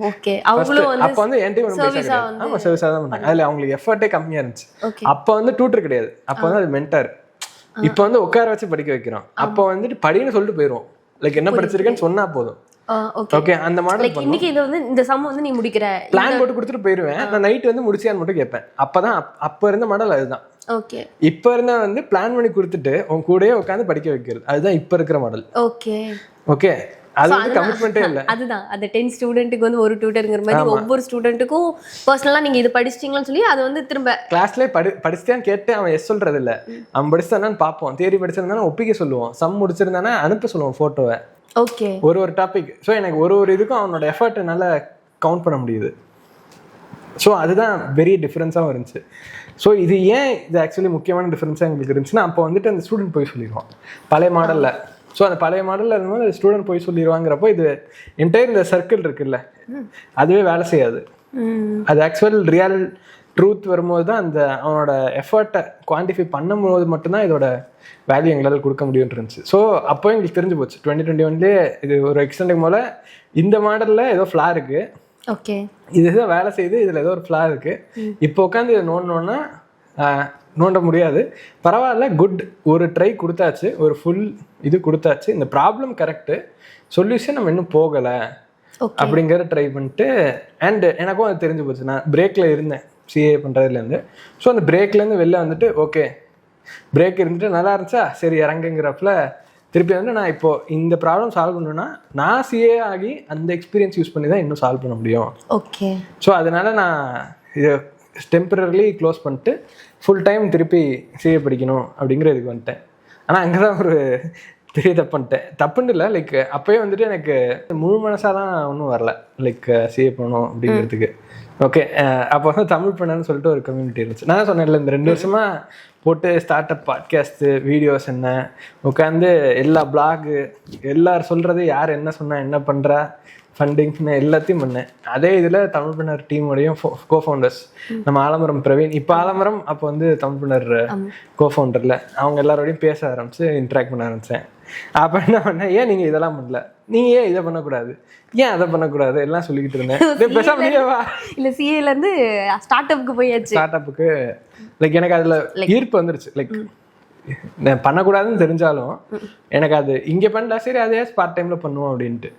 Speaker 2: ஓகே.
Speaker 1: அப்போ வந்து என்கிட்ட ஒன்றும் பேச கிடையாது. ஆமாம், சர்வீஸாக தான் பண்ணாங்க. அதில் அவங்களுக்கு எஃபர்ட்டே கம்மியாக இருந்துச்சு. அப்போ வந்து டியூட்டர் கிடையாது, அப்போ வந்து அது மென்டார். இப்போ வந்து உட்கார வச்சு படிக்க வைக்கிறோம். அப்போ வந்துட்டு படின்னு சொல்லிட்டு போயிடுவோம், லைக் என்ன படிச்சிருக்கேன்னு சொன்னா போதும். ஓகே, அந்த மாடல்
Speaker 2: இன்னைக்கு இது வந்து இந்த சம் வந்து நீ முடிக்கிற
Speaker 1: பிளான் போட்டு கொடுத்துட்டு போயிடுவேன். நான் நைட் வந்து முடிச்சியான்னு மட்டும் கேட்பேன். அப்பதான் அப்ப இருந்த மாடல் அதுதான்.
Speaker 2: ஓகே.
Speaker 1: இப்ப இருந்தா வந்து பிளான் பண்ணி கொடுத்துட்டு உன் கூடயே உட்காந்து படிக்க வைக்கிறது, அதுதான் இப்ப இருக்கிற மாடல்.
Speaker 2: ஓகே
Speaker 1: ஓகே, அது வந்து கமிட்மெண்டே இல்ல.
Speaker 2: அதுதான் அந்த 10 ஸ்டூடெண்ட்டுக்கு வந்து ஒரு டியூட்டர்ங்கிற மாதிரி ஒவ்வொரு ஸ்டூடெண்ட்டுக்கும் பர்சனலா நீங்க இது படிச்சிட்டீங்கன்னு சொல்லி அது வந்து திரும்ப
Speaker 1: கிளாஸ்ல படிச்சிட்டான்னு கேட்டு அவன் எஸ் சொல்றது இல்ல, அவன் படிச்சானான்னு பார்ப்போம். தியரி படிச்சிருந்தானா ஒப்பிக்க சொல்லுவோம், சம் முடிச்சிருந்தானா அனுப்ப சொல்லுவோம் போட்டோவை.
Speaker 2: ஓகே, ஒரு
Speaker 1: டாபிக். ஸோ எனக்கு ஒரு இதுக்கும் அவனோட எஃபர்ட் என்னால் கவுண்ட் பண்ண முடியுது. ஸோ அதுதான் பெரிய டிஃப்ரென்ஸாகவும் இருந்துச்சு. ஸோ இது ஏன் இது ஆக்சுவலி முக்கியமான டிஃப்ரென்ஸாக எங்களுக்கு இருந்துச்சுன்னா, அப்போ வந்துட்டு அந்த ஸ்டூடெண்ட் போய் சொல்லிடுவான் பழைய மாடலில். ஸோ அந்த பழைய மாடலில் இருக்கும்போது அந்த ஸ்டூடெண்ட் போய் சொல்லிடுவாங்கிறப்போ இது என்டையர் இந்த சர்க்கிள் இருக்குல்ல, அதுவே வேலை செய்யாது. அது ஆக்சுவல் ரியல் ட்ரூத் வரும்போது தான் அந்த அவனோட எஃபர்ட்டை குவான்டிஃபை பண்ணும்போது மட்டும்தான் இதோட வேல்யூ எங்களால் கொடுக்க முடியும்னு இருந்துச்சு. ஸோ அப்போ எங்களுக்கு தெரிஞ்சு போச்சு 2021 இது ஒரு எக்ஸ்டெண்டுக்கு மேலே இந்த மாடலில் ஏதோ ஃப்ளா இருக்குது,
Speaker 2: ஓகே,
Speaker 1: இதுதான் வேலை செய்யுது, இதில் ஏதோ ஒரு ஃப்ளா இருக்குது, இப்போ உட்காந்து இதை நோண்டணுன்னா நோண்ட முடியாது, பரவாயில்ல, குட், ஒரு ட்ரை கொடுத்தாச்சு, ஒரு ஃபுல் இது கொடுத்தாச்சு, இந்த ப்ராப்ளம் கரெக்டு, சொல்யூஷன் நம்ம இன்னும் போகலை அப்படிங்கிற ட்ரை பண்ணிட்டு. அண்டு எனக்கும் அது தெரிஞ்சு போச்சு, நான் பிரேக்கில் இருந்தேன் சிஏ பண்ணுறதுலேருந்து. ஸோ அந்த பிரேக்லேருந்து வெளில வந்துட்டு ஓகே, பிரேக் இருந்துட்டு நல்லா இருந்துச்சா, சரி இறங்குங்கிறப்பல திருப்பி வந்து நான் இப்போது இந்த ப்ராப்ளம் சால்வ் பண்ணணுன்னா நான் சிஏ ஆகி அந்த எக்ஸ்பீரியன்ஸ் யூஸ் பண்ணி தான் இன்னும் சால்வ் பண்ண முடியும்.
Speaker 2: ஓகே.
Speaker 1: ஸோ அதனால் நான் இதை டெம்பரரிலி க்ளோஸ் பண்ணிட்டு ஃபுல் டைம் திருப்பி சிஏ படிக்கணும் அப்படிங்கிற இதுக்கு வந்துட்டேன். ஆனால் அங்கே தான் ஒரு பெரிய தப்புன்னு இல்லை, லைக் அப்போயே வந்துட்டு எனக்கு முழு மனசாலாம் ஒன்றும் வரல, லைக் சிஏ பண்ணணும் அப்படிங்கிறதுக்கு. ஓகே, அப்போ வந்து தமிழ் பண்ணன்னு சொல்லிட்டு ஒரு கம்யூனிட்டி இருந்துச்சு. நான் சொன்னேன்ல, இந்த 2 வருஷமாக போட்டு ஸ்டார்ட் அப் பாட்காஸ்ட்டு வீடியோஸ் என்ன உட்காந்து எல்லா பிளாகு எல்லாரும் சொல்கிறது, யார் என்ன சொன்னால் என்ன பண்ணுறா, ஃபண்டிங் எல்லாத்தையும் பண்ணேன். அதே இதில் தமிழ் பண்ணர் டீமோடையும் கோஃபவுண்டர்ஸ் நம்ம ஆலமரம் பிரவீன், இப்போ ஆலமரம், அப்போ வந்து தமிழ் பண்ணர் கோஃபவுண்டரில் அவங்க எல்லாரோடையும் பேச ஆரம்பிச்சு இன்ட்ராக்ட் பண்ண ஆரம்பித்தேன். அப்போ என்ன பண்ணேன், ஏன் நீங்கள் இதெல்லாம் பண்ணல, நீங்கள் ஏன் இதை பண்ணக்கூடாது, ஏன் அதை பண்ணக்கூடாது எல்லாம் சொல்லிக்கிட்டு இருந்தேன்.
Speaker 2: இல்லை சிஏலேருந்து ஸ்டார்ட் அப்புக்கு போயாச்சு.
Speaker 1: ஸ்டார்ட் அப்புக்கு லைக் எனக்கு அதில் ஈர்ப்பு வந்துருச்சு. லைக் நான் பண்ணக்கூடாதுன்னு தெரிஞ்சாலும் எனக்கு அது இங்கே பண்ணல, சரி அதே பார்ட் டைமில் பண்ணுவோம் அப்படின்ட்டு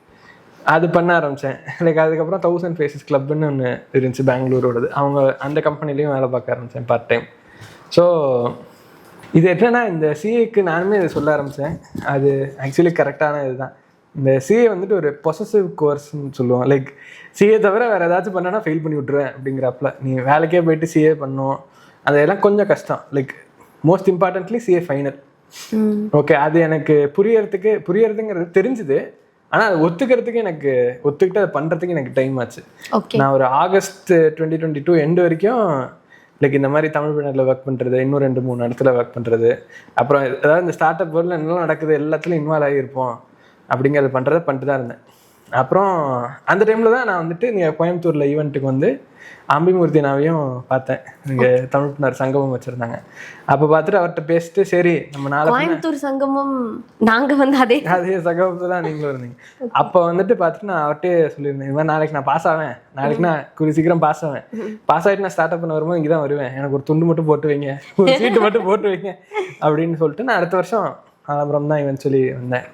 Speaker 1: அது பண்ண ஆரம்பித்தேன். லைக் அதுக்கப்புறம் 1000 Faces கிளப்னு ஒன்று இருந்துச்சு பெங்களூரோடது, அவங்க அந்த கம்பெனிலையும் வேலை பார்க்க ஆரம்பித்தேன் பார்ட் டைம். ஸோ இது என்னன்னா, இந்த சிஏக்கு நானுமே இதை சொல்ல ஆரம்பித்தேன், அது ஆக்சுவலி கரெக்டான இதுதான். இந்த சிஏ வந்துட்டு ஒரு பொசசிவ் கோர்ஸ்ன்னு சொல்லுவோம். லைக் சிஏ தவிர வேறு ஏதாச்சும் பண்ணனா ஃபெயில் பண்ணி விட்ருவேன் அப்படிங்கிறப்பல, நீ வேலைக்கே போயிட்டு சிஏ பண்ணணும், அதெல்லாம் கொஞ்சம் கஷ்டம். Like most importantly CA final. Okay, அது எனக்கு புரியறதுங்கிறது தெரிஞ்சுது, ஆனால் அது ஒத்துக்கிறதுக்கு எனக்கு ஒத்துக்கிட்டு அதை பண்ணுறதுக்கு எனக்கு டைம் ஆச்சு. நான் ஒரு ஆகஸ்ட் 2022 எண்டு வரைக்கும் லைக் இந்த மாதிரி தமிழ் பண்ணரில் ஒர்க் பண்ணுறது, இன்னும் 2-3 இடத்துல ஒர்க் பண்ணுறது, அப்புறம் அதாவது இந்த ஸ்டார்ட் அப் வேர்ல்டில் என்னெல்லாம் நடக்குது எல்லாத்துலையும் இன்வால்வ் ஆகியிருப்போம் அப்படிங்கிறது பண்ணிட்டு தான் இருந்தேன். அப்புறம் அந்த டைமில் தான் நான் வந்துட்டு நீங்கள் கோயம்புத்தூரில் ஈவெண்ட்டுக்கு வந்து அம்பிமூர்த்தி நாவையும் பார்த்தேன். இங்கே தமிழ் பண்ணர் சங்கமம் வச்சுருந்தாங்க. அப்போ பார்த்துட்டு அவர்கிட்ட பேசிட்டு, சரி நம்ம நாளை
Speaker 2: கோயம்புத்தூர் சங்கமம் நாங்கள் வந்து அதே
Speaker 1: சங்கமத்தில் தான் நீங்களும் இருந்தீங்க. அப்போ வந்துட்டு பார்த்துட்டு நான் அவர்கிட்டே சொல்லியிருந்தேன், இது மாதிரி நாளைக்கு நான் பாஸ் ஆவேன், நாளைக்கு நான் சீக்கிரம் பாஸ் ஆகிட்டு நான் ஸ்டார்ட் அப் பண்ண வரும்போது இங்கே தான் வருவேன், எனக்கு ஒரு துண்டு மட்டும் போட்டு வைங்க, ஒரு சீட்டு மட்டும் போட்டு வைங்க அப்படின்னு சொல்லிட்டு நான் அடுத்த வருஷம் அப்புறம் தான் இவென்ச்சுவலி வந்தேன்.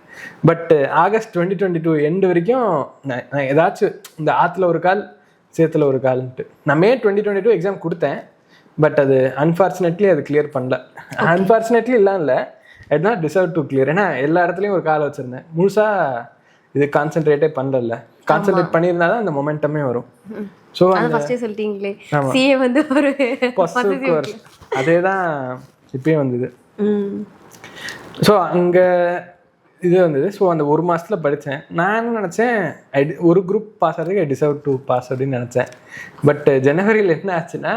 Speaker 1: பட் ஆகஸ்ட் 2022 எண்டு வரைக்கும் நான் ஏதாச்சும் இந்த ஆற்றுல ஒரு கால் சேத்துல ஒரு கால்ன்ட்டு நான் மே 2022 எக்ஸாம் கொடுத்தேன். பட் அது அன்ஃபார்ச்சுனேட்லி அது கிளியர் பண்ணல. அன்ஃபார்ச்சுனேட்லி இல்லை, it not deserve to clear. ஏன்னா எல்லா இடத்துலையும் ஒரு கால் வச்சுருந்தேன், முழுசாக இது கான்சென்ட்ரேட்டே பண்ணல. கான்சென்ட்ரேட் பண்ணியிருந்தா தான் அந்த மொமெண்டமே வரும். ஸோ
Speaker 2: சொல்லிட்டீங்களே சிஏ வந்து ஒரு
Speaker 1: கோர்ஸ் அதே தான் இப்பயே வந்தது. ஸோ அங்கே இது வந்தது. ஸோ அந்த 1 மாதத்தில் படித்தேன். நான் என்ன நினச்சேன், ஒரு குரூப் பாஸ் ஆகிறதுக்கு ஐ டிசர்வ் டு பாஸ் அப்படின்னு நினச்சேன். பட் ஜனவரியில் என்ன ஆச்சுன்னா,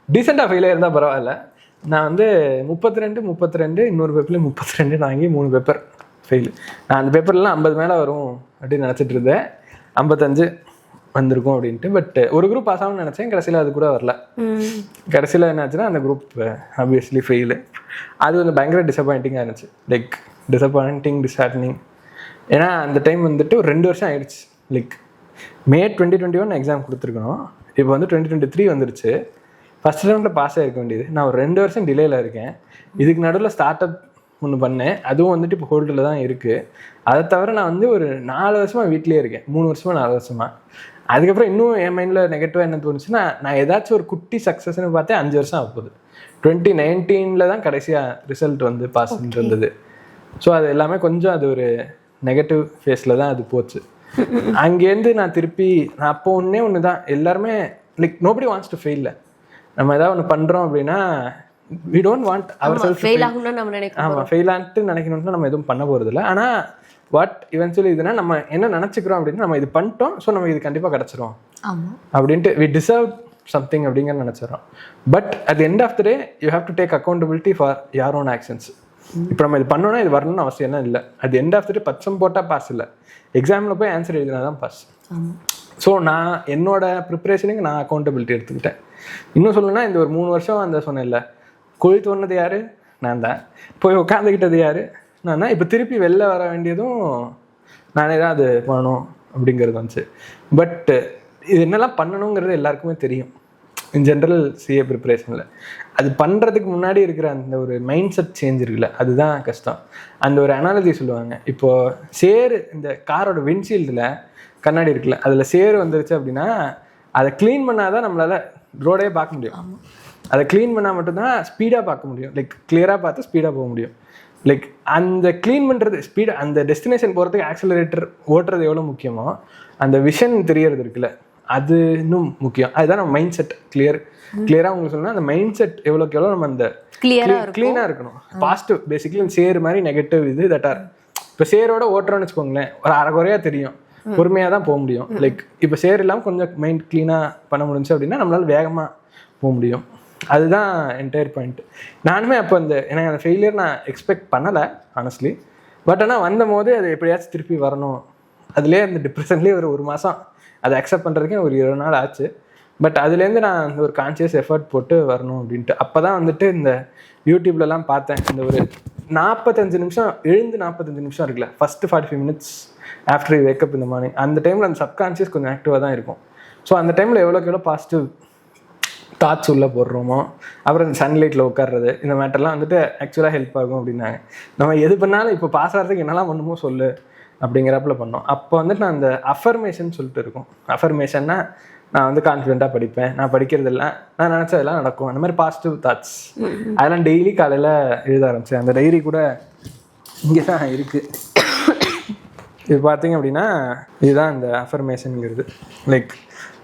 Speaker 1: டீசெண்டாக ஃபெயில் ஆயிருந்தால் பரவாயில்ல, நான் வந்து 32 இன்னொரு பேப்பர்லேயும் 32 வாங்கி 3 பேப்பர் ஃபெயில். நான் அந்த பேப்பர்லாம் 50 மேலே வரும் அப்படின்னு நினச்சிட்டு இருந்தேன். 55 வந்திருக்கும் அப்படின்ட்டு. பட் ஒரு குரூப் பாஸ் ஆகும்னு நினச்சேன், கடைசியில் அது கூட வரல. கடைசியில் என்ன ஆச்சுன்னா, அந்த குரூப் ஆப்வியஸ்லி ஃபெயிலு. அது வந்து பயங்கர டிசப்பாயிண்டிங்காக இருந்துச்சு. Like disheartening. ஏன்னா அந்த டைம் வந்துட்டு ஒரு 2 வருஷம் ஆயிடுச்சு. லைக் மே 2021 எக்ஸாம் கொடுத்துருக்கணும், இப்போ வந்து 2023 வந்துருச்சு. ஃபஸ்ட் ரவுண்டில் பாஸ் ஆகிருக்க வேண்டியது, நான் ஒரு 2 வருஷம் டிலேயில் இருக்கேன். இதுக்கு நடுவில் ஸ்டார்ட் அப் ஒன்று பண்ணேன், அதுவும் வந்துட்டு இப்போ ஹோல்டில் தான் இருக்குது. அதை தவிர நான் வந்து ஒரு 4 வருஷமாக வீட்லேயே இருக்கேன், 3 வருஷமாக 4 வருஷமாக. அதுக்கப்புறம் இன்னும் என் மைண்டில் நெகட்டிவாக என்ன தோணுச்சுன்னா, நான் ஏதாச்சும் ஒரு குட்டி சக்ஸஸ்ன்னு பார்த்தேன் 5 வருஷம் ஆகுது. 2019 தான் கடைசியாக ரிசல்ட் வந்து பாஸ்ன்னு இருந்தது. ஸோ அது எல்லாமே கொஞ்சம் அது ஒரு நெகட்டிவ் ஃபேஸில் தான் அது போச்சு. அங்கேருந்து நான் திருப்பி நான் அப்போ ஒன்று தான், எல்லாருமே like nobody wants to fail. நம்ம ஏதாவது ஒன்று பண்ணுறோம் அப்படின்னா we don't want ourselves
Speaker 2: fail ஆகணும்னு நம்ம நினைக்கிறோம்.
Speaker 1: ஆமாம், ஃபெயில் ஆகிட்டு நினைக்கணும்னா நம்ம எதுவும் பண்ண போகிறதில்ல. ஆனால் வாட் இவென்ச்சுவலி இதுனா நம்ம என்ன நினச்சிக்கிறோம் அப்படின்னா, நம்ம இது பண்ணிட்டோம், ஸோ நம்ம இது கண்டிப்பாக கிடச்சிரும் அப்படின்ட்டு we deserve something அப்படிங்கிற நினச்சிடறோம். But at the end of the day you have to take accountability for your own actions. இப்போ நம்ம இது பண்ணோன்னா இது வரணும்னு அவசியம் இல்லை. அது எண்ட் ஆஃப் த டே 10 போட்டால் பாஸ் இல்லை, எக்ஸாமில் போய் ஆன்சர் எழுதினா தான் பாஸ். ஸோ நான் என்னோட ப்ரிப்பரேஷனுக்கு நான் அக்கௌண்டபிலிட்டி எடுத்துக்கிட்டேன். இன்னும் சொல்லணும்னா, இந்த ஒரு 3 வருஷம் அந்த சொன்னேன்ல, குழி தோணுது யார், நான் தான். போய் உட்காந்துக்கிட்டது யார், நான் தான். இப்போ திருப்பி வெளில வர வேண்டியதும் நானே தான் அது பண்ணணும் அப்படிங்கிறது வந்துச்சு. பட் இது என்னெல்லாம் பண்ணணுங்கிறது எல்லாருக்குமே தெரியும் இன் ஜென்ரல் சிஏ ப்ரிப்பரேஷனில். அது பண்ணுறதுக்கு முன்னாடி இருக்கிற அந்த ஒரு மைண்ட் செட் சேஞ்ச் இருக்குல்ல, அதுதான் கஷ்டம். அந்த ஒரு அனாலஜி சொல்லுவாங்க, இப்போது சேரு இந்த காரோட விண்ட்ஷீல்டில் கண்ணாடி இருக்குல்ல, அதில் சேரு வந்துருச்சு அப்படின்னா அதை க்ளீன் பண்ணால் தான் நம்மளால் ரோடே பார்க்க முடியும். அதை க்ளீன் பண்ணால் மட்டும்தான் ஸ்பீடாக பார்க்க முடியும், லைக் கிளியராக பார்த்து ஸ்பீடாக போக முடியும். லைக் அந்த க்ளீன் பண்ணுறது ஸ்பீடாக அந்த டெஸ்டினேஷன் போகிறதுக்கு ஆக்சிலரேட்டர் ஓட்டுறது எவ்வளோ முக்கியமோ அந்த விஷன் தெரியறது இருக்குல்ல, அது இன்னும் முக்கியம். அதுதான் நம்ம மைண்ட் செட் கிளியராக உங்களுக்கு சொல்லணும்னா அந்த மைண்ட் செட் எவ்வளோக்கு எவ்வளோ நம்ம அந்த க்ளீனாக இருக்கணும். பாசிட்டிவ் பேசிக்கலி சேர் மாதிரி நெகட்டிவ் இது தட்டார். இப்போ சேரோட ஓட்டுறோன்னு வச்சுக்கோங்களேன், ஒரு அரைக்குறையாக தெரியும், பொறுமையாக தான் போக முடியும். லைக் இப்போ சேர் இல்லாமல் கொஞ்சம் மைண்ட் க்ளீனாக பண்ண முடிஞ்சு அப்படின்னா நம்மளால வேகமாக போக முடியும். அதுதான் என்டையர் பாயிண்ட். நானுமே அப்போ எனக்கு அந்த ஃபெயிலியர் நான் எக்ஸ்பெக்ட் பண்ணலை ஆனஸ்ட்லி. பட் ஆனால் வந்த போது அது எப்படியாச்சும் திருப்பி வரணும், அதுலேயே அந்த டிப்ரெஷன்லேயே ஒரு மாதம் அதை அக்செப்ட் பண்ணுறதுக்கே ஒரு 20 நாள் ஆச்சு. பட் அதுலேருந்து நான் ஒரு கான்சியஸ் எஃபர்ட் போட்டு வரணும் அப்படின்ட்டு அப்போ தான் வந்துட்டு இந்த யூடியூப்லலாம் பார்த்தேன். இந்த ஒரு 45 நிமிஷம் எழுந்து 45 நிமிஷம் இருக்குல்ல, first 45 minutes after you wake up இந்த மார்னிங், அந்த டைமில் அந்த சப்கான்ஷியஸ் கொஞ்சம் ஆக்டிவாக தான் இருக்கும். ஸோ அந்த டைமில் எவ்வளோக்கு எவ்வளோ பாசிட்டிவ் தாட்ஸ் உள்ளே போடுறோமோ, அப்புறம் இந்த சன்லைட்டில் உட்கார்றது, இந்த மேட்டர்லாம் வந்துட்டு ஆக்சுவலாக ஹெல்ப் ஆகும் அப்படின்னாங்க. நம்ம எது பண்ணாலும் இப்போ பாஸ் ஆகிறதுக்கு என்னெல்லாம் பண்ணுமோ சொல்லு அப்படிங்கிறப்பல பண்ணோம். அப்போ வந்துட்டு நான் அந்த அஃபர்மேஷன் சொல்லிட்டு இருக்கோம். அஃபர்மேஷன்னா நான் வந்து கான்ஃபிடென்ட்டாக படிப்பேன், நான் படிக்கிறதெல்லாம் நான் நினச்சதெல்லாம் நடக்கும், அந்த மாதிரி பாசிட்டிவ் தாட்ஸ் அதெல்லாம் டெய்லி காலையில் எழுத ஆரம்பித்தேன். அந்த டைரி கூட இங்கே தான் இருக்குது. இது பார்த்தீங்க அப்படின்னா இதுதான் இந்த அஃபர்மேஷனுங்கிறது. லைக்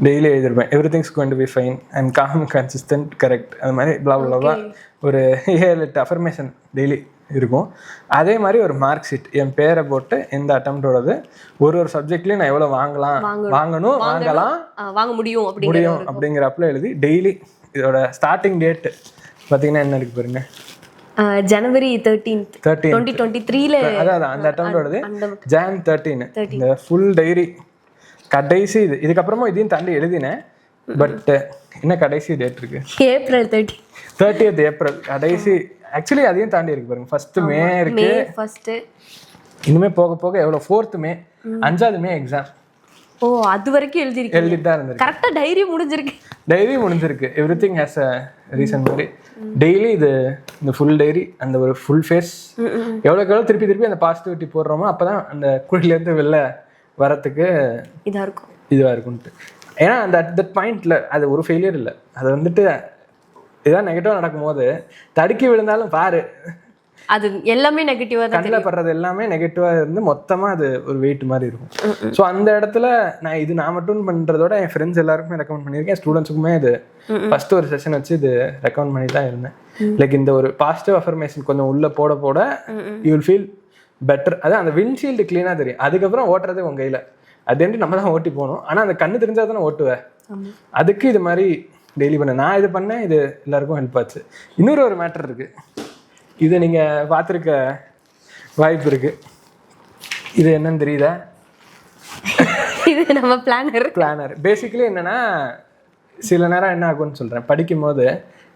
Speaker 1: டெய்லி எழுதிருப்பேன், every things going to be fine, I'm calm, consistent, correct, அது மாதிரி பிளாப்ளாவா ஒரு 7-8 அஃபர்மேஷன் டெய்லி இருக்கும். அதே மாதிரி ஒரு மார்க் ஷீட் என் பேரை போட்டு இந்த அட்டம்ப்டோடது ஒரு சப்ஜெக்ட்லேயும் நான் எவ்வளோ வாங்க முடியும் அப்படிங்கிறப்பல எழுதி டெய்லி இதோட ஸ்டார்டிங் டேட் பார்த்தீங்கன்னா என்ன இருக்கு பாருங்க,
Speaker 2: ஜனவரி 13th 2023
Speaker 1: அதான் அந்த அட்டம்ப்டோடது Jan 13 இந்த ஃபுல் டைரி கடைசி இதுக்கப்புறமா இதையும் தாண்டி எழுதினேன். பட் என்ன கடைசி டேட் இருக்கு,
Speaker 2: April 30th
Speaker 1: ஏப்ரல் கடைசி. ஆக்சுவலி அதையும் தாண்டி இருக்கு பாருங்க, 1st மே இருக்கு, இனிமே போக போக எவ்வளோ 4th மே 5th மே எக்ஸாம்.
Speaker 2: ஓ, அது வரைக்கும் எழுதிட்டு தான் இருந்திருக்கு. கரெக்டா டைரி முடிஞ்சிருக்கு. எவ்ரிதிங் ஹேஸ் அ ரீசன் மாதிரி டெய்லி இந்த ஃபுல் டைரி அந்த ஒரு ஃபுல் ஃபேஸ் எவ்வளோக்கு எவ்வளோ திருப்பி அந்த பாசிட்டிவிட்டி போடுறோமோ அப்பதான் அந்த குழிலேருந்து வெளில வரத்துக்கு இதுவாக இருக்கும்ட்டு. ஏன்னா அந்த தட் பாயிண்ட்ல அது ஒரு ஃபெயிலியர் இல்லை, அது வந்துட்டு இதான் நெகட்டிவாக நடக்கும்போது தடுக்கி விழுந்தாலும் பாரு, அது எல்லாமே நெகட்டிவாக தான்
Speaker 1: கண்ணில் படுறது எல்லாமே நெகட்டிவாக இருந்து மொத்தமாக அது ஒரு வெயிட் மாதிரி இருக்கும். ஸோ அந்த இடத்துல நான் மட்டும் பண்ணுறதோட என் ஃப்ரெண்ட்ஸ் எல்லாருக்குமே ரெக்கமெண்ட் பண்ணியிருக்கேன், ஸ்டூடெண்ட்ஸுக்குமே இது ஃபர்ஸ்ட் ஒரு செஷன் வச்சு இது ரெக்கமெண்ட் பண்ணி தான் இருந்தேன். லைக் இந்த ஒரு பாசிட்டிவ் அஃபர்மேஷன் கொஞ்சம் உள்ளே போட யூ வில் ஃபீல் பெட்டர். அதான் அந்த விண்ட்ஷீல்டு க்ளீனாக தெரியும், அதுக்கப்புறம் ஓட்டுறது உங்கள் கையில், அது நம்ம தான் ஓட்டி போகணும். ஆனால் அந்த கண்ணு தெரிஞ்சால் தானே ஓட்டுவேன். அதுக்கு இது மாதிரி டெய்லி நான் இது பண்ணேன், இது எல்லாருக்கும் ஹெல்ப் ஆச்சு. இன்னொரு ஒரு மேட்டர் இருக்கு, இதை நீங்கள் பார்த்துருக்க வாய்ப்பு இருக்கு. இது என்னன்னு தெரியுதா?
Speaker 2: இது நம்ம பிளானர்.
Speaker 1: பேசிக்கலி என்னன்னா, சில நேரம் என்ன ஆகும்னு சொல்கிறேன், படிக்கும்போது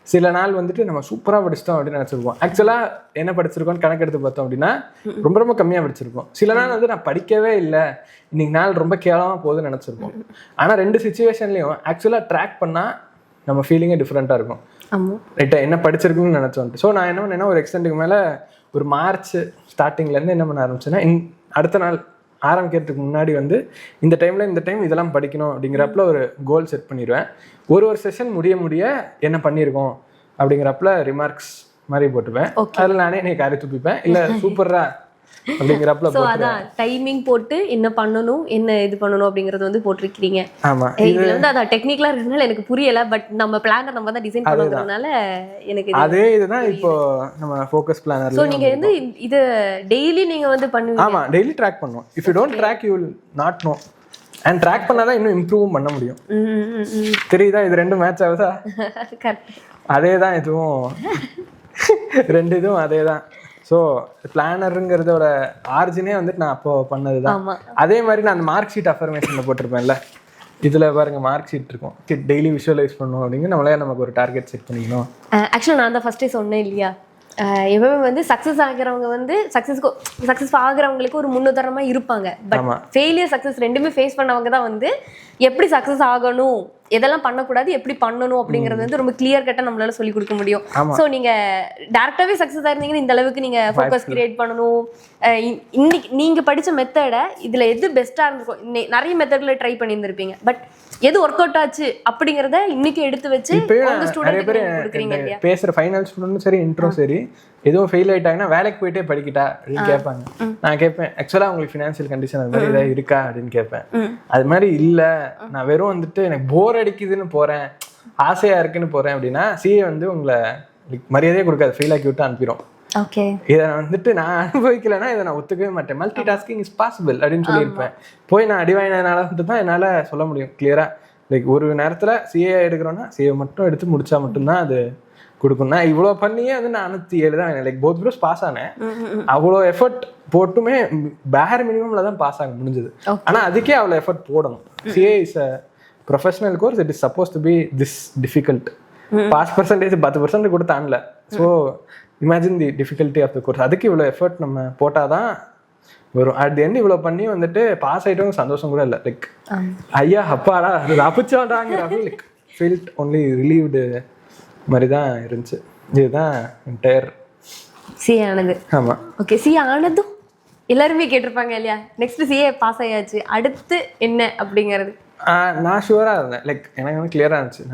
Speaker 1: சில நாள் வந்துட்டு நம்ம சூப்பராக படிச்சிட்டோம் அப்படின்னு நினச்சிருப்போம். ஆக்சுவலாக என்ன படிச்சிருக்கோம்னு கணக்கெடுத்து பார்த்தோம் அப்படின்னா ரொம்ப கம்மியாக படிச்சிருப்போம். சில நாள் வந்து நான் படிக்கவே இல்லை, இன்னைக்கு நாள் ரொம்ப கேவலமாக போகுதுன்னு நினச்சிருப்போம். ஆனால் 2 சிச்சுவேஷன்லையும் ஆக்சுவலாக ட்ராக் பண்ணால் நம்ம ஃபீலிங்கே டிஃப்ரெண்ட்டாக இருக்கும். ரைட்டா, என்ன படிச்சிருக்குன்னு நினச்சோன்ட்டு. ஸோ நான் என்ன பண்ணேன்னா, ஒரு எக்ஸ்டெண்டுக்கு மேலே ஒரு மார்ச் ஸ்டார்டிங்லேருந்து என்ன பண்ண ஆரம்பிச்சேன்னா, அடுத்த நாள் ஆரம்பிக்கிறதுக்கு முன்னாடி வந்து இந்த டைம் இதெல்லாம் படிக்கணும் அப்படிங்கிறப்பல ஒரு கோல் செட் பண்ணிடுவேன். ஒரு செஷன் முடிய என்ன பண்ணியிருக்கோம் அப்படிங்கிறப்பல ரிமார்க்ஸ் மாதிரி போட்டுப்பேன். அதில் நானே என்னை காரி துப்பிப்பேன், இல்லை சூப்பரா அப்படிங்கிறப்பல
Speaker 2: டைமிங் போட்டு என்ன பண்ணணும், என்ன இது பண்ணணும் அப்படிங்கறது வந்து போட்டிருக்கீங்க.
Speaker 1: ஆமா,
Speaker 2: இதுல வந்து அத டெக்னிக்கலா இருக்கனால எனக்கு புரியல. பட் நம்ம பிளானர் நம்ம தான் டிசைன் பண்றதுனால எனக்கு
Speaker 1: அதே இதுதான் இப்போ நம்ம ஃபோக்கஸ் பிளானர்ல.
Speaker 2: சோ நீங்க வந்து இது டெய்லி நீங்க வந்து பண்ணுவீங்க?
Speaker 1: ஆமா, டெய்லி ட்ராக் பண்ணுவோம். If you don't track you will not know. And track பண்ணாதான் இன்னும் இம்ப்ரூவ் பண்ண முடியும். தெரியுதா? இது 2 மேட்ச் ஆகுதா? அதேதான் இதுவும், 2 இதுவும் அதேதான். ஸோ பிளானருங்கிறதோட ஆரிஜினே வந்துட்டு நான் அப்போ பண்ணது தான். அதே மாதிரி நான் அந்த மார்க் ஷீட் அஃபர்மேஷனில் போட்டிருப்பேன்ல, இதில் பாருங்க மார்க் ஷீட் இருக்கும், டெய்லி விஷுவலைஸ் பண்ணணும் அப்படிங்க, நம்மளே நமக்கு ஒரு டார்கெட் செட் பண்ணிக்கணும்.
Speaker 2: ஆக்சுவலாக நான் தான் ஃபர்ஸ்டே சொன்னேன் இல்லையா, எப்பவுமே வந்து சக்ஸஸ் ஆகிறவங்க வந்து சக்ஸஸ் ஆகிறவங்களுக்கு ஒரு முன்னுதாரணமாக இருப்பாங்க. பட் ஃபெயிலியர் சக்ஸஸ் ரெண்டுமே ஃபேஸ் பண்ணவங்க தான் வந்து எப்படி சக்ஸஸ் ஆகணும், எதெல்லாம் பண்ணக்கூடாது, எப்படி பண்ணணும் அப்படிங்கிறது வந்து ரொம்ப கிளியர் கட்டாக நம்மளால சொல்லி கொடுக்க முடியும். ஸோ நீங்கள் டேரக்டாகவே சக்ஸஸ் ஆயிருந்தீங்கன்னா இந்த அளவுக்கு நீங்கள் ஃபோக்கஸ் கிரியேட் பண்ணணும். இன்னைக்கு நீங்கள் படித்த மெத்தடை இதில் எது பெஸ்ட்டாக இருந்திருக்கும், நிறைய மெத்தடில் ட்ரை பண்ணியிருந்திருப்பீங்க. பட் எது ஒர்க் அவுட் ஆச்சு அப்படிங்கிறத இன்னைக்கு எடுத்து வச்சு
Speaker 1: கொடுக்குறீங்க. பேசுகிற ஃபைனல் ஸ்டூடெண்ட்டும் சரி, இன்ட்ரும் சரி, எதுவும் ஃபெயில் ஆகிட்டாங்கன்னா வேலைக்கு போயிட்டே படிக்கிட்டா அப்படின்னு கேட்பாங்க. நான் கேட்பேன், ஆக்சுவலாக உங்களுக்கு ஃபினான்ஷியல் கண்டிஷன் அது மாதிரி ஏதாவது இருக்கா அப்படின்னு கேட்பேன். அது மாதிரி இல்லை, நான் வெறும் வந்துட்டு எனக்கு போர் அடிக்குதுன்னு போகிறேன், ஆசையாக இருக்குன்னு போகிறேன் அப்படின்னா சிஏ வந்து உங்களை மரியாதையே கொடுக்காது, ஃபெயில் ஆக்கி விட்டு அனுப்பிடும். இதை வந்துட்டு நான் அனுபவிக்கலைன்னா இதை நான் ஒத்துக்கவே மாட்டேன். மல்டி டாஸ்கிங் இஸ் பாசிபிள் அப்படின்னு சொல்லியிருப்பேன். போய் நான் அடிவாயினால வந்துட்டு தான் என்னால் சொல்ல முடியும் கிளியராக. லைக் ஒரு நேரத்தில் சிஏ எடுக்கிறோன்னா சிஏ மட்டும் எடுத்து முடிச்சா மட்டும்தான் அது கொடுக்கணும்னா இவ்வளோ பண்ணியே வந்து நான் 907 தான். லைக் போத் ப்ரோஸ் பாஸ் ஆனேன். அவ்வளோ எஃபர்ட் போட்டுமே பேர் மினிமம்ல தான் பாஸ் ஆக முடிஞ்சது. ஆனால் அதுக்கே அவ்வளோ எஃபர்ட் போடணும். CA is a professional course. It is suppose to be this difficult. Pass percentage 10% கூட தாண்டல. So imagine the difficulty of the course. அதுக்கு இவ்வளோ எஃபர்ட் நம்ம போட்டால் தான் வரும். அட் தி எண்ட் இவ்வளோ பண்ணி வந்துட்டு பாஸ் ஆகிட்டவங்க சந்தோஷம் கூட இல்லை. லைக் ஐயா அப்பாடா அது அப்பிச்சோண்டாங்கிற லைக் ஃபீல்ட் ஒன்லி ரிலீவ்டு மாதிரி தான் இருந்துச்சு. இதுதான் என்டையர்
Speaker 2: சிஏ ஆனது.
Speaker 1: ஆமாம்,
Speaker 2: ஓகே. சிஏ ஆனதும் எல்லாருமே கேட்டிருப்பாங்க இல்லையா, நெக்ஸ்ட் சிஏ பாஸ் ஆயாச்சு அடுத்து என்ன அப்படிங்கிறது.
Speaker 1: நான் ஷுவராக இருந்தேன். லைக் எனக்கு வந்து கிளியராக இருந்துச்சு.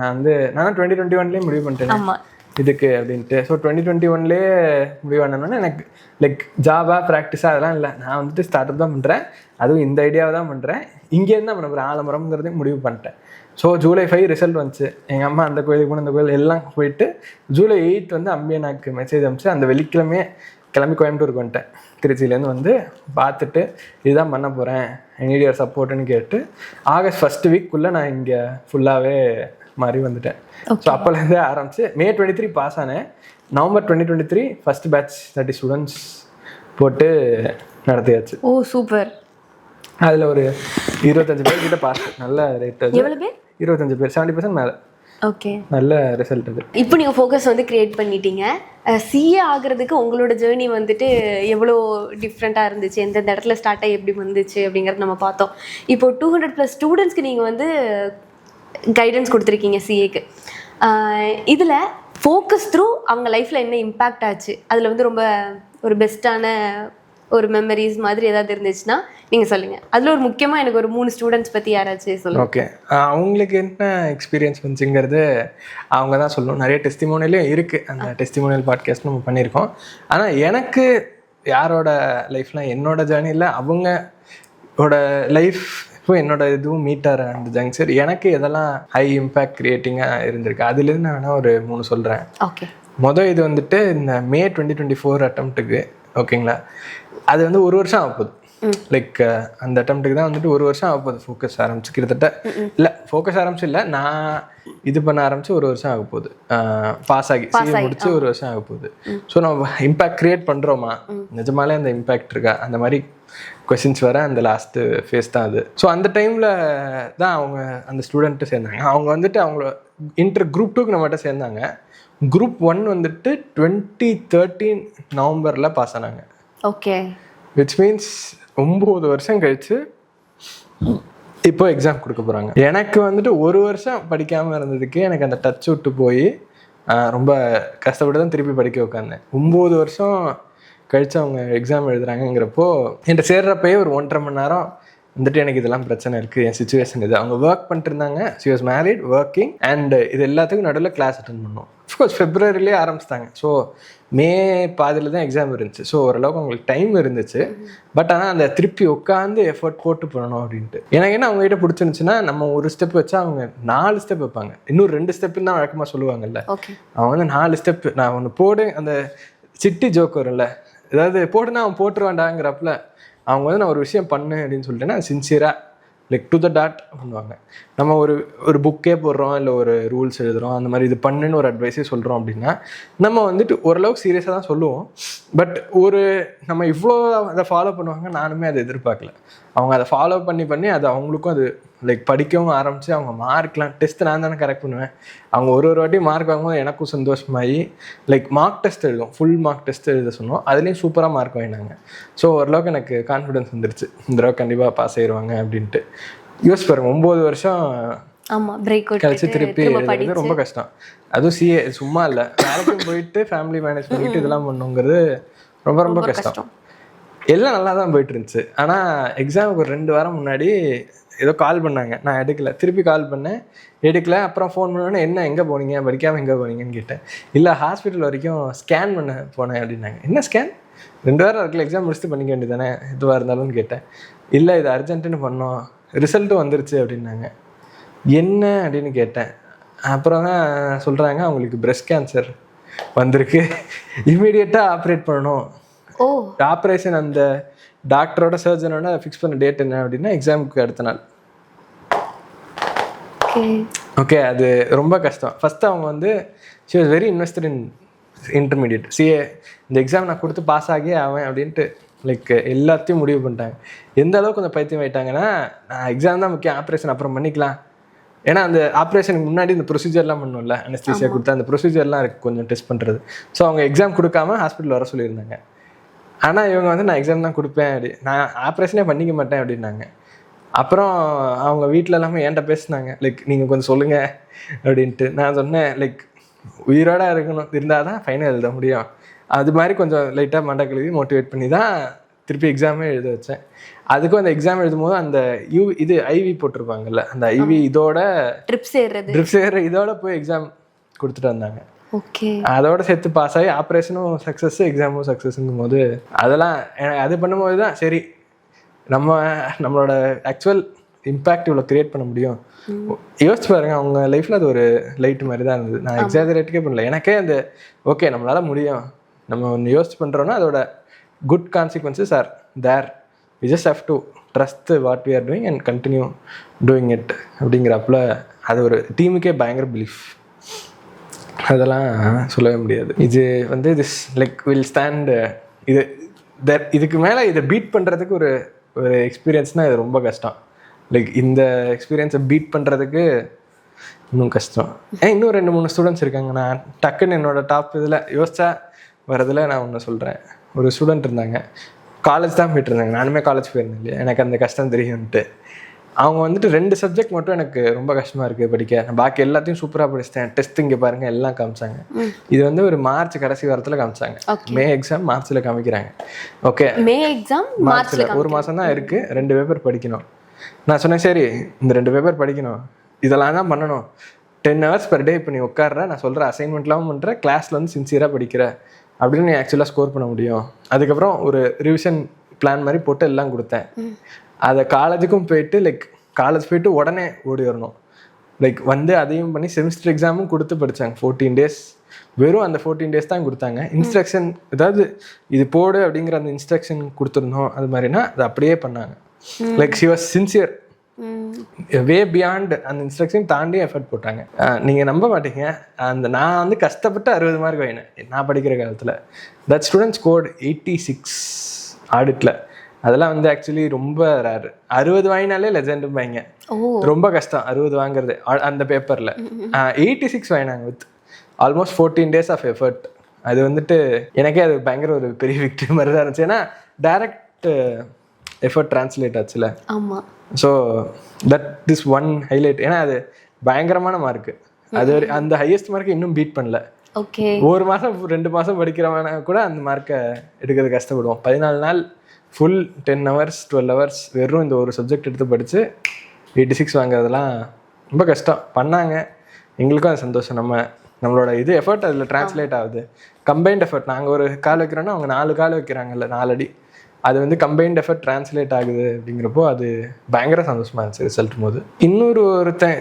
Speaker 1: நான் 2021 முடிவு பண்ணிட்டேன் இதுக்கு அப்படின்ட்டு. ஸோ 2021 முடிவு பண்ணணும்னா எனக்கு லைக் ஜாபா ப்ராக்டிஸாக அதெல்லாம் இல்லை. நான் வந்துட்டு ஸ்டார்ட் அப் தான் பண்ணுறேன், அதுவும் இந்த ஐடியாவை தான் பண்ணுறேன், இங்கேருந்து தான் பண்ண போகிறேன், ஆலமரம்ங்கிறதையும் முடிவு பண்ணிட்டேன். ஸோ July 5 ரிசல்ட் வந்துச்சு. எங்கள் அம்மா அந்த கோயிலுக்கு போன இந்த கோயில் எல்லாம் போயிட்டு July 8 வந்து அம்பியனாக்கு மெசேஜ் அனுப்பிச்சு அந்த வெள்ளிக்கிழமையே கிளம்பி கோயம்புத்தூருக்கு வந்துட்டேன். திருச்சியிலேருந்து வந்து பார்த்துட்டு இதுதான் பண்ண போகிறேன், நீட் யுவர் சப்போர்ட்டுன்னு கேட்டு August 1st வீக்குள்ளே நான் இங்கே ஃபுல்லாகவே மாறி வந்துட்டேன். ஸோ அப்போலேருந்தே ஆரம்பிச்சு May 23 பாஸ் ஆனேன். November 2023 ஃபர்ஸ்ட் பேட்ச் 30 ஸ்டூடெண்ட்ஸ் போட்டு நடத்தியாச்சு.
Speaker 2: ஓ சூப்பர்.
Speaker 1: அதில் ஒரு 25 பேர் கிட்ட பாஸ். நல்ல ரேட்.
Speaker 2: எவ்வளோ பேர்?
Speaker 1: 25 பேர், 70% மேலே.
Speaker 2: ஓகே,
Speaker 1: நல்ல ரிசல்ட் அது.
Speaker 2: இப்போ நீங்கள் ஃபோக்கஸ் வந்து கிரியேட் பண்ணிட்டீங்க. சிஏ ஆகிறதுக்கு உங்களோட ஜேர்னி வந்துட்டு எவ்வளோ டிஃப்ரெண்ட்டாக இருந்துச்சு, எந்தெந்த இடத்துல ஸ்டார்ட் ஆகி எப்படி வந்துச்சு அப்படிங்கிறது நம்ம பார்த்தோம். இப்போ 200+ ஸ்டூடெண்ட்ஸ்க்கு நீங்கள் வந்து கைடன்ஸ் கொடுத்துருக்கீங்க சிஏக்கு. இதில் ஃபோக்கஸ் த்ரூ அவங்க லைஃப்பில் என்ன இம்பேக்ட் ஆச்சு, அதில் வந்து ரொம்ப ஒரு பெஸ்ட்டான ஒரு மெமரிஸ் மாதிரி ஏதாவது இருந்துச்சுன்னா நீங்கள் சொல்லுங்கள். அதில் ஒரு முக்கியமாக எனக்கு ஒரு 3 ஸ்டூடெண்ட்ஸ் பற்றி யாராச்சும் சொல்லுங்கள்.
Speaker 1: ஓகே, அவங்களுக்கு என்ன எக்ஸ்பீரியன்ஸ் வந்துச்சுங்கிறது அவங்க தான் சொல்லணும். நிறைய டெஸ்டிமோனியலே இருக்குது, அந்த டெஸ்டிமோனியல் பாட்காஸ்ட் நம்ம பண்ணியிருக்கோம். ஆனால் எனக்கு யாரோட லைஃப்லாம் என்னோட ஜேர்னியில் அவங்களோட லைஃப் இப்போ என்னோட இதுவும் மீட்டர் அந்த ஜங்ஷர் எனக்கு எதெல்லாம் ஹை இம்பேக்ட் கிரியேட்டிங்காக இருந்திருக்கு அதுலேருந்து நான் வேணால் ஒரு 3 சொல்கிறேன்.
Speaker 2: ஓகே,
Speaker 1: இது வந்துட்டு இந்த May 2024 அட்டம்ப்ட்டுக்கு ஓகேங்களா, அது வந்து 1 வருஷம் ஆக போகுது. லைக் அந்த அட்டம்ப்ட்டுக்கு தான் வந்துட்டு 1 வருஷம் ஆக போகுது. ஃபோக்கஸ் ஆரம்பிச்சு கிட்டத்தட்ட இல்லை ஃபோக்கஸ் ஆரம்பிச்சு இல்லை, நான் இது பண்ண ஆரம்பிச்சு 1 வருஷம் ஆக போகுது. பாஸ் ஆகி சிஏ முடிச்சு 1 வருஷம் ஆக போகுது. ஸோ நம்ம இம்பேக்ட் கிரியேட் பண்ணுறோமா, நிஜமாலே அந்த இம்பேக்ட் இருக்கா, அந்த மாதிரி கொஸ்டின்ஸ் வர அந்த லாஸ்ட்டு ஃபேஸ் தான் அது. ஸோ அந்த டைமில் தான் அவங்க அந்த ஸ்டூடெண்ட்டு சேர்ந்தாங்க. அவங்க வந்துட்டு அவங்கள குரூப் 2க்கு நம்மகிட்ட சேர்ந்தாங்க. குரூப் 1 வந்துட்டு 2013 நவம்பரில் பாஸ் ஆனாங்க.
Speaker 2: ஓகே,
Speaker 1: விச் மீன்ஸ் 9 வருஷம் கழிச்சு இப்போ எக்ஸாம் கொடுக்க போகிறாங்க. எனக்கு வந்துட்டு 1 வருஷம் படிக்காமல் இருந்ததுக்கு எனக்கு அந்த டச் விட்டு போய் ரொம்ப கஷ்டப்பட்டு தான் திருப்பி படிக்க உட்காந்தேன். 9 வருஷம் கழிச்சு அவங்க எக்ஸாம் எழுதுறாங்கிறப்போ என்கிட்ட சேர்றப்பயே ஒரு 1.5 மணி நேரம் வந்துட்டு எனக்கு இதெல்லாம் பிரச்சனை இருக்குது, என் சுச்சுவேஷன் இது. அவங்க ஒர்க் பண்ணிட்டு இருந்தாங்க, she was married, working, and இது எல்லாத்துக்கும் நடுவில் கிளாஸ் அட்டென்ட் பண்ணோம். அஃப்கோர்ஸ் Februaryலேயே ஆரம்பிச்சிட்டாங்க. ஸோ May பாதியில் தான் எக்ஸாம் இருந்துச்சு. ஸோ ஓரளவுக்கு அவங்களுக்கு டைம் இருந்துச்சு. பட் ஆனால் அந்த திருப்பி உட்காந்து எஃபர்ட் போட்டு பண்ணணும் அப்படின்ட்டு. எனக்கு என்ன அவங்ககிட்ட பிடிச்சிருந்துச்சுன்னா, நம்ம ஒரு ஸ்டெப் வச்சா அவங்க 4 ஸ்டெப் வைப்பாங்க. இன்னும் 2 ஸ்டெப்புன்னு தான் வழக்கமாக சொல்லுவாங்கல்ல. அவங்க வந்து 4 ஸ்டெப். நான் ஒன்று போடு, அந்த சிட்டி ஜோக் வரும்ல, ஏதாவது போட்டுனா அவன் போட்டுருவாண்டாங்கிறப்பல அவங்க வந்து நான் ஒரு விஷயம் பண்ணு அப்படின்னு சொல்லிட்டேன்னா சின்சியராக லைக் டு த டாட் பண்ணுவாங்க. நம்ம ஒரு புக்கே போடுறோம், இல்லை ஒரு ரூல்ஸ் எழுதுகிறோம், அந்த மாதிரி இது பண்ணுன்னு ஒரு அட்வைஸே சொல்கிறோம் அப்படின்னா நம்ம வந்துட்டு ஓரளவுக்கு சீரியஸாக தான் சொல்லுவோம். பட் நம்ம இவ்வளோ அதை ஃபாலோ பண்ணுவாங்க நானுமே அதை எதிர்பார்க்கல. அவங்க அதை ஃபாலோ பண்ணி அது அவங்களுக்கும் அது லைக் படிக்கவும் ஆரம்பிச்சு அவங்க மார்க்லாம் டெஸ்ட் நான் தானே கரெக்ட் பண்ணுவேன். அவங்க ஒரு வாட்டி மார்க் வாங்கும்போது எனக்கும் சந்தோஷமாகி லைக் மார்க் டெஸ்ட் எழுதும், ஃபுல் மார்க் டெஸ்ட் எழுத சொன்னோம். அதுலேயும் சூப்பராக மார்க் வாங்கினாங்க. ஸோ ஓரளவுக்கு எனக்கு கான்ஃபிடன்ஸ் வந்துருச்சு, இந்த தடவை கண்டிப்பாக பாஸ் ஆயிடுவாங்க அப்படின்ட்டு. யோசிச்சு பாருங்க, 9 வருஷம் கழிச்சு திருப்பி எழுதுறது ரொம்ப கஷ்டம். அதுவும் சிஏ சும்மா இல்லை, வேலைக்கும் போயிட்டு ஃபேமிலி மேனேஜ் பண்ணிட்டு இதெல்லாம் பண்ணுங்கிறது ரொம்ப ரொம்ப கஷ்டம். எல்லாம் நல்லா தான் போயிட்டு இருந்துச்சு. ஆனால் எக்ஸாமுக்கு ஒரு 2 வாரம் முன்னாடி ஏதோ கால் பண்ணாங்க, நான் எடுக்கல. திருப்பி கால் பண்ணேன், எடுக்கல. அப்புறம் ஃபோன் பண்ணோன்னே என்ன எங்கே போனீங்க, படிக்காமல் எங்கே போனீங்கன்னு கேட்டேன். இல்லை ஹாஸ்பிட்டல் வரைக்கும் ஸ்கேன் பண்ண போனேன் அப்படின்னாங்க. என்ன ஸ்கேன், 2 வாரம் இருக்குல்ல, எக்ஸாம் முடிச்சுட்டு பண்ணிக்க வேண்டியதானே எதுவாக இருந்தாலும்னு கேட்டேன். இல்லை இது அர்ஜென்ட்டுன்னு பண்ணோம், ரிசல்ட்டும் வந்துருச்சு அப்படின்னாங்க. என்ன அப்படின்னு கேட்டேன். அப்புறம் தான் சொல்கிறாங்க அவங்களுக்கு பிரெஸ்ட் கேன்சர் வந்திருக்கு, இமீடியட்டாக ஆப்ரேட் பண்ணணும். ஆப்ரேஷன் அந்த டாக்டரோட சர்ஜனோட ஃபிக்ஸ் பண்ண டேட் என்ன அப்படின்னா எக்ஸாமுக்கு அடுத்த நாள். ஓகே, அது ரொம்ப கஷ்டம். ஃபஸ்ட்டு அவங்க வந்து she was very invested in intermediate CA. இந்த எக்ஸாம் நான் கொடுத்து பாஸ் ஆகியே ஆவேன் அப்படின்ட்டு லைக் எல்லாத்தையும் முடிவு பண்ணிட்டாங்க. எந்த அளவுக்கு கொஞ்சம் பைத்தியம் ஆகிட்டாங்கன்னா, எக்ஸாம் தான் முக்கியம், ஆப்ரேஷன் அப்புறம் பண்ணிக்கலாம். ஏன்னா அந்த ஆப்ரேஷனுக்கு முன்னாடி இந்த ப்ரொசீஜர்லாம் பண்ணணும்ல, அனஸ்தீசியா கொடுத்தா அந்த ப்ரொசீஜர்லாம் இருக்குது கொஞ்சம் டெஸ்ட் பண்ணுறது. ஸோ அவங்க எக்ஸாம் கொடுக்காம ஹாஸ்பிட்டல் வர சொல்லியிருந்தாங்க. ஆனால் இவங்க வந்து நான் எக்ஸாம் தான் கொடுப்பேன் அப்படி, நான் ஆப்ரேஷனே பண்ணிக்க மாட்டேன் அப்படின்னாங்க. அப்புறம் அவங்க வீட்டில் எல்லாமே என்கிட்ட பேசினாங்க, லைக் நீங்கள் கொஞ்சம் சொல்லுங்கள் அப்படின்ட்டு. நான் சொன்னேன் லைக் உயிரோட இருக்கணும், இருந்தால் தான் ஃபைனல் எழுத முடியும். அது மாதிரி கொஞ்சம் லைட்டாக மண்டை கழுவி மோட்டிவேட் பண்ணி தான் திருப்பி எக்ஸாமே எழுத வச்சேன். அதுக்கும் அந்த எக்ஸாம் எழுதும் போது அந்த இது ஐவி போட்டிருப்பாங்கல்ல, அந்த ஐவி இதோட ட்ரிப் சேர்ற இதோட போய் எக்ஸாம் கொடுத்துட்டு வந்தாங்க. அதோட சேர்த்து பாஸ் ஆகி ஆப்ரேஷனும் சக்ஸஸ், எக்ஸாமும் சக்ஸஸ்ங்கும் போது அதெல்லாம் அது பண்ணும்போது தான் சரி நம்மளோட ஆக்சுவல் இம்பேக்ட் இவ்வளோ கிரியேட் பண்ண முடியும். யோசிச்சு பாருங்க, அவங்க லைஃப்ல அது ஒரு லைட் மாதிரி தான் இருந்தது. நான் எக்ஸாஜரேட்டுக்கே பண்ணல, எனக்கே அந்த ஓகே நம்மளால முடியும், நம்ம ஒன்று யோசிச்சு பண்ணுறோன்னா அதோட good consequences are there, we just have to trust what we are doing and continue doing it அப்படிங்கிறப்பல அது ஒரு டீமுக்கே பயங்கர பிலீஃப். அதெல்லாம் சொல்லவே முடியாது. இது வந்து திஸ் லைக் வில் ஸ்டாண்ட். இதுக்கு மேலே இதை பீட் பண்ணுறதுக்கு ஒரு எக்ஸ்பீரியன்ஸ்னால் இது ரொம்ப கஷ்டம். லைக் இந்த எக்ஸ்பீரியன்ஸை பீட் பண்ணுறதுக்கு இன்னும் கஷ்டம். இன்னும் 2-3 ஸ்டூடெண்ட்ஸ் இருக்காங்க. நான் டக்குன்னு என்னோடய டாப் இதில் யோசிச்சா வரதில் நான் ஒன்று சொல்கிறேன். ஒரு ஸ்டூடெண்ட் இருந்தாங்க, காலேஜ் தான் போயிட்டு இருந்தாங்க, நானுமே காலேஜ் போயிருந்தேன் இல்லையா, எனக்கு அந்த கஷ்டம் தெரியும்ன்ட்டு. அவங்க வந்துட்டு 2 சப்ஜெக்ட் மட்டும் எனக்கு ரொம்ப கஷ்டமாக இருக்குது படிக்க, நான் பாக்கி எல்லாத்தையும் சூப்பராக படிச்சிட்டேன், டெஸ்ட் இங்கே பாருங்கள் எல்லாம் காமிச்சாங்க. இது வந்து ஒரு மார்ச் கடைசி வாரத்தில் காமிச்சாங்க, மே எக்ஸாம் மார்ச்சில் காமிக்கிறாங்க. ஓகே,
Speaker 2: மே எக்ஸாம்
Speaker 1: மார்ச்சில் 1 மாதம் தான் இருக்குது, 2 பேப்பர் படிக்கணும். நான் சொன்னேன் சரி இந்த 2 பேப்பர் படிக்கணும், இதெல்லாம் தான் பண்ணணும், 10 hours per day இப்போ நீ உட்கார்ற, நான் சொல்கிற அசைன்மெண்ட்லாம் பண்ணுற, கிளாஸில் வந்து சின்சியராக படிக்கிற அப்படின்னு நீ ஆக்சுவலாக ஸ்கோர் பண்ண முடியும். அதுக்கப்புறம் ஒரு ரிவிஷன் பிளான் மாதிரி போட்டு எல்லாம் கொடுத்தேன். அதை காலேஜுக்கும் போயிட்டு லைக் காலேஜ் போயிட்டு உடனே ஓடி வரணும், லைக் வந்து அதையும் பண்ணி செமிஸ்டர் எக்ஸாமும் கொடுத்து படித்தாங்க. 14 days, வெறும் அந்த 14 days தான் கொடுத்தாங்க. இன்ஸ்ட்ரக்ஷன் ஏதாவது இது போடு அப்படிங்கிற அந்த இன்ஸ்ட்ரக்ஷன் கொடுத்துருந்தோம், அது மாதிரினா அது அப்படியே பண்ணாங்க. Like she was sincere, way beyond அந்த இன்ஸ்ட்ரக்ஷன் தாண்டி எஃபர்ட் போட்டாங்க. நீங்கள் நம்ப மாட்டீங்க, அந்த நான் வந்து கஷ்டப்பட்டு 60 மார்க் வாங்கினேன் நான் படிக்கிற காலத்தில். That student scored 86 ஆடிட்டில். அதெல்லாம் வந்து ஆக்சுவலி ரொம்ப ரேர். 60 வாங்கினாலே லெஜெண்டும்பாங்க, ரொம்ப கஷ்டம் 60 வாங்குறது அந்த பேப்பரில். 86 வாங்கினாங்க with almost 14 days of effort. அது வந்துட்டு எனக்கே அது பயங்கர ஒரு பெரிய விக்டரி மாதிரி தான் இருந்துச்சு. ஏன்னா டைரக்ட் எஃபர்ட் டிரான்ஸ்லேட் ஆச்சுல.
Speaker 2: ஆமாம்.
Speaker 1: So that this one highlight. ஏன்னா அது பயங்கரமான மார்க்கு, அது அந்த ஹையஸ்ட் மார்க்கை இன்னும் பீட் பண்ணல.
Speaker 2: ஓகே,
Speaker 1: 1 மாதம் 2 மாதம் படிக்கிறவன கூட அந்த மார்க்கை எடுக்கிறது கஷ்டப்படுவோம். 14 நாள் ஃபுல் 10 hours 12 hours வெறும் இந்த ஒரு சப்ஜெக்ட் எடுத்து படித்து 86 வாங்குறதெல்லாம் ரொம்ப கஷ்டம். பண்ணாங்க, எங்களுக்கும் அது சந்தோஷம். நம்மளோட இது எஃபர்ட் அதில் டிரான்ஸ்லேட் ஆகுது. கம்பைன்ட் எஃபர்ட், நாங்கள் ஒரு கால் வைக்கிறோன்னா அவங்க 4 கால் வைக்கிறாங்கல்ல, 4 அடி, அது வந்து கம்பைன்ட் எஃபர்ட் டிரான்ஸ்லேட் ஆகுது அப்படிங்கிறப்போ அது பயங்கர சந்தோஷமாக இருந்துச்சு ரிசல்ட் போது. ஒருத்தன்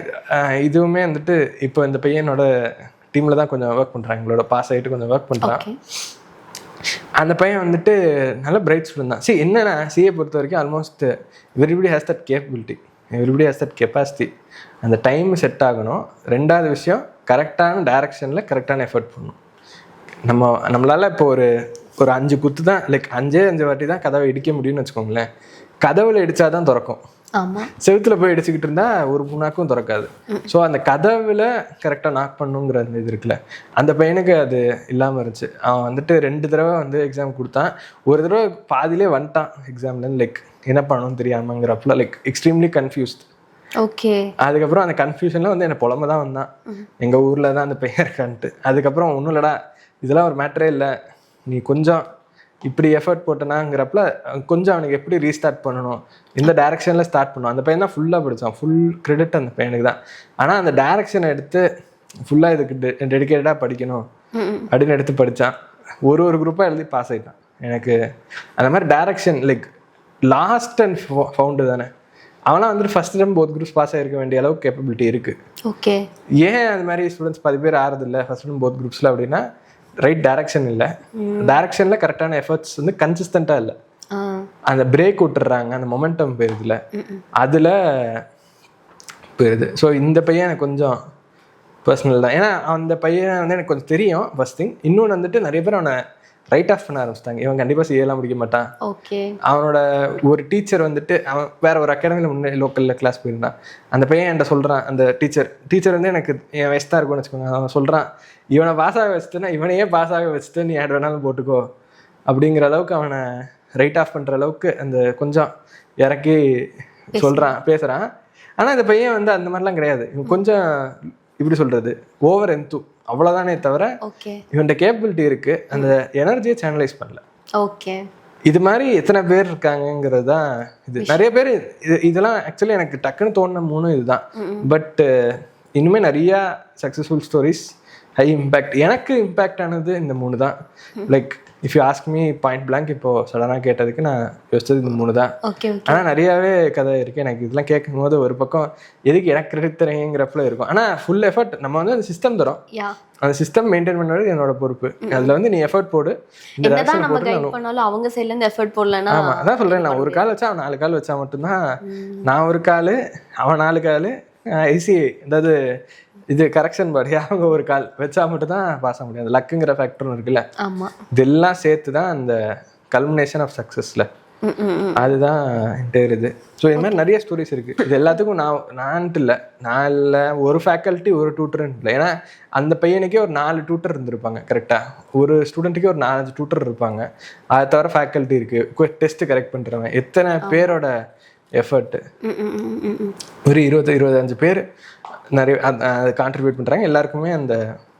Speaker 1: இதுவுமே வந்துட்டு இப்போ இந்த பையனோட டீமில் தான் கொஞ்சம் ஒர்க் பண்ணுறாங்க, எங்களோட பாஸ் ஆகிட்டு கொஞ்சம் ஒர்க் பண்ணுறான். அந்த பையன் வந்துட்டு நல்ல பிரைட் ஸ்டூடெண்ட் தான். என்னன்னா சிஏ பொறுத்த வரைக்கும் almost everybody has that capability, everybody has that capacity. அந்த டைம் செட் ஆகணும். 2வது விஷயம், கரெக்டான டைரக்ஷனில் கரெக்டான எஃபர்ட் பண்ணணும். நம்மளால் இப்போ ஒரு 5 குத்து தான், லைக் 5 வாட்டி தான் கதவை இடிக்க முடியும்னு வச்சுக்கோங்களேன். கதவுல இடித்தா தான் திறக்கும்.
Speaker 2: ஆமா
Speaker 1: செவுத்துல போய் அடிச்சுக்கிட்டு இருந்தா ஒரு புண்ணாக்கும் திறக்காது. ஸோ அந்த கதவுல கரெக்டாக நாக் பண்ணுங்கிற அந்த இது இருக்குல்ல, அந்த பையனுக்கு அது இல்லாமல் இருந்துச்சு. அவன் வந்துட்டு 2 தடவை வந்து எக்ஸாம் கொடுத்தான். ஒரு தடவை பாதியிலே வந்துட்டான் எக்ஸாம்ல, லைக் என்ன பண்ணணும்னு தெரியாமங்கிறப்பல லைக் எக்ஸ்ட்ரீம்லி கன்ஃபியூஸ்ட்.
Speaker 2: ஓகே.
Speaker 1: அதுக்கப்புறம் அந்த கன்ஃபியூஷன்ல வந்து என்னை புலம்ப தான் வந்தான், எங்க ஊர்ல தான் அந்த பையன் இருக்கான்ட்டு. அதுக்கப்புறம் ஒன்றும் இல்லடா, இதெல்லாம் ஒரு மேட்டரே இல்லை, நீ கொஞ்சம் இப்படி எஃபர்ட் போட்டனாங்கிறப்பல கொஞ்சம் அவனுக்கு எப்படி ரீஸ்டார்ட் பண்ணணும், இந்த டைரக்ஷனில் ஸ்டார்ட் பண்ணும். அந்த பையன் தான் ஃபுல்லாக படித்தான், ஃபுல் கிரெடிட் அந்த பையனுக்கு தான். ஆனால் அந்த டைரக்ஷனை எடுத்து ஃபுல்லாக இதுக்கு டெடிக்கேட்டடாக படிக்கணும் அப்படின்னு எடுத்து படித்தான். ஒரு குரூப்பாக எழுதி பாஸ் ஆகிட்டான். எனக்கு அந்த மாதிரி direction like lost and found தானே. அவனா வந்துட்டு first time both groups pass ஆகிருக்க வேண்டிய அளவுக்கு கேப்பபிலிட்டி இருக்குது.
Speaker 2: ஓகே. ஏன்
Speaker 1: அது மாதிரி ஸ்டூடெண்ட்ஸ் 10 பேர் ஆறதில்லை ஃபர்ஸ்ட் டைம் போத் குரூப்ஸில் அப்படின்னா, ரைட் டைரக்ஷன் இல்லை, டைரக்ஷன்ல கரெக்டான எஃபர்ட்ஸ் வந்து கன்சிஸ்டண்டா இல்லை, அந்த பிரேக் விட்டுறாங்க, அந்த மொமெண்டம் போயிருதுல, அதுல போயிருது. ஸோ இந்த பையன் எனக்கு கொஞ்சம் பர்சனல் தான். ஏன்னா அந்த பையன் வந்து எனக்கு கொஞ்சம் தெரியும் ஃபர்ஸ்ட் திங். இன்னொன்று வந்துட்டு நிறைய பேர் அவனை ரைட் ஆஃப் பண்ண ஆரம்பிச்சிட்டாங்க, இவன் கண்டிப்பாக சிஏலாம் முடிக்க மாட்டான். அவனோட ஒரு டீச்சர் வந்துட்டு அவன் வேற ஒரு அகாடமியில் முன்னே லோக்கலில் கிளாஸ் போயிருந்தான். அந்த பையன் என்கிட்ட சொல்கிறான், அந்த டீச்சர் வந்து எனக்கு என் வயசு தான் இருக்கும்னு வச்சுக்கோங்க. அவன் சொல்கிறான், இவனை பாஸ் ஆக வச்சுட்டுனா இவனையே பாஸ் ஆக வச்சுட்டு நீ யார் வேணாலும் போட்டுக்கோ அப்படிங்கிற அளவுக்கு அவனை ரைட் ஆஃப் பண்ணுற அளவுக்கு அந்த கொஞ்சம் இறக்கி சொல்கிறான், பேசுகிறான். ஆனால் இந்த பையன் வந்து அந்த மாதிரிலாம் கிடையாது. இவன் கொஞ்சம் இப்படி சொல்கிறது ஓவர் என்து அவ்வளோதானே தவிர இவன்கிட்ட கேப்பபிலிட்டி இருக்கு, அந்த எனர்ஜியை சேனலைஸ் பண்ணல.
Speaker 2: ஓகே.
Speaker 1: இது மாதிரி எத்தனை பேர் இருக்காங்கிறது தான் இது. நிறைய பேர் இதெல்லாம் ஆக்சுவலி எனக்கு டக்குன்னு தோணுன 3 இதுதான். பட் இன்னுமே நிறைய சக்ஸஸ்ஃபுல் ஸ்டோரிஸ், ஹை இம்பேக்ட். எனக்கு இம்பேக்ட் ஆனது இந்த 3 தான். Like if you ask me point blank, இப்போ சடனாக கேட்டதுக்கு நான் யோசிச்சது இந்த 3 தான். ஆனால் நிறையாவே கதை இருக்குது. எனக்கு இதெல்லாம் கேட்கும் போது ஒரு பக்கம் எதுக்கு எனக்கு கிரெடிட் தரேங்கிறப்பல இருக்கும். ஆனால் ஃபுல் எஃபர்ட் நம்ம வந்து அந்த சிஸ்டம் தரோம், அந்த சிஸ்டம் மெயின்டைன் பண்ணுறது என்னோட பொறுப்பு. அதில் வந்து நீ எஃபர்ட் போடு, இந்த
Speaker 2: அவங்க சைட்ல இருந்து எஃபர்ட் போடலன்னா.
Speaker 1: ஆமாம், அதான் சொல்கிறேன். நான் ஒரு கால் வச்சா அவன் 4 கால் வச்சா மட்டும்தான், நான் ஒரு கால் அவன் 4 கால் ஐசி, அதாவது இது கரெக்ஷன் பாடி அவங்க ஒரு கால் வச்சா மட்டும் தான் பாஸ் ஆக முடியாது. லக்குங்கிற ஃபேக்டரும் இருக்குல்ல, இதெல்லாம் சேர்த்து தான் அந்த கல்மினேஷன் ஆஃப் சக்ஸஸ்ல அதுதான் இது. ஸோ இது மாதிரி நிறைய ஸ்டோரிஸ் இருக்கு. இது எல்லாத்துக்கும் நான் இல்லை, ஒரு ஃபேக்கல்ட்டி ஒரு டியூட்டர்னு இல்லை. ஏன்னா அந்த பையனுக்கே ஒரு 4 டியூட்டர் இருந்திருப்பாங்க கரெக்டாக, ஒரு ஸ்டூடெண்ட்டுக்கே ஒரு 4 டியூட்டர் இருப்பாங்க. அதை தவிர ஃபேக்கல்ட்டி இருக்கு, டெஸ்ட் கரெக்ட் பண்ணுறவங்க, எத்தனை பேரோட எஃபர்ட், ஒரு 20-25 பேர் நிறைய அதை கான்ட்ரிபியூட் பண்ணுறாங்க. எல்லாருக்குமே அந்த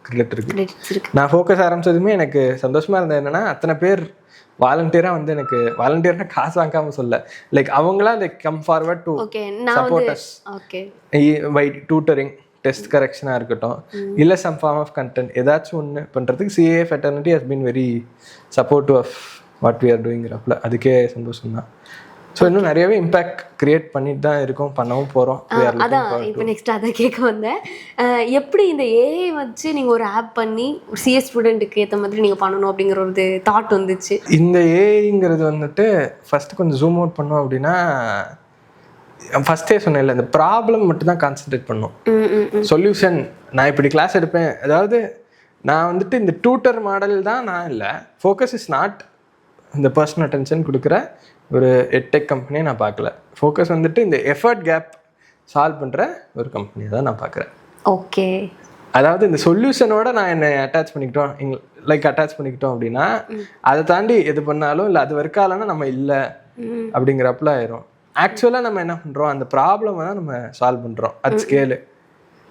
Speaker 1: கிரெடிட் இருக்கு. நான் ஃபோக்கஸ் ஆரம்பிச்சதுமே எனக்கு சந்தோஷமா இருந்தது என்னன்னா, அத்தனை பேர் வாலண்டியரா வந்து எனக்கு வாலண்டியர்னா காசு வாங்காம சொல்ல, லைக் அவங்களா like come forward to support us by tutoring, test கரெக்ஷனாக இருக்கட்டும், இல்லை சம் ஃபார்ம் ஆஃப் கண்டென்ட் ஏதாச்சும் ஒன்று பண்ணுறதுக்கு CA fraternity has been very supportive of what we are டூயிங்கிறப்பல அதுக்கே சந்தோஷம் தான். ஸோ இன்னும் நிறையவே இம்பேக்ட் கிரியேட் பண்ணிட்டு தான் இருக்கோம், பண்ணவும் போகிறோம்.
Speaker 2: அதான் இப்போ நெக்ஸ்ட் அதை கேட்க வந்தேன். எப்படி இந்த ஏஐ வச்சு நீங்கள் ஒரு ஆப் பண்ணி சிஎஸ் ஸ்டூடெண்ட்டுக்கு ஏற்ற மாதிரி நீங்கள் பண்ணணும் அப்படிங்கிற ஒரு தாட் வந்துச்சு?
Speaker 1: இந்த ஏஐங்கிறது வந்துட்டு ஃபர்ஸ்ட் கொஞ்சம் ஜூம் அவுட் பண்ணோம் அப்படின்னா, ஃபர்ஸ்டே சொன்னேன் இல்லை, இந்த ப்ராப்ளம் மட்டும் தான் கான்சென்ட்ரேட் பண்ணும். சொல்யூஷன் நான் இப்படி கிளாஸ் எடுப்பேன், அதாவது நான் வந்துட்டு இந்த டியூட்டர் மாடல் தான் நான் இல்லை. ஃபோக்கஸ் இஸ் நாட் இந்த பர்சனல் அட்டென்ஷன் கொடுக்குற ஒரு எட்டெக் கம்பெனியை நான் பார்க்கல. ஃபோக்கஸ் வந்துட்டு இந்த எஃபர்ட் கேப் சால்வ் பண்ணுற ஒரு கம்பெனியை தான் நான் பார்க்குறேன்.
Speaker 2: ஓகே.
Speaker 1: அதாவது இந்த சொல்யூஷனோட நான் என்னை அட்டாச் பண்ணிக்கிட்டோம் அப்படின்னா, அதை தாண்டி எது பண்ணாலும் இல்லை அது வரைக்காலன்னா நம்ம இல்லை அப்படிங்கிறப்பல ஆயிரும். ஆக்சுவலாக நம்ம என்ன பண்ணுறோம், அந்த ப்ராப்ளமை தான் நம்ம சால்வ் பண்ணுறோம் அட் ஸ்கேலு.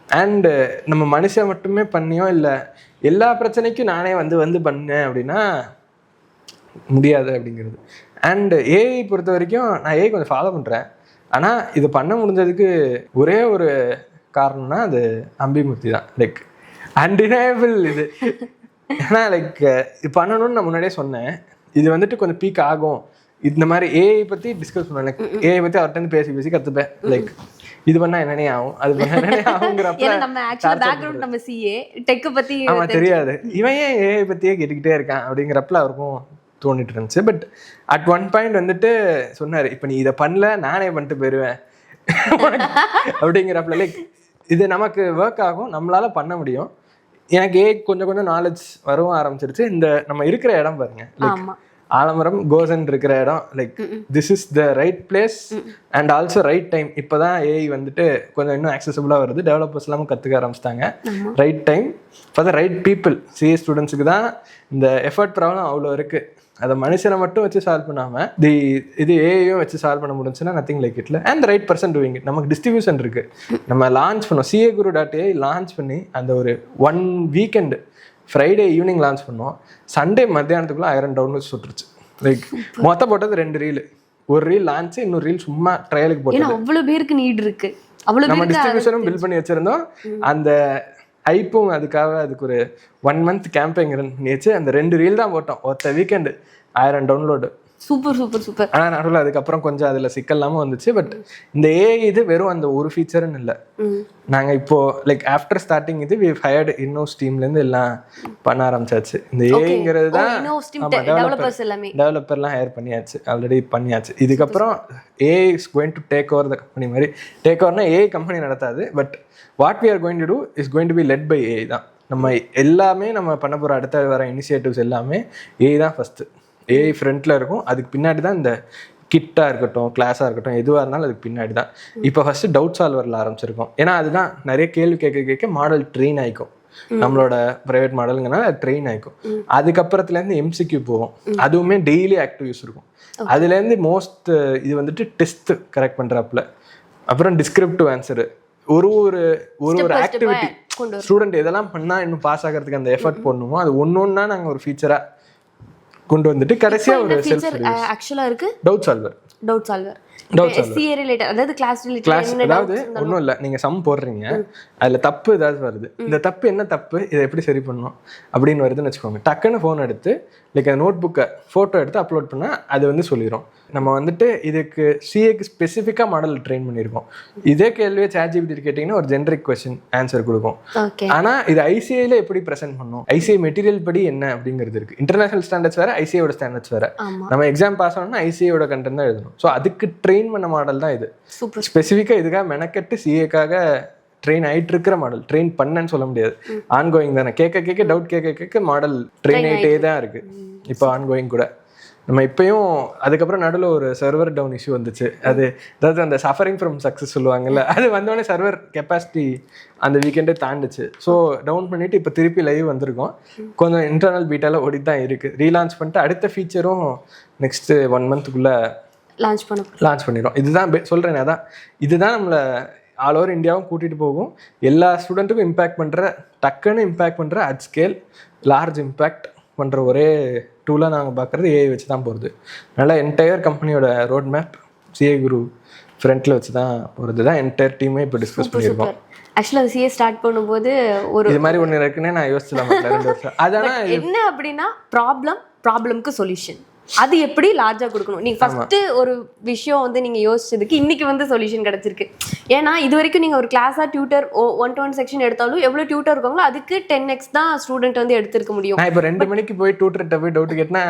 Speaker 1: அண்டு நம்ம மனுஷன் மட்டுமே பண்ணியோ இல்லை எல்லா பிரச்சனைக்கும் நானே வந்து பண்ணேன் அப்படின்னா முடியாது அப்படிங்கிறது. அண்ட் ஏஐ பொறுத்த வரைக்கும் நான் ஏஐ கொஞ்சம் ஃபாலோ பண்ணுறேன். ஆனால் இது பண்ண முடிஞ்சதுக்கு ஒரே ஒரு காரணம்னா அது அம்பிமூர்த்தி தான். லைக் அன்டினேபிள் இது. ஏன்னா லைக் இது பண்ணணும்னு நான் முன்னாடியே சொன்னேன். இது வந்துட்டு கொஞ்சம் பீக் ஆகும். இந்த மாதிரி ஏஐ பற்றி டிஸ்கஸ் பண்ணுவேன். லைக் ஏஐ பற்றி அவர்கிட்ட பேசி கற்றுப்பேன். லைக் இது பண்ணா என்னனே ஆகும், அது பண்ணா என்னனே ஆகுங்கிறப்ப தெரியாது, இவன் ஏன் ஏஐ பற்றியே கேட்டுக்கிட்டே இருக்கான் அப்படிங்கிறப்பல அவருக்கும் தோணிட்டு இருந்துச்சு. பட் அட் ஒன் பாயிண்ட் வந்துட்டு சொன்னார், இப்போ நீ இதை பண்ணல நானே பண்ணிட்டு போயிடுவேன் அப்படிங்கிறப்பல. லைக் இது நமக்கு ஒர்க் ஆகும், நம்மளால பண்ண முடியும். எனக்கு கொஞ்சம் நாலேஜ் வரவும் ஆரம்பிச்சிருச்சு. இந்த நம்ம இருக்கிற இடம் பாருங்க, லைக் ஆலமரம் கோசன் இருக்கிற இடம் like this is the right place and also right time. இப்போதான் ஏஐ வந்துட்டு கொஞ்சம் இன்னும் ஆக்சசபிளாக வருது, டெவலப்பர்ஸ் எல்லாமே கற்றுக்க ஆரம்பிச்சிட்டாங்க. Right time for the right people. CA ஸ்டூடெண்ட்ஸுக்கு தான் இந்த எஃபர்ட் ப்ராப்ளம் அவ்வளோ இருக்குது. அதை மனுஷனை மட்டும் வச்சு சால்வ் பண்ணாமல் இது ஏஐயும் வச்சு சால்வ் பண்ண முடிஞ்சுன்னா நத்திங் லைக் இட்ல. And right person doing it. நமக்கு டிஸ்ட்ரிபியூஷன் இருக்குது. நம்ம லான்ச் பண்ணோம் CAguru.ai லான்ச் பண்ணி அந்த ஒரு 1 வீக்கெண்டு ஃப்ரைடே ஈவினிங் லான்ச் பண்ணோம். சண்டே மத்தியானத்துக்குள்ள 1000 டவுன்லோட்ஸ் சுட்டுருச்சு. லைக் மொத்தம் போட்டது 2 ரீல். ஒரு ரீல் லான்ச், இன்னொரு ரீல் சும்மா ட்ரையலுக்கு போட்டோம்.
Speaker 2: அவ்வளோ பேருக்கு நீட் இருக்கு.
Speaker 1: நம்ம டிஸ்ட்ரிபியூஷனும் பில் பண்ணி வச்சிருந்தோம். அந்த ஐப்பும் அதுக்கு ஒரு 1 மந்த் கேம்பெயின் ரன் பண்ணி வச்சு அந்த 2 ரீல் தான் போட்டோம். ஒருத்த weekend 1000 download.
Speaker 2: Super super super.
Speaker 1: ஆனால் நடுவில் அதுக்கப்புறம் கொஞ்சம் அதில் சிக்கல் இல்லாமல் வந்துச்சு. பட் இந்த ஏஐ இது வெறும் அந்த ஒரு ஃபீச்சர்னு இல்லை. நாங்கள் இப்போ லைக் ஆஃப்டர் ஸ்டார்டிங் இது வி ஹயர்டு இன்னோஸ் டீம்லேருந்து எல்லாம் பண்ண ஆரம்பிச்சாச்சு. இந்த ஏஐங்கிறது தான் டெவலப்பர்லாம் ஹையர் பண்ணியாச்சு, ஆல்ரெடி பண்ணியாச்சு. இதுக்கப்புறம் AI is going to take over the company மாதிரி. டேக் ஓவர்னா ஏஐ கம்பெனி நடத்தாது, but what we are going to do is going to be led by AI தான். நம்ம எல்லாமே நம்ம பண்ண போகிற அடுத்த வர இனிஷியேட்டிவ்ஸ் எல்லாமே ஏஐ தான் ஃபஸ்ட்டு. ஏஐ ஃப்ரண்ட்டில் இருக்கும், அதுக்கு பின்னாடி தான் இந்த கிட்டாக இருக்கட்டும், கிளாஸாக இருக்கட்டும், எதுவாக இருந்தாலும் அதுக்கு பின்னாடி தான். இப்போ ஃபஸ்ட்டு டவுட் சால்வரில் ஆரம்பிச்சிருக்கோம். ஏன்னா அதுதான் நிறைய கேள்வி கேட்க மாடல் ட்ரெயின் ஆகிக்கும். நம்மளோட ப்ரைவேட் மாடலுங்கனால அது ட்ரெயின் ஆகிக்கும். அதுக்கப்புறத்துலேருந்து MCQ போவோம். அதுவுமே டெய்லி ஆக்டிவ் யூஸ் இருக்கும். அதுலேருந்து மோஸ்ட் இது வந்துட்டு டெஸ்ட் கரெக்ட் பண்ணுறாப்புல. அப்புறம் டிஸ்கிரிப்டிவ் ஆன்சரு, ஒரு ஆக்டிவிட்டி ஸ்டூடெண்ட் எதெல்லாம் பண்ணால் இன்னும் பாஸ் ஆகிறதுக்கு அந்த எஃபர்ட் போடணுமோ அது ஒன்றா நாங்கள் ஒரு ஃபீச்சராக கொண்டு வந்துட்டு கடைசியா ஒரு
Speaker 2: ஃபீச்சர் ஆக்சுவலா இருக்கு.
Speaker 1: டவுட் சால்வர்
Speaker 2: CA ரிலேட்டட், அதாவது கிளாஸ் ரிலேட்டட்.
Speaker 1: அதாவது ஒன்றும் இல்லை, நீங்கள் சம் போடுறீங்க, அதில் தப்பு ஏதாவது வருது, இந்த தப்பு என்ன தப்பு, இதை எப்படி சரி பண்ணணும் அப்படின்னு வருதுன்னு வச்சுக்கோங்க. டக்குன்னு ஃபோன் எடுத்து லைக் அந்த நோட் புக்கை ஃபோட்டோ எடுத்து அப்லோட் பண்ணால் அது வந்து சொல்லிடும். நம்ம வந்துட்டு இதுக்கு CAக்கு ஸ்பெசிஃபிக்காக மாடல் ட்ரெயின் பண்ணியிருக்கோம். இதே கேள்வியை ChatGPT கேட்டிங்கன்னா ஒரு ஜென்ரிக் கொஸ்டின் ஆன்சர் கொடுக்கும். ஆனால் இது ICAல எப்படி ப்ரெசென்ட் பண்ணணும், ICA மெட்டீரியல் படி என்ன அப்படிங்கிறது இருக்குது. இன்டர்நேஷனல் ஸ்டாண்டர்ட்ஸ் வேறு, ICAவோட ஸ்டாண்டர்ட்ஸ் வேறு. நம்ம எக்ஸாம் பாஸ் ஆனோம்னா ICAவோட கண்டென்ட் தான் எழுதணும். ஸோ அதுக்கு ட்ரெயின் பண்ண மாடல் தான் இது. ஸ்பெசிஃபிக்காக இதுக்காக மெனக்கெட்டு CAக்காக ட்ரெயின் ஆகிட்டு இருக்கிற மாடல். ட்ரெயின் பண்ணன்னு சொல்ல முடியாது, ஆன்கோயிங் தானே. கேட்க டவுட் கேட்க மாடல் ட்ரெயின் ஆகிட்டே தான் இருக்குது. இப்போ ஆன்கோயிங் கூட நம்ம இப்பயும் அதுக்கப்புறம் நடுவில் ஒரு சர்வர் டவுன் இஷ்யூ வந்துச்சு. அது அதாவது அந்த சஃபரிங் ஃப்ரம் சக்ஸஸ் சொல்லுவாங்கல்ல, அது வந்தோடனே சர்வர் கெப்பாசிட்டி அந்த வீக்கெண்டே தாண்டுச்சு. ஸோ டவுன் பண்ணிவிட்டு இப்போ திருப்பி லைவ் வந்திருக்கோம். கொஞ்சம் இன்டர்னல் பீட்டால ஓடி தான் இருக்குது. ரீலான்ச் பண்ணிட்டு அடுத்த ஃபீச்சரும் நெக்ஸ்ட்டு 1 மந்த்துக்குள்ளே லான்ச் பண்ணிடும். இதுதான் சொல்கிறேன், அதான் இதுதான் நம்மளை ஆல் ஓவர் இந்தியாவும் கூட்டிகிட்டு போகும். எல்லா ஸ்டூடெண்ட்டுக்கும் டக்குன்னு இம்பேக்ட் பண்ணுற அட் ஸ்கேல் லார்ஜ் இம்பேக்ட் பண்ணுற ஒரே டூலாக நாங்கள் பார்க்குறது ஏஐ வச்சு தான் போகிறது. அதனால் என்டையர் கம்பெனியோட ரோட் மேப் CAguru ஃப்ரண்ட்டில் வச்சு தான் போகிறது தான் என்டையர் டீமே இப்போ டிஸ்கஸ் பண்ணியிருக்கோம்.
Speaker 2: ஆக்சுவலாக CA ஸ்டார்ட் பண்ணும்போது
Speaker 1: இது மாதிரி ஒன்று இருக்குன்னு நான் யோசிச்சலாம் 2 வருஷம். அதனால்
Speaker 2: என்ன அப்படின்னா ப்ராப்ளம்க்கு சொல்யூஷன் அது எப்படி லார்ஜா கொடுக்கணும். நீங்க ஃபர்ஸ்ட் ஒரு விஷயம் வந்து நீங்க யோசிச்சதுக்கு இன்னைக்கு வந்து சொல்யூஷன் கிடைச்சிருக்கு. ஏன்னா இது வரைக்கும் நீங்க ஒரு கிளாஸா டியூட்டர் 1-to-1 செக்ஷன் எடுத்தாலும் எவ்வளவு டியூட்டர் இருக்காங்களோ அதுக்கு 10x தான் ஸ்டூடெண்ட் வந்து எடுத்துருக்க முடியும்.
Speaker 1: நான் இப்போ 2 மணிக்கு போய் டியூட்டர்கிட்ட போய் டவுட் கேட்டா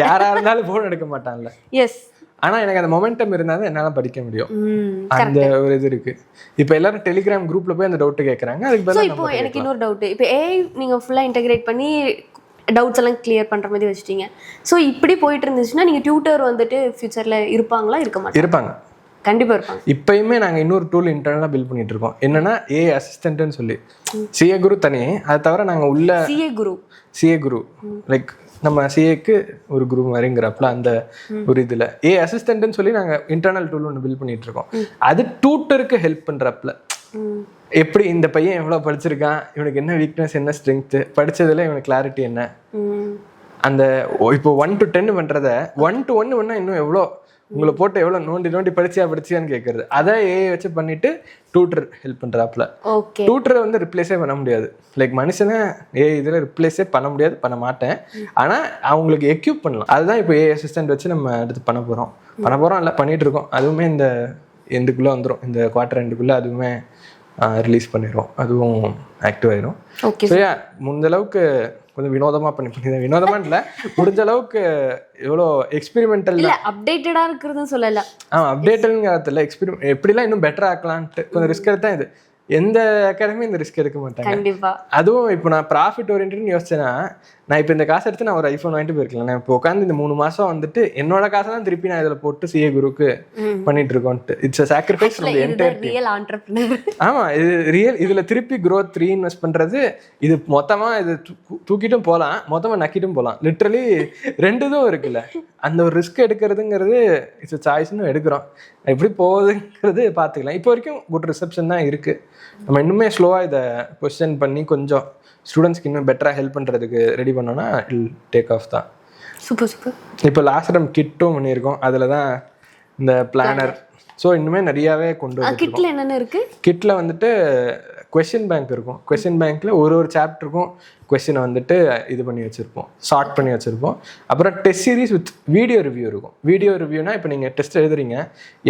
Speaker 1: யாரா இருந்தாலும் போன் எடுக்க மாட்டான்ல.
Speaker 2: எஸ்,
Speaker 1: ஆனா எனக்கு அந்த மொமெண்டம் இருந்தா தான் என்னால படிக்க முடியும். அந்த ஒரு இது இருக்கு. இப்போ எல்லாரும் டெலிகிராம் குரூப்ல போய் அந்த டவுட் கேட்கறாங்க. அதுக்கு பதிலா
Speaker 2: இப்போ எனக்கு இன்னொரு டவுட், இப்போ AI நீங்க ஃபுல்லா இன்டகிரேட் பண்ணி டவுட்ஸ் எல்லாம் கிளியர் பண்ற மாதிரி வச்சிட்டீங்க. ஸோ இப்படி போயிட்டு இருந்துச்சுன்னா நீங்க டியூட்டர் வந்துட்டு ஃபியூச்சர்ல இருப்பாங்களா, இருக்க மாட்டாங்க?
Speaker 1: இருப்பாங்க,
Speaker 2: கண்டிப்பா இருப்பாங்க.
Speaker 1: இப்பயுமே நாங்க இன்னொரு டூல் இன்டர்னலா பில்ட் பண்ணிட்டு இருக்கோம். என்னன்னா AI அசிஸ்டன்ட்னு சொல்லி. CAguru தனி, அதை தவிர நாங்க உள்ள CAguru லைக் நம்ம CAக்கு ஒரு குரு மாதிரிங்கிறப்பல அந்த ஒரு இதுல AI அசிஸ்டன்ட்னு சொல்லி நாங்க இன்டர்னல் டூல் ஒன்று பில்ட் பண்ணிட்டு இருக்கோம். அது டியூட்டருக்கு ஹெல்ப் பண்றப்பல எப்படி இந்த பையன் எவ்வளவு படிச்சிருக்கான், இவனுக்கு என்ன வீக்னஸ், என்ன ஸ்ட்ரென்த், படிச்சதுல இவனுக்கு கிளாரிட்டி என்ன, அந்த இப்போ 1 to 10 பண்றத 1 to 1 பண்ணா இன்னும் எவ்வளோ உங்களை போட்டு எவ்வளோ நோண்டி படிச்சியான்னு கேட்கறது. அதை AI வச்சு பண்ணிட்டு டியூட்டர் ஹெல்ப் பண்றாப்புல. டியூட்டரை வந்து ரிப்ளேஸே பண்ண முடியாது. லைக் மனுஷனை AI இதில் ரிப்ளேஸே பண்ண முடியாது, பண்ண மாட்டேன். ஆனால் அவங்களுக்கு எக்யூப் பண்ணலாம். அதுதான் இப்போ AI அசிஸ்டன்ட் வச்சு நம்ம அடுத்து பண்ண போகிறோம் இல்லை பண்ணிட்டு இருக்கோம். அதுவுமே இந்த எண்டுக்குள்ளே வந்துடும், இந்த குவார்டர் எண்டுக்குள்ளே அதுவுமே ரிலீஸ் பண்ணிடுவோம். அதுவும் ஆக்டிவ் ஆயிரும். சரியா, முடிஞ்ச அளவுக்கு கொஞ்சம் வினோதமா பண்ணிதான், வினோதமா இல்லை, முடிஞ்ச அளவுக்கு எவ்வளோ எக்ஸ்பெரிமெண்டல்
Speaker 2: அப்டேட்டடா இருக்கிறதுன்னு சொல்லல.
Speaker 1: அப்டேட்டட்ங்கிறதுல எப்படிலாம் இன்னும் பெட்டர் ஆக்கலான்ட்டு கொஞ்சம் ரிஸ்க் எடுத்து தான் இது. எந்த அகாடமி இந்த ரிஸ்க் எடுக்க மாட்டாங்க.
Speaker 2: கண்டிப்பா.
Speaker 1: அதுவும் இப்போ நான் ப்ராஃபிட் ஓரியன்ட்னு யோசிச்சேன்னா, நான் இப்போ இந்த காசு எடுத்து நான் ஒரு ஐஃபோன் வாங்கிட்டு போயிருக்கலாம். நான் இப்போ உட்காந்து இந்த 3 மாசம் வந்துட்டு என்னோட காசை தான் திருப்பி நான் இதில் போட்டு சிஏ குரூக்கு பண்ணிட்டு இருக்கோன்ட்டு. It's a sacrifice from the entire team.
Speaker 2: Real entrepreneur.
Speaker 1: ஆமா, இது ரியல். இதுல திருப்பி growth ரீஇன்வெஸ்ட் பண்றது, இது மொத்தமா இது தூக்கிட்டும் போகலாம், மொத்தமா நக்கிட்டும் போகலாம். லிட்ரலி ரெண்டுதும் இருக்குல்ல. அந்த ஒரு ரிஸ்க் எடுக்கிறதுங்கிறது இட்ஸ் சாய்ஸ்னு எடுக்கிறோம். எப்படி போகுதுங்கிறது பார்த்துக்கலாம். இப்போ வரைக்கும் குட் ரிசப்ஷன் தான் இருக்கு. நம்ம இன்னுமே ஸ்லோவாக இதை கொஸ்டின் பண்ணி கொஞ்சம் ஸ்டூடெண்ட்ஸ்க்கு இன்னும் பெட்டராக ஹெல்ப் பண்ணுறதுக்கு ரெடி பண்ணோன்னா இல் டேக் ஆஃப் தான்.
Speaker 2: Super super.
Speaker 1: இப்போ லாஸ்ட் டைம் கிட்டும் பண்ணியிருக்கோம். அதில் தான் இந்த பிளானர். ஸோ இன்னுமே நிறையாவே கொண்டு வந்து.
Speaker 2: கிட்ல என்னென்ன இருக்கு? கிட்ல
Speaker 1: வந்துட்டு கொஸ்டின் பேங்க் இருக்கும். கொஸ்டின் பேங்க்ல ஒரு சாப்டருக்கும் கொஸ்டினை வந்துட்டு இது பண்ணி வச்சிருப்போம், சார்ட் பண்ணி வச்சிருப்போம். அப்புறம் test series with video review இருக்கும். வீடியோ ரிவ்யூனா இப்போ நீங்கள் டெஸ்ட் எழுதுறீங்க,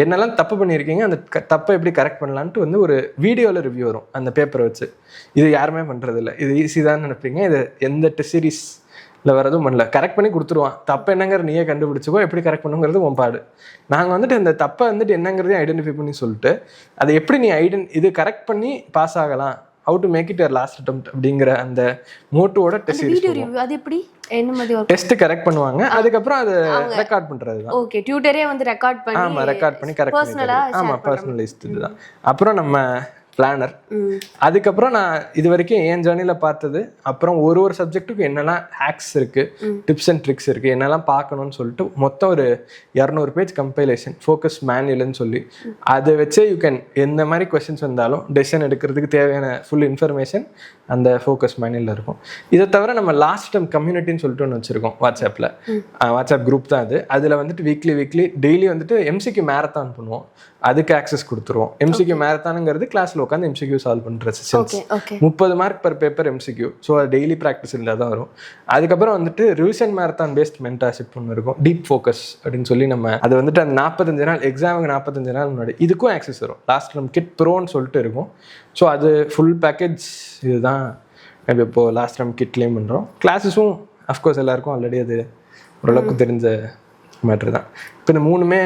Speaker 1: என்னெல்லாம் தப்பு பண்ணியிருக்கீங்க, அந்த தப்பை எப்படி கரெக்ட் பண்ணலான்ட்டு வந்து ஒரு வீடியோவில் ரிவ்யூ வரும் அந்த பேப்பரை வச்சு. இது யாருமே பண்ணுறதில்ல, இது ஈஸி தான் நினைப்பீங்க. இது எந்த டெஸ்ட் சீரிஸ் வரதும் பண்ணல, கரெக்ட் பண்ணி கொடுத்துருவான். தப்பு என்னங்கிற நீயே கண்டுபிடிச்சிக்கோ, எப்படி கரெக்ட் பண்ணுங்கிறது உன் பாடு. நாங்கள் வந்துட்டு இந்த தப்பை வந்துட்டு என்னங்கிறதையும் ஐடென்டிஃபை பண்ணி சொல்லிட்டு அதை எப்படி நீ இது கரெக்ட் பண்ணி பாஸ் ஆகலாம், how to make it your last attempt அப்படிங்கிற அந்த மோட்டோட டெஸ்ட் சீரிஸ்.
Speaker 2: அது எப்படி என்ன மாதிரி
Speaker 1: டெஸ்ட் கரெக்ட் பண்ணுவாங்க, அதுக்கப்புறம் அதை ரெக்கார்ட் பண்றது தான்.
Speaker 2: ஓகே, டியூட்டரே வந்து ரெக்கார்ட் பண்ணி.
Speaker 1: ஆமா, ரெக்கார்ட் பண்ணி கரெக்ட் பண்ணி. ஆமா, பர்சனலைஸ்ட் இதுதான். அப்புறம் நம்ம பிளானர். அதுக்கப்புறம் நான் இது வரைக்கும் என் ஜேர்னியில் பார்த்தது, அப்புறம் ஒரு சப்ஜெக்ட்டுக்கு என்னெல்லாம் ஹேக்ஸ் இருக்கு, டிப்ஸ் அண்ட் ட்ரிக்ஸ் இருக்கு, என்னெல்லாம் பார்க்கணும்னு சொல்லிட்டு மொத்தம் ஒரு 200 பேஜ் கம்பைலேஷன், ஃபோக்கஸ் மேனுவல்னு சொல்லி அதை வச்சே யூ கேன் எந்த மாதிரி கொஸ்டின்ஸ் வந்தாலும் டெசிஷன் எடுக்கிறதுக்கு தேவையான ஃபுல் இன்ஃபர்மேஷன் அந்த ஃபோக்கஸ் மேனுவலில் இருக்கும். இதை தவிர நம்ம லாஸ்ட் டைம் கம்யூனிட்டின்னு சொல்லிட்டு ஒன்று வச்சுருக்கோம் வாட்ஸ்அப்பில். வாட்ஸ்அப் குரூப் தான் அது. அதில் வந்துட்டு வீக்லி டெய்லி வந்துட்டு எம்சிக்யூ மேரத்தான் பண்ணுவோம். அதுக்கு ஆக்சஸ் கொடுத்துருவோம். எம்சிக்யூ மேரத்தானுங்கிறது கிளாஸில் உட்காந்து எம்சிக்யூ சால்வ் பண்ணுற sessions. 30 mark per paper MCQ. So அது டெய்லி ப்ராக்டிஸ் இருந்தால் தான் வரும். அதுக்கப்புறம் வந்துட்டு ரிவிஷன் மேரத்தான் பேஸ்ட் மென்டார்ஷிப் ஒன்று இருக்கும், டீப் ஃபோக்கஸ் அப்படின்னு சொல்லி. நம்ம அது வந்துட்டு அந்த 45 நாள் எக்ஸாமுக்கு 45 நாள் முன்னாடி இதுக்கும் ஆக்சஸ் வரும். லாஸ்ட் நம்ம கிட் ப்ரோன்னு சொல்லிட்டு இருக்கும். ஸோ அது ஃபுல் பேக்கேஜ். இதுதான் இப்போ லாஸ்ட் டைம் கிட்லேயும் பண்ணுறோம். கிளாஸஸும் அஃப்கோர்ஸ் எல்லாருக்கும் ஆல்ரெடி அது ஓரளவுக்கு தெரிஞ்ச மேட்ரு தான். இப்போ இந்த 3மே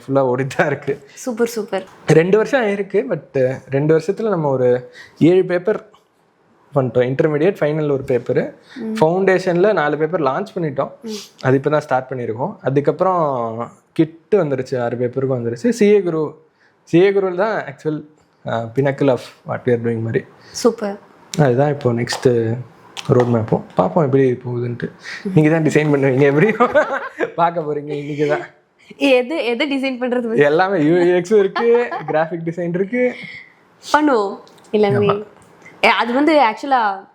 Speaker 1: ஃபுல்லாக ஓடிட்டு தான் இருக்குது.
Speaker 2: Super super.
Speaker 1: 2 வருஷம் ஆயிருக்கு. பட் 2 வருஷத்தில் நம்ம ஒரு 7 பேப்பர் பண்ணிட்டோம். இன்டர்மீடியட், ஃபைனல் ஒரு பேப்பரு, ஃபவுண்டேஷனில் 4 பேப்பர் லான்ச் பண்ணிட்டோம். அது இப்போ தான் ஸ்டார்ட் பண்ணியிருக்கோம். அதுக்கப்புறம் கிட்டு வந்துருச்சு, 6 பேப்பருக்கும் வந்துருச்சு. சிஏ குரு தான் actual pinnacle of what we are doing மாதிரி.
Speaker 2: சூப்பர்.
Speaker 1: அதுதான் இப்போ நெக்ஸ்ட்டு ரோட் மேப்பும் பார்ப்போம் எப்படி போகுதுன்ட்டு. நீங்கள் தான் டிசைன் பண்ணுவீங்க, எப்படி பார்க்க போகிறீங்க இன்னைக்கு தான்.
Speaker 2: எது டிசைன் பண்ணுறது?
Speaker 1: எல்லாமே யூஎக்ஸும் இருக்குது, கிராஃபிக் டிசைன் இருக்குது,
Speaker 2: பண்ணுவோம். இல்லை அது வந்து ஆக்சுவலாக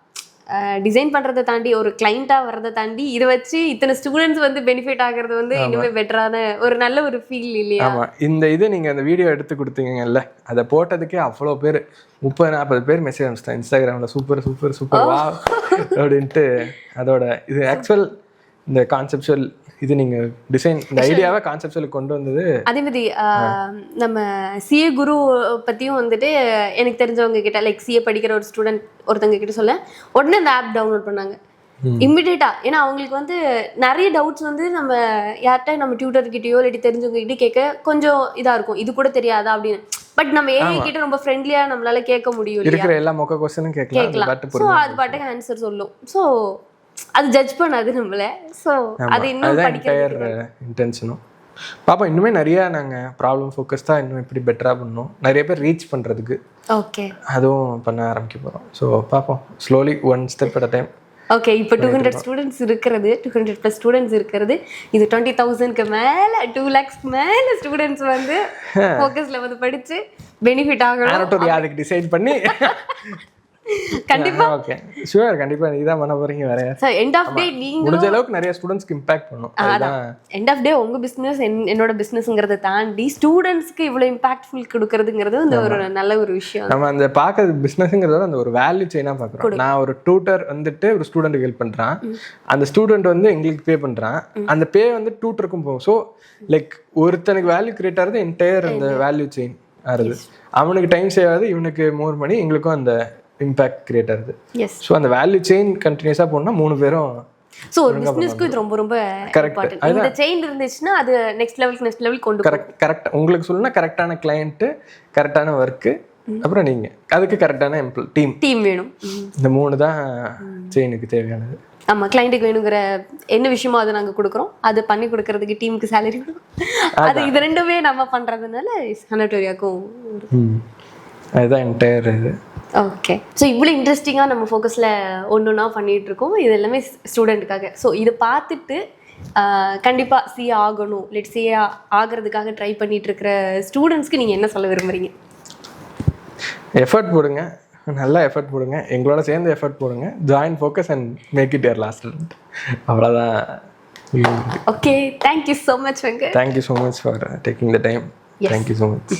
Speaker 2: டிசைன் பண்ணுறதை தாண்டி ஒரு கிளைண்ட்டாக வர்றதை தாண்டி இதை வச்சு இத்தனை ஸ்டூடெண்ட்ஸ் வந்து பெனிஃபிட் ஆகிறது வந்து இன்னுமே பெட்டரான ஒரு நல்ல ஒரு ஃபீல் இல்லையா?
Speaker 1: ஆமாம். இந்த நீங்கள் அந்த வீடியோ எடுத்து கொடுத்தீங்கல்ல, அதை போட்டதுக்கே அவ்வளோ பேர், 30-40 பேர் மெசேஜ் அனுப்பிச்சிட்டேன் இன்ஸ்டாகிராமில். சூப்பர் சூப்பர் சூப்பர் வா அப்படின்ட்டு. அதோட இது ஆக்சுவல் இந்த கான்செப்சுவல் இது நீங்கள் டிசைன் இந்த ஐடியாவை கான்செப்சுவலுக்கு கொண்டு வந்தது.
Speaker 2: அதே மாதிரி நம்ம சிஏ குரு பற்றியும் வந்துட்டு எனக்கு தெரிஞ்சவங்க கிட்ட, லைக் சிஏ படிக்கிற ஒரு ஸ்டூடெண்ட் ஒருத்தவங்க கிட்ட சொல்ல உடனே அந்த ஆப் டவுன்லோட் பண்ணாங்க இம்மிடியேட்டா. ஏன்னா அவங்களுக்கு வந்து நிறைய டவுட்ஸ் வந்து நம்ம யார்கிட்ட நம்ம டியூட்டர்கிட்டயோ இல்லாட்டி தெரிஞ்சவங்க கிட்டே கேட்க கொஞ்சம் இதாக இருக்கும், இது கூட தெரியாதா அப்படின்னு. பட் நம்ம ஏஐ கிட்ட ரொம்ப ஃப்ரெண்ட்லியா நம்மளால கேட்க முடியும்,
Speaker 1: இருக்கிற எல்லா மொக்க क्वेश्चனும் கேட்கலாம்.
Speaker 2: ஸோ அது பாட்டுக்கு ஆன்சர் சொல்லும். ஸோ அது ஜட்ஜ் பண்ணாது நம்மள. ஸோ அது இன்னும் படிக்கிற
Speaker 1: இன்டென்ஷனும் பாப்பா. இன்னுமே நிறைய நாங்கள் ப்ராப்ளம் ஃபோக்கஸ்டாக இன்னும் எப்படி பெட்டராக பண்ணணும், நிறைய பேர் ரீச் பண்ணுறதுக்கு
Speaker 2: ஓகே அதுவும்
Speaker 1: பண்ண ஆரம்பிக்க போகிறோம். ஸோ பார்ப்போம், slowly one step at a time.
Speaker 2: Okay, இப்போ 200 ஸ்டூடெண்ட்ஸ் இருக்கிறது, 200+ ஸ்டூடெண்ட்ஸ் இருக்கிறது. இது 20,000க்கு மேலே 2 lakhsக்கு மேலே ஸ்டூடெண்ட்ஸ் வந்து ஃபோக்கஸில் வந்து படித்து பெனிஃபிட் ஆகணும்.
Speaker 1: அதுக்கு டிசைட் பண்ணி
Speaker 2: கண்டிப்பா.
Speaker 1: ஓகே ஷூர், கண்டிப்பா நீங்க தான் பண்ண போறீங்க. வேற
Speaker 2: சோ எண்ட் ஆஃப் டே நீங்க
Speaker 1: முடிஞ்ச அளவுக்கு நிறைய ஸ்டூடண்ட்ஸ்க்கு இம்பாக்ட் பண்ணனும். அதான்
Speaker 2: எண்ட் ஆஃப் டே உங்க பிசினஸ் என்னோட பிசினஸ்ங்கறத தாண்டி ஸ்டூடண்ட்ஸ்க்கு இவ்வளவு இம்பாக்ட்ஃபுல் கொடுக்கிறதுங்கிறது அந்த ஒரு நல்ல ஒரு விஷயம்.
Speaker 1: நம்ம அந்த பாக்குறது பிசினஸ்ங்கறத அந்த ஒரு வேல்யூ செயினா பாக்குறோம். நான் ஒரு டியூட்டர் வந்துட்டு ஒரு ஸ்டூடண்ட்க்கு ஹெல்ப் பண்றான், அந்த ஸ்டூடண்ட் வந்து எங்களுக்கு பே பண்றான், அந்த பே வந்து டியூட்டருக்கும் போகும். சோ லைக் ஒருத்தனுக்கு வேல்யூ கிரியேட் ஆகுது, என்டையர் அந்த வேல்யூ செயின் ஆகுது. அவனுக்கு டைம் சேவ் ஆகுது, இவனுக்கு மோர் மணி, எங்களுக்கும் அந்த இம்பாக்ட் கிரியேட் ஆகுது. ஸோ அந்த வேல்யூ செயின் கண்டினியூஸாக போனால் 3 பேரும்.
Speaker 2: ஸோ ஒரு பிஸ்னஸ்க்கு இது ரொம்ப ரொம்ப இம்பார்ட்டன்ட். இந்த செயின் இருந்துச்சுன்னா அது நெக்ஸ்ட் லெவல் கொண்டு
Speaker 1: கரெக்ட். உங்களுக்கு சொல்லணும்னா கரெக்டான கிளையண்ட்டு, கரெக்டான ஒர்க்கு, அப்புறம் நீங்கள் அதுக்கு கரெக்டான
Speaker 2: டீம் வேணும்.
Speaker 1: இந்த 3 தான் செயினுக்கு தேவையானது.
Speaker 2: ஆமாம், கிளைண்ட்டுக்கு வேணுங்கிற என்ன விஷயமோ அதை நாங்கள் கொடுக்குறோம், அது பண்ணி கொடுக்கறதுக்கு டீமுக்கு சேலரி வேணும். அது இது 2மே நம்ம பண்ணுறதுனால ஹனட்டோரியாவுக்கும்
Speaker 1: அதுதான் என்டையர் இது.
Speaker 2: ஓகே. ஸோ இவ்வளோ இன்ட்ரெஸ்டிங்காக நம்ம ஃபோக்கஸில் ஒன்றா பண்ணிகிட்டு இருக்கோம். இது எல்லாமே ஸ்டூடெண்ட்டுக்காக. ஸோ இதை பார்த்துட்டு கண்டிப்பாக சிஏ ஆகணும், சிஏ ஆகிறதுக்காக ட்ரை பண்ணிட்டு இருக்கிற ஸ்டூடெண்ட்ஸ்க்கு நீங்கள் என்ன சொல்ல விரும்புகிறீங்க?
Speaker 1: எஃபர்ட் போடுங்க, நல்லா எஃபர்ட் போடுங்க, எங்களோட சேர்ந்து எஃபர்ட் போடுங்க. Join focus and make it your last. அவ்வளோதான்.
Speaker 2: Okay, thank you so much Venkat.
Speaker 1: Thank you so much for taking the time. Thank you so much.